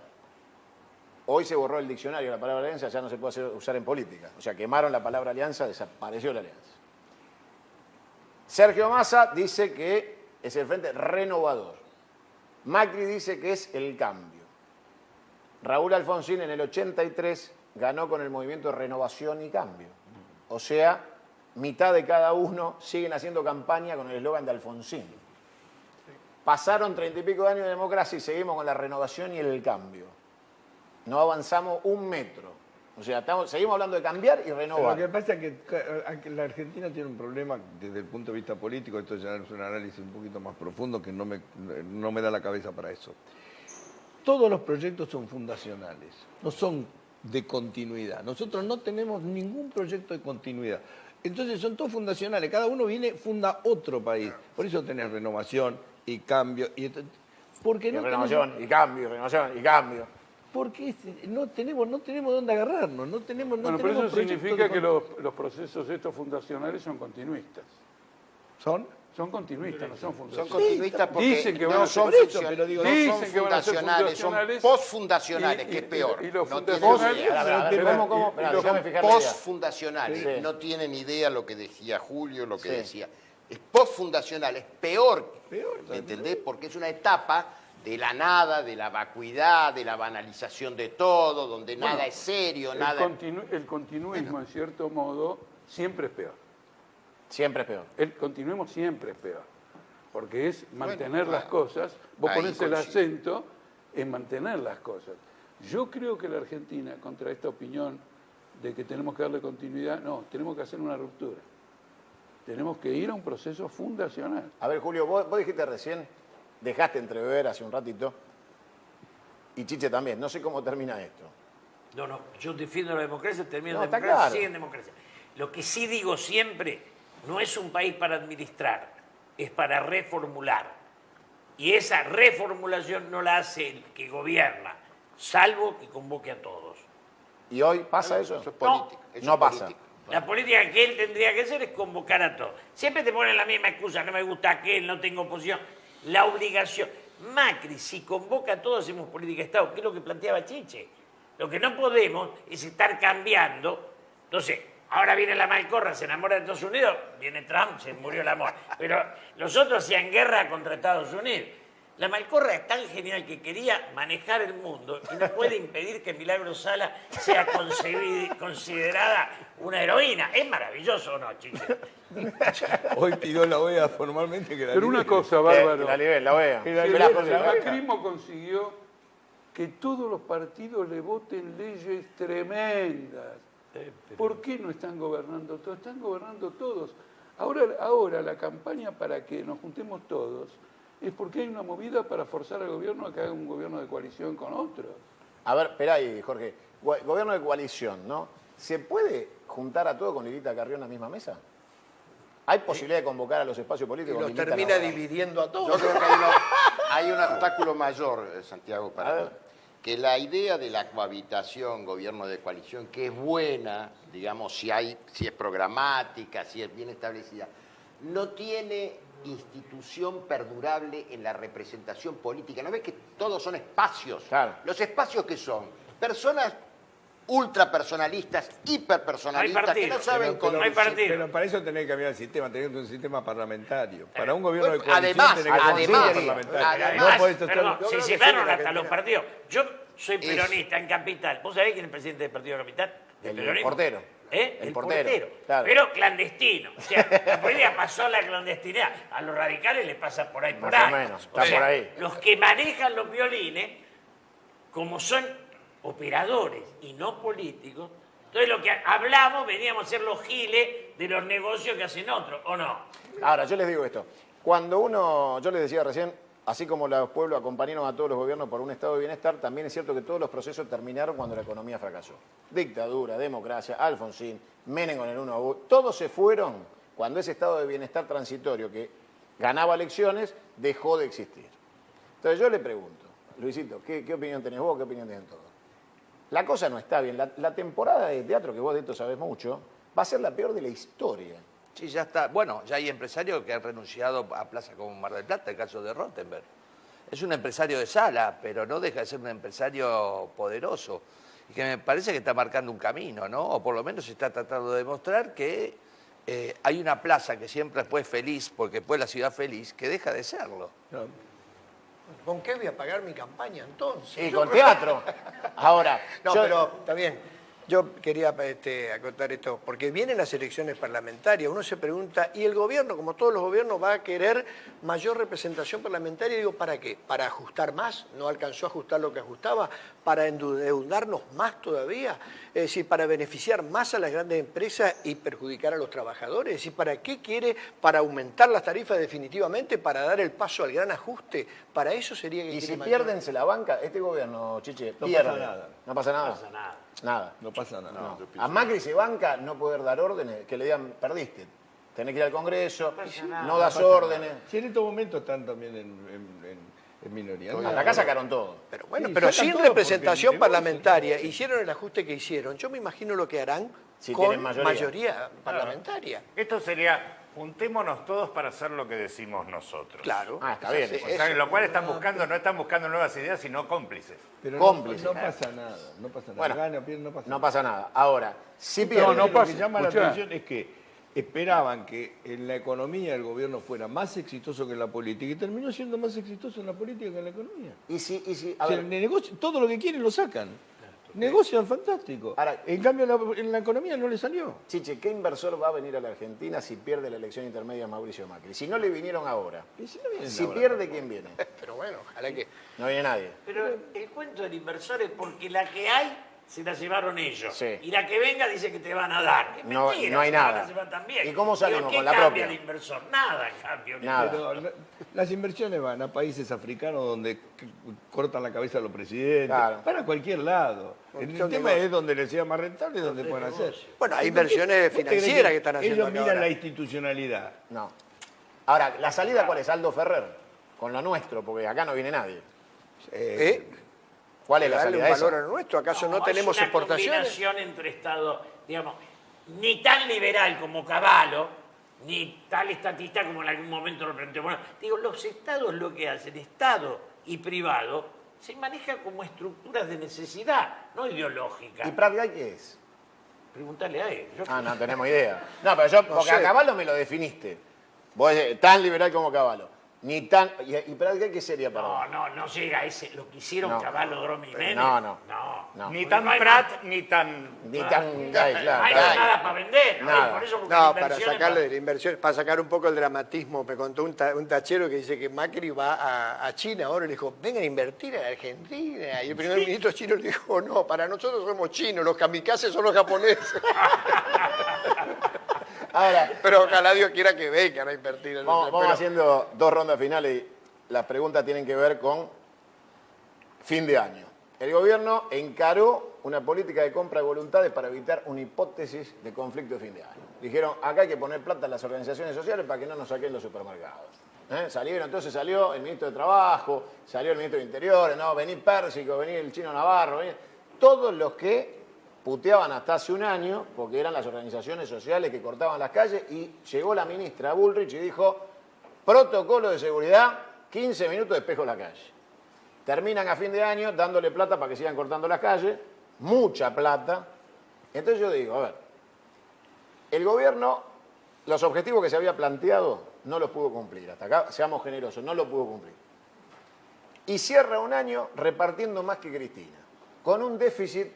[SPEAKER 2] hoy se borró el diccionario, la palabra alianza ya no se puede usar en política. O sea, quemaron la palabra alianza, desapareció la alianza. Sergio Massa dice que es el frente renovador. Macri dice que es el cambio. Raúl Alfonsín en el 83 ganó con el movimiento Renovación y Cambio. O sea, mitad de cada uno siguen haciendo campaña con el eslogan de Alfonsín. Pasaron 30 y pico de años de democracia y seguimos con la renovación y el cambio. No avanzamos un metro. O sea, seguimos hablando de cambiar y
[SPEAKER 5] Pero
[SPEAKER 2] renovar.
[SPEAKER 5] lo que pasa es que la Argentina tiene un problema desde el punto de vista político, esto ya es un análisis un poquito más profundo que no me da la cabeza para eso. Todos los proyectos son fundacionales, no son de continuidad. Nosotros no tenemos ningún proyecto de continuidad. Entonces son todos fundacionales, cada uno funda otro país. Por eso tenés renovación y cambio. Porque
[SPEAKER 2] Y
[SPEAKER 5] no
[SPEAKER 2] renovación y cambio, renovación y cambio.
[SPEAKER 5] porque no tenemos dónde agarrarnos, no tenemos
[SPEAKER 1] Bueno, pero eso
[SPEAKER 5] proyectos
[SPEAKER 1] significa
[SPEAKER 5] de
[SPEAKER 1] que los procesos estos fundacionales son continuistas.
[SPEAKER 5] ¿Son?
[SPEAKER 1] Son continuistas, no son
[SPEAKER 7] Son
[SPEAKER 1] fundacionales.
[SPEAKER 7] continuistas porque
[SPEAKER 1] Dicen que van
[SPEAKER 7] no
[SPEAKER 1] a ser
[SPEAKER 7] son,
[SPEAKER 5] por eso, pero digo,
[SPEAKER 7] no
[SPEAKER 1] dicen
[SPEAKER 7] son
[SPEAKER 1] que van a ser
[SPEAKER 7] fundacionales, son
[SPEAKER 1] fundacionales
[SPEAKER 7] postfundacionales, que es peor.
[SPEAKER 1] Y los
[SPEAKER 7] No tienen
[SPEAKER 1] fundacionales...
[SPEAKER 7] idea.
[SPEAKER 2] A ver, ¿cómo?
[SPEAKER 1] y
[SPEAKER 2] Esperá,
[SPEAKER 1] los
[SPEAKER 2] déjame fijar la idea.
[SPEAKER 7] Postfundacionales,
[SPEAKER 2] Sí.
[SPEAKER 7] no tienen idea lo que decía Julio, lo que
[SPEAKER 2] Sí.
[SPEAKER 7] decía. Es postfundacional, es peor. ¿Me entendés? Porque es una etapa de la nada, de la vacuidad, de la banalización de todo, donde nada es serio, nada...
[SPEAKER 1] El continuismo, en cierto modo, siempre es peor.
[SPEAKER 2] Siempre es peor.
[SPEAKER 1] El continuismo siempre es peor, porque es mantener las cosas, vos
[SPEAKER 7] ahí
[SPEAKER 1] ponés el
[SPEAKER 7] coincido.
[SPEAKER 1] acento en mantener las cosas. Yo creo que la Argentina, contra esta opinión de que tenemos que darle continuidad, no, tenemos que hacer una ruptura. Tenemos que ir a un proceso fundacional.
[SPEAKER 2] A ver, Julio, vos dijiste recién, dejaste entrever hace un ratito, y Chiche también, no sé cómo termina esto.
[SPEAKER 6] No, yo defiendo la democracia, termino
[SPEAKER 2] No,
[SPEAKER 6] la
[SPEAKER 2] está
[SPEAKER 6] democracia,
[SPEAKER 2] claro.
[SPEAKER 6] sigue en democracia. Lo que sí digo siempre, no es un país para administrar, es para reformular. Y esa reformulación no la hace el que gobierna, salvo que convoque a todos.
[SPEAKER 2] ¿Y hoy pasa eso?
[SPEAKER 7] Eso es político. eso
[SPEAKER 2] No
[SPEAKER 7] es
[SPEAKER 2] pasa.
[SPEAKER 7] político.
[SPEAKER 6] La política que él tendría que hacer es convocar a todos. Siempre te ponen la misma excusa, no me gusta aquel, no tengo oposición. La obligación. Macri, si convoca a todos, hacemos política de Estado, que es lo que planteaba Chiche. Lo que no podemos es estar cambiando. Entonces, ahora viene la Malcorra, se enamora de Estados Unidos, viene Trump, se murió el amor. Pero los otros hacían guerra contra Estados Unidos. La Malcorra es tan genial que quería manejar el mundo y no puede impedir que Milagro Sala sea considerada una heroína. ¿Es maravilloso o no, Chiche?
[SPEAKER 5] Hoy pidió la OEA formalmente que la
[SPEAKER 1] Pero una
[SPEAKER 5] libere.
[SPEAKER 1] cosa, Bárbaro,
[SPEAKER 2] La libera, la OEA.
[SPEAKER 5] Que la
[SPEAKER 1] si
[SPEAKER 5] libere,
[SPEAKER 1] el
[SPEAKER 5] la OEA.
[SPEAKER 1] macrismo consiguió que todos los partidos le voten leyes tremendas. ¿Por qué no están gobernando todos? Están gobernando todos. Ahora la campaña para que nos juntemos todos es porque hay una movida para forzar al gobierno a que haga un gobierno de coalición con otros.
[SPEAKER 2] A ver, esperá ahí, Jorge. Gobierno de coalición, ¿no? ¿Se puede juntar a todo con Lilita Carrió en la misma mesa? ¿Hay posibilidad de convocar a los espacios
[SPEAKER 8] Y
[SPEAKER 2] políticos?
[SPEAKER 8] los
[SPEAKER 2] Lilita
[SPEAKER 8] termina
[SPEAKER 2] no?
[SPEAKER 8] dividiendo a
[SPEAKER 7] Yo
[SPEAKER 8] todos.
[SPEAKER 7] creo que hay un obstáculo mayor, Santiago,
[SPEAKER 2] A ver.
[SPEAKER 7] para que la idea de la cohabitación, gobierno de coalición, que es buena, digamos, si es programática, si es bien establecida, no tiene institución perdurable en la representación política. ¿No ves que todos son espacios?
[SPEAKER 2] Claro.
[SPEAKER 7] Los espacios que son personas ultrapersonalistas, hiperpersonalistas, que no saben
[SPEAKER 5] Pero-
[SPEAKER 6] No hay partido.
[SPEAKER 5] Pero para eso tenés que cambiar el sistema, tener un sistema parlamentario. Para un gobierno de
[SPEAKER 7] Bueno,
[SPEAKER 5] coalición
[SPEAKER 7] además,
[SPEAKER 5] tenés que tener un sistema
[SPEAKER 7] además,
[SPEAKER 5] parlamentario.
[SPEAKER 7] además,
[SPEAKER 5] No podés
[SPEAKER 6] Perdón,
[SPEAKER 5] estar...
[SPEAKER 6] se
[SPEAKER 8] que
[SPEAKER 6] llevaron
[SPEAKER 8] sí, la
[SPEAKER 6] hasta los
[SPEAKER 8] Argentina.
[SPEAKER 6] partidos. Yo soy peronista en Capital. ¿Vos sabés quién es el presidente del Partido de Capital? Del
[SPEAKER 2] El
[SPEAKER 6] peronismo.
[SPEAKER 2] portero.
[SPEAKER 6] ¿Eh?
[SPEAKER 2] El portero, claro.
[SPEAKER 6] Pero clandestino. O sea, la política pasó a la clandestinidad. A los radicales les pasa por ahí, por
[SPEAKER 2] Más o
[SPEAKER 6] ahí.
[SPEAKER 2] menos, está por ahí.
[SPEAKER 6] Los que manejan los violines, como son operadores y no políticos, entonces lo que hablamos veníamos a ser los giles de los negocios que hacen otros, ¿o no?
[SPEAKER 2] Ahora, yo les digo esto. Yo les decía recién, así como los pueblos acompañaron a todos los gobiernos por un estado de bienestar, también es cierto que todos los procesos terminaron cuando la economía fracasó. Dictadura, democracia, Alfonsín, Menem con el 1 todos se fueron cuando ese estado de bienestar transitorio que ganaba elecciones dejó de existir. Entonces yo le pregunto, Luisito, ¿qué opinión tenés vos? ¿Qué opinión tienen todos? La cosa no está bien. La temporada de teatro, que vos de esto sabés mucho, va a ser la peor de la historia.
[SPEAKER 3] Sí, ya está. Bueno, ya hay empresarios que han renunciado a plazas como Mar del Plata, el caso de Rottenberg. Es un empresario de sala, pero no deja de ser un empresario poderoso. Y que me parece que está marcando un camino, ¿no? O por lo menos está tratando de demostrar que hay una plaza que siempre fue feliz, porque fue la ciudad feliz, que deja de serlo.
[SPEAKER 8] ¿Con qué voy a pagar mi campaña entonces?
[SPEAKER 2] Y con teatro. Ahora,
[SPEAKER 8] No,
[SPEAKER 2] yo-
[SPEAKER 8] pero está bien. Yo quería acotar esto, porque vienen las elecciones parlamentarias, uno se pregunta, ¿y el gobierno, como todos los gobiernos, va a querer mayor representación parlamentaria? Y digo, ¿para qué? ¿Para ajustar más? ¿No alcanzó a ajustar lo que ajustaba? ¿Para endeudarnos más todavía? Es decir, ¿para beneficiar más a las grandes empresas y perjudicar a los trabajadores? Es decir, ¿para qué quiere? ¿Para aumentar las tarifas definitivamente? ¿Para dar el paso al gran ajuste? ¿Para eso sería que
[SPEAKER 2] y
[SPEAKER 8] quiere
[SPEAKER 2] si
[SPEAKER 8] mayor-
[SPEAKER 2] pierden, se la banca. Este gobierno, Chiche,
[SPEAKER 5] No
[SPEAKER 2] pierde.
[SPEAKER 5] pasa nada.
[SPEAKER 2] No pasa nada.
[SPEAKER 6] No pasa nada.
[SPEAKER 2] Nada.
[SPEAKER 5] No pasa nada.
[SPEAKER 2] No. A Macri se banca no poder dar órdenes, que le digan, perdiste. Tenés que ir al Congreso, no das órdenes.
[SPEAKER 5] Si en estos momentos están también en minoría.
[SPEAKER 2] Hasta acá sacaron todo.
[SPEAKER 8] Pero bueno,
[SPEAKER 5] Sí,
[SPEAKER 8] pero
[SPEAKER 5] sacan
[SPEAKER 8] sin
[SPEAKER 5] todo
[SPEAKER 8] representación
[SPEAKER 5] porque el negocio
[SPEAKER 8] parlamentaria, hicieron el ajuste que hicieron. Yo me imagino lo que harán
[SPEAKER 2] Si
[SPEAKER 8] con
[SPEAKER 2] tienen mayoría.
[SPEAKER 8] mayoría parlamentaria.
[SPEAKER 4] Esto sería, juntémonos todos para hacer lo que decimos nosotros.
[SPEAKER 8] Claro.
[SPEAKER 2] Ah, está bien.
[SPEAKER 4] O sea, lo cual no están buscando nuevas ideas, sino cómplices.
[SPEAKER 5] Pero
[SPEAKER 2] Cómplice.
[SPEAKER 5] no pasa nada. No pasa nada.
[SPEAKER 2] Bueno,
[SPEAKER 5] Gana o pierde, no pasa
[SPEAKER 2] no
[SPEAKER 5] nada.
[SPEAKER 2] pasa nada. Ahora, si
[SPEAKER 5] Pero
[SPEAKER 2] pierde.
[SPEAKER 1] no
[SPEAKER 5] lo
[SPEAKER 1] pasa.
[SPEAKER 5] que llama
[SPEAKER 1] Escuchá.
[SPEAKER 5] la atención es que esperaban que en la economía el gobierno fuera más exitoso que en la política y terminó siendo más exitoso en la política que en la economía.
[SPEAKER 2] Y si,
[SPEAKER 5] O sea, el negocio, todo lo que quieren lo sacan. Negocian fantástico.
[SPEAKER 2] Ahora,
[SPEAKER 5] en cambio, en la economía no le salió.
[SPEAKER 2] Chiche, ¿qué inversor va a venir a la Argentina si pierde la elección intermedia Mauricio Macri? Si no le vinieron ahora.
[SPEAKER 5] Y si no vienen
[SPEAKER 2] Si
[SPEAKER 5] ahora.
[SPEAKER 2] pierde, ¿quién viene?
[SPEAKER 8] Pero bueno, ojalá que...
[SPEAKER 2] No viene nadie.
[SPEAKER 6] Pero el cuento del inversor es porque la que hay se la llevaron ellos.
[SPEAKER 2] Sí.
[SPEAKER 6] Y la que venga dice que te van a dar. Es
[SPEAKER 2] No-
[SPEAKER 6] mentira,
[SPEAKER 2] no hay
[SPEAKER 6] se la van
[SPEAKER 2] nada.
[SPEAKER 6] a llevar también.
[SPEAKER 2] ¿Y cómo salimos?
[SPEAKER 6] ¿Qué
[SPEAKER 2] Con la
[SPEAKER 6] cambia
[SPEAKER 2] propia?
[SPEAKER 6] el inversor? Nada cambia.
[SPEAKER 2] Nada.
[SPEAKER 5] Pero las inversiones van a países africanos donde cortan la cabeza a los presidentes,
[SPEAKER 2] Claro.
[SPEAKER 5] para cualquier lado. El
[SPEAKER 8] Son
[SPEAKER 5] tema
[SPEAKER 8] negocios.
[SPEAKER 5] es donde les sea más rentable y donde puedan hacer.
[SPEAKER 8] Bueno, hay
[SPEAKER 5] ¿Y por qué-
[SPEAKER 8] inversiones
[SPEAKER 5] vos te crees
[SPEAKER 8] financieras que están haciendo
[SPEAKER 5] Ellos
[SPEAKER 8] acá
[SPEAKER 5] miran
[SPEAKER 8] ahora?
[SPEAKER 5] la institucionalidad.
[SPEAKER 2] No. Ahora, ¿la salida cuál es? Aldo Ferrer. Con lo nuestro, porque acá no viene nadie. ¿Cuál es la
[SPEAKER 8] Darle un
[SPEAKER 2] salida
[SPEAKER 8] valor
[SPEAKER 2] esa?
[SPEAKER 8] a nuestro, ¿acaso no tenemos
[SPEAKER 6] es una
[SPEAKER 8] exportaciones?
[SPEAKER 6] combinación entre Estados, digamos, ni tan liberal como Cavallo, ni tal estatista como en algún momento lo planteó. Bueno, digo, los estados lo que hacen, Estado y privado, se manejan como estructuras de necesidad, no ideológica.
[SPEAKER 2] ¿Y Prat Gay qué es?
[SPEAKER 6] Pregúntale a él. Yo
[SPEAKER 2] Ah, no tenemos idea. No, pero yo, porque
[SPEAKER 8] sé.
[SPEAKER 2] a Caballo me lo definiste. Vos decís, tan liberal como Caballo. Ni tan. ¿Y Prat Gay qué sería para vos?
[SPEAKER 6] no llega a ese, lo que hicieron
[SPEAKER 2] No.
[SPEAKER 6] Cavallo, Dromi y Menem.
[SPEAKER 2] No.
[SPEAKER 6] No.
[SPEAKER 4] Ni
[SPEAKER 6] Porque
[SPEAKER 4] tan
[SPEAKER 6] no hay
[SPEAKER 4] Prat, ni tan...
[SPEAKER 2] Ni tan gay,
[SPEAKER 6] No
[SPEAKER 2] claro.
[SPEAKER 6] hay
[SPEAKER 2] gay.
[SPEAKER 6] nada para vender.
[SPEAKER 2] Nada.
[SPEAKER 6] Por eso porque
[SPEAKER 8] No,
[SPEAKER 6] la
[SPEAKER 8] para
[SPEAKER 6] inversión es
[SPEAKER 8] sacarle de la inversión, para sacar un poco el dramatismo, me contó un tachero que dice que Macri va a China ahora y le dijo, vengan a invertir en Argentina. Y el primer ministro chino le dijo, no, para nosotros somos chinos, los kamikazes son los japoneses.
[SPEAKER 2] Ahora,
[SPEAKER 8] Pero ojalá Dios quiera que vengan a invertir en
[SPEAKER 2] vamos
[SPEAKER 8] pero-
[SPEAKER 2] haciendo dos rondas finales y las preguntas tienen que ver con fin de año. El gobierno encaró una política de compra de voluntades para evitar una hipótesis de conflicto de fin de año. Dijeron, acá hay que poner plata en las organizaciones sociales para que no nos saquen los supermercados. Entonces salió el ministro de Trabajo, salió el ministro de Interior, no, vení Pérsico, vení el chino Navarro, vení... todos los que puteaban hasta hace un año, porque eran las organizaciones sociales que cortaban las calles, y llegó la ministra Bullrich y dijo, protocolo de seguridad, 15 minutos de espejo en la calle. Terminan a fin de año dándole plata para que sigan cortando las calles, mucha plata. Entonces yo digo, a ver, el gobierno, los objetivos que se había planteado, no los pudo cumplir. Hasta acá, seamos generosos, no los pudo cumplir. Y cierra un año repartiendo más que Cristina, con un déficit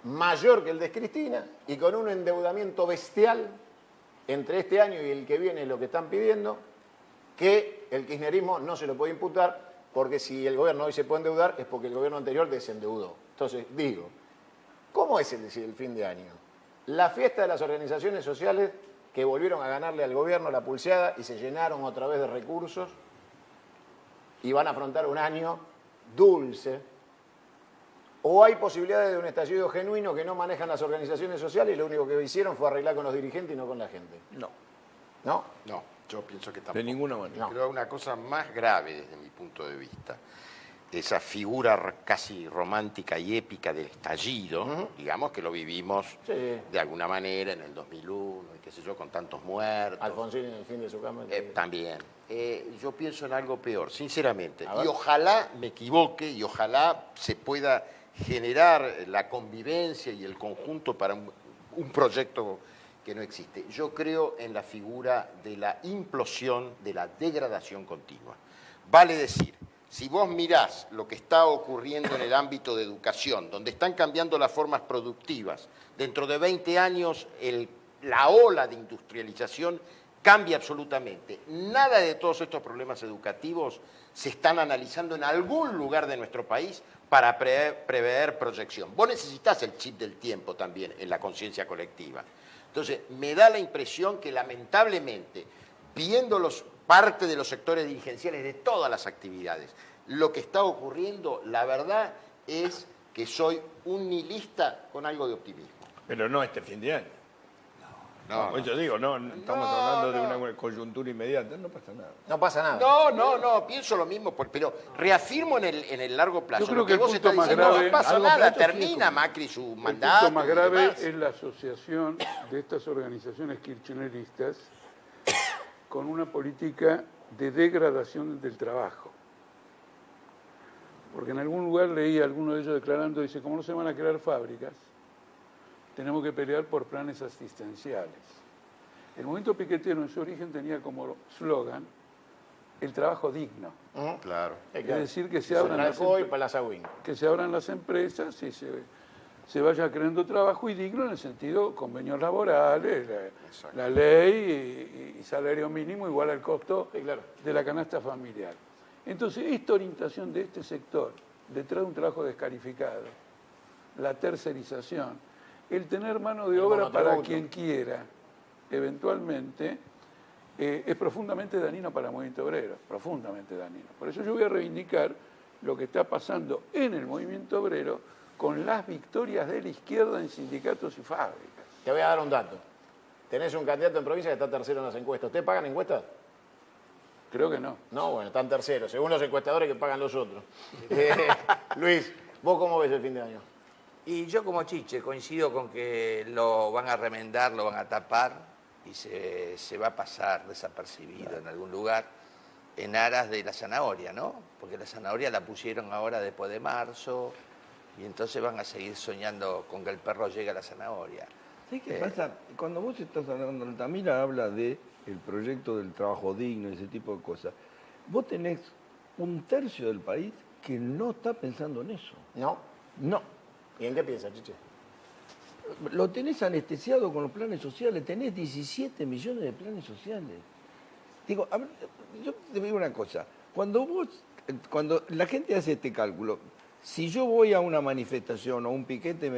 [SPEAKER 2] mayor que el de Cristina y con un endeudamiento bestial entre este año y el que viene, lo que están pidiendo, que el kirchnerismo no se lo puede imputar, porque si el gobierno hoy se puede endeudar es porque el gobierno anterior desendeudó. Entonces, digo, ¿cómo es el fin de año? La fiesta de las organizaciones sociales que volvieron a ganarle al gobierno la pulseada y se llenaron otra vez de recursos y van a afrontar un año dulce. ¿O hay posibilidades de un estallido genuino que no manejan las organizaciones sociales y lo único que hicieron fue arreglar con los dirigentes y no con la gente?
[SPEAKER 8] No.
[SPEAKER 2] ¿No?
[SPEAKER 7] No, yo pienso que tampoco.
[SPEAKER 5] De ninguna manera.
[SPEAKER 2] No.
[SPEAKER 7] Creo una cosa más grave desde mi punto de vista. Esa figura casi romántica y épica del estallido, digamos que lo vivimos
[SPEAKER 2] Sí.
[SPEAKER 7] de alguna manera en el 2001, y qué sé yo, con tantos muertos.
[SPEAKER 2] Alfonsín en el fin de su cama.
[SPEAKER 7] También. Yo pienso en algo peor, sinceramente.
[SPEAKER 2] A ver.
[SPEAKER 7] Y ojalá me equivoque y ojalá se pueda generar la convivencia y el conjunto para un proyecto que no existe. Yo creo en la figura de la implosión, de la degradación continua. Vale decir, si vos mirás lo que está ocurriendo en el ámbito de educación, donde están cambiando las formas productivas, dentro de 20 años la ola de industrialización cambia absolutamente. Nada de todos estos problemas educativos se están analizando en algún lugar de nuestro país para prever proyección. Vos necesitas el chip del tiempo también en la conciencia colectiva. Entonces, me da la impresión que lamentablemente, viendo parte de los sectores dirigenciales de todas las actividades, lo que está ocurriendo, la verdad es que soy un nihilista con algo de optimismo.
[SPEAKER 5] Pero no este fin de año.
[SPEAKER 7] No,
[SPEAKER 5] Pues yo digo, no, estamos hablando de una coyuntura inmediata, no pasa nada.
[SPEAKER 2] No pasa nada.
[SPEAKER 7] No, pienso lo mismo, pero reafirmo en el largo plazo.
[SPEAKER 1] Yo creo
[SPEAKER 7] lo
[SPEAKER 1] que el
[SPEAKER 7] vos
[SPEAKER 1] punto
[SPEAKER 7] estás
[SPEAKER 1] más
[SPEAKER 7] diciendo,
[SPEAKER 1] grave-
[SPEAKER 7] no pasa
[SPEAKER 5] Algo
[SPEAKER 7] nada,
[SPEAKER 5] plazo sí es
[SPEAKER 7] termina
[SPEAKER 5] como-
[SPEAKER 7] Macri su
[SPEAKER 1] El
[SPEAKER 7] mandato.
[SPEAKER 1] punto más
[SPEAKER 7] y
[SPEAKER 1] grave
[SPEAKER 7] demás.
[SPEAKER 1] es la asociación de estas organizaciones kirchneristas con una política de degradación del trabajo. Porque en algún lugar leí a alguno de ellos declarando, dice, como no se van a crear fábricas, tenemos que pelear por planes asistenciales. El movimiento piquetero en su origen tenía como slogan el trabajo digno.
[SPEAKER 7] Claro.
[SPEAKER 1] Es decir, que se abran las empresas y se vaya creando trabajo y digno en el sentido convenios laborales, la ley y salario mínimo igual al costo de la canasta familiar. Entonces, esta orientación de este sector, detrás de un trabajo descalificado, la tercerización, el tener mano de obra para quien quiera, eventualmente, es profundamente dañino para el movimiento obrero, profundamente dañino. Por eso yo voy a reivindicar lo que está pasando en el movimiento obrero con las victorias de la izquierda en sindicatos y fábricas.
[SPEAKER 2] Te voy a dar un dato. Tenés un candidato en provincia que está tercero en las encuestas. ¿Ustedes pagan encuestas?
[SPEAKER 1] Creo que no.
[SPEAKER 2] No, bueno, están terceros, según los encuestadores que pagan los otros. Luis, ¿vos cómo ves el fin de año?
[SPEAKER 3] Y yo como Chiche coincido con que lo van a remendar, lo van a tapar y se va a pasar desapercibido en algún lugar en aras de la zanahoria, ¿no? Porque la zanahoria la pusieron ahora después de marzo y entonces van a seguir soñando con que el perro llegue a la zanahoria.
[SPEAKER 5] ¿Sabes qué pasa? Cuando vos estás hablando, Altamira habla de el proyecto del trabajo digno y ese tipo de cosas, vos tenés un tercio del país que no está pensando en eso.
[SPEAKER 2] ¿No?
[SPEAKER 5] No.
[SPEAKER 2] ¿Y en qué piensas, Chiche?
[SPEAKER 5] Lo tenés anestesiado con los planes sociales, tenés 17 millones de planes sociales. Digo, a ver, yo te digo una cosa, cuando la gente hace este cálculo, si yo voy a una manifestación o un piquete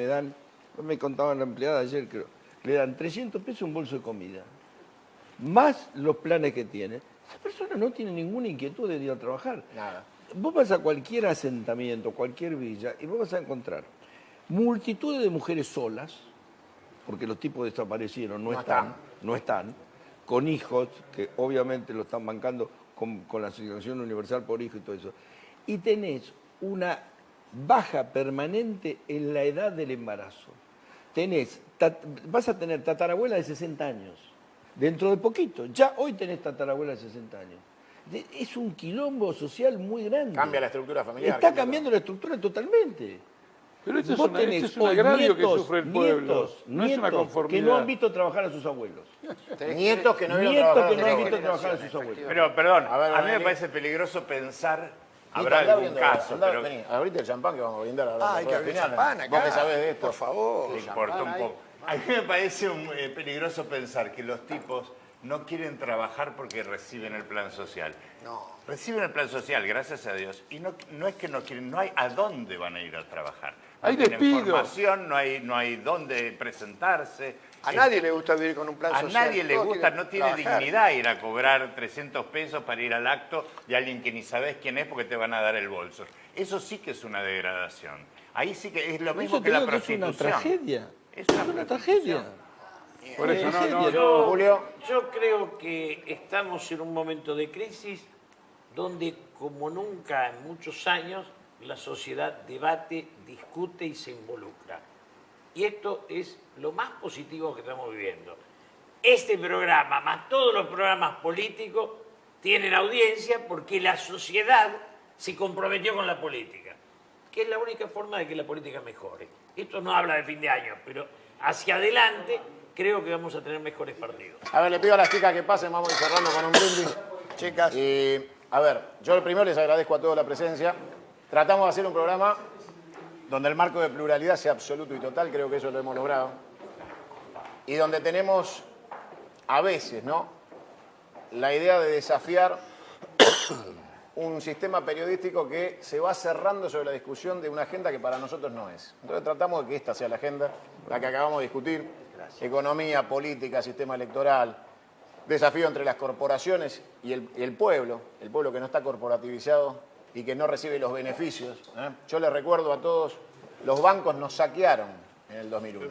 [SPEAKER 5] me contaba la empleada ayer, creo, le dan 300 pesos un bolso de comida, más los planes que tiene, esa persona no tiene ninguna inquietud de ir a trabajar.
[SPEAKER 2] Nada.
[SPEAKER 5] Vos vas a cualquier asentamiento, cualquier villa, y vos vas a encontrar multitudes de mujeres solas, porque los tipos desaparecieron, no están, con hijos, que obviamente lo están bancando con la Asociación Universal por Hijo y todo eso. Y tenés una baja permanente en la edad del embarazo. Vas a tener tatarabuela de 60 años, dentro de poquito. Ya hoy tenés tatarabuela de 60 años. Es un quilombo social muy grande.
[SPEAKER 2] Cambia la estructura familiar.
[SPEAKER 5] Está cambiando la estructura totalmente.
[SPEAKER 1] Pero esto es un agravio que sufre el pueblo, no es una conformidad.
[SPEAKER 5] Que no han visto trabajar a sus abuelos.
[SPEAKER 2] Nietos que no han
[SPEAKER 5] visto trabajar a sus abuelos.
[SPEAKER 4] Pero, perdón,
[SPEAKER 2] a
[SPEAKER 4] mí me
[SPEAKER 2] ver,
[SPEAKER 4] parece peligroso pensar,
[SPEAKER 2] Nito,
[SPEAKER 4] habrá algún caso, pero
[SPEAKER 2] Vení, abrite el champán que vamos a brindar ahora.
[SPEAKER 8] Hay que abrir champán acá.
[SPEAKER 2] Vos que sabés de esto.
[SPEAKER 8] Por favor.
[SPEAKER 4] le importa un poco. A mí me parece peligroso pensar que los tipos no quieren trabajar porque reciben el plan social.
[SPEAKER 8] No.
[SPEAKER 4] Reciben el plan social, gracias a Dios, y no es que no quieren, no hay a dónde van a ir a trabajar.
[SPEAKER 1] Hay
[SPEAKER 4] No tienen
[SPEAKER 1] despidos.
[SPEAKER 4] formación, no hay dónde presentarse.
[SPEAKER 8] A nadie le gusta vivir con un plan
[SPEAKER 4] A
[SPEAKER 8] social.
[SPEAKER 4] nadie le
[SPEAKER 8] Todos
[SPEAKER 4] gusta,
[SPEAKER 8] quieren
[SPEAKER 4] no tiene
[SPEAKER 8] trabajar.
[SPEAKER 4] dignidad ir a cobrar 300 pesos para ir al acto de alguien que ni sabes quién es porque te van a dar el bolso. Eso sí que es una degradación. Ahí sí que es lo mismo
[SPEAKER 5] Eso
[SPEAKER 4] que
[SPEAKER 5] te
[SPEAKER 4] la
[SPEAKER 5] digo que
[SPEAKER 4] prostitución.
[SPEAKER 5] es una tragedia.
[SPEAKER 4] Es
[SPEAKER 5] Es una tragedia.
[SPEAKER 1] Por eso no.
[SPEAKER 6] Yo creo que estamos en un momento de crisis donde, como nunca en muchos años, la sociedad debate, discute y se involucra. Y esto es lo más positivo que estamos viviendo. Este programa, más todos los programas políticos, tienen audiencia porque la sociedad se comprometió con la política, que es la única forma de que la política mejore. Esto no habla de fin de año, pero hacia adelante creo que vamos a tener mejores partidos.
[SPEAKER 2] A ver, le pido a las chicas que pasen, vamos a ir cerrando con un brindis.
[SPEAKER 8] Chicas.
[SPEAKER 2] Y, a ver, yo primero les agradezco a todos la presencia. Tratamos de hacer un programa donde el marco de pluralidad sea absoluto y total, creo que eso lo hemos logrado. Y donde tenemos, a veces, ¿no?, la idea de desafiar un sistema periodístico que se va cerrando sobre la discusión de una agenda que para nosotros no es. Entonces tratamos de que esta sea la agenda, la que acabamos de discutir. Economía, política, sistema electoral, desafío entre las corporaciones y el pueblo que no está corporativizado y que no recibe los beneficios. Yo les recuerdo a todos, los bancos nos saquearon en el 2001.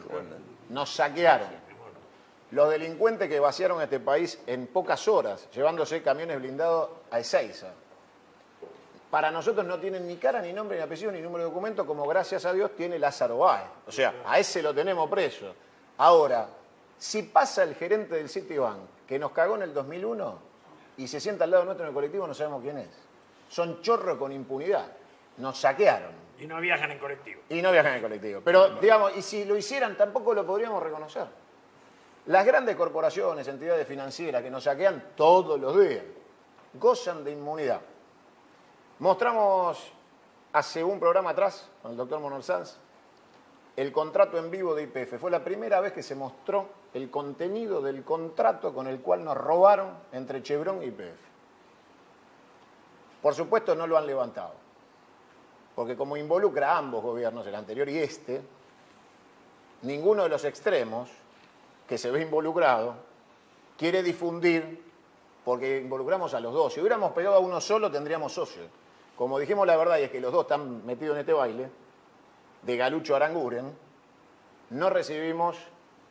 [SPEAKER 2] Nos saquearon. Los delincuentes que vaciaron este país en pocas horas, llevándose camiones blindados a Ezeiza. Para nosotros no tienen ni cara, ni nombre, ni apellido, ni número de documento, como gracias a Dios tiene Lázaro Báez. O sea, a ese lo tenemos preso. Ahora, si pasa el gerente del Citibank, que nos cagó en el 2001, y se sienta al lado nuestro en el colectivo, no sabemos quién es. Son chorros con impunidad. Nos saquearon.
[SPEAKER 6] Y no viajan en colectivo.
[SPEAKER 2] Y no viajan en colectivo. Pero, digamos, y si lo hicieran, tampoco lo podríamos reconocer. Las grandes corporaciones, entidades financieras que nos saquean todos los días, gozan de inmunidad. Mostramos hace un programa atrás, con el doctor Monor Sanz, el contrato en vivo de YPF. Fue la primera vez que se mostró el contenido del contrato con el cual nos robaron entre Chevron y YPF. Por supuesto no lo han levantado, porque como involucra a ambos gobiernos, el anterior y este, ninguno de los extremos que se ve involucrado quiere difundir, porque involucramos a los dos. Si hubiéramos pegado a uno solo, tendríamos socios. Como dijimos la verdad, y es que los dos están metidos en este baile, de Galucho Aranguren, no recibimos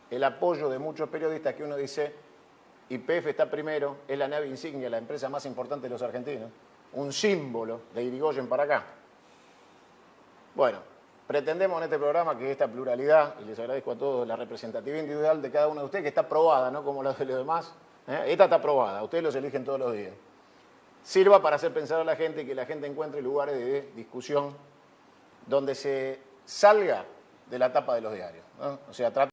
[SPEAKER 2] el apoyo de muchos periodistas que uno dice, YPF está primero, es la nave insignia, la empresa más importante de los argentinos, un símbolo de Irigoyen para acá. Bueno, pretendemos en este programa que esta pluralidad, y les agradezco a todos la representatividad individual de cada uno de ustedes, que está aprobada, no como la de los demás, esta está aprobada, ustedes los eligen todos los días, sirva para hacer pensar a la gente y que la gente encuentre lugares de discusión donde se salga de la tapa de los diarios, ¿no? O sea,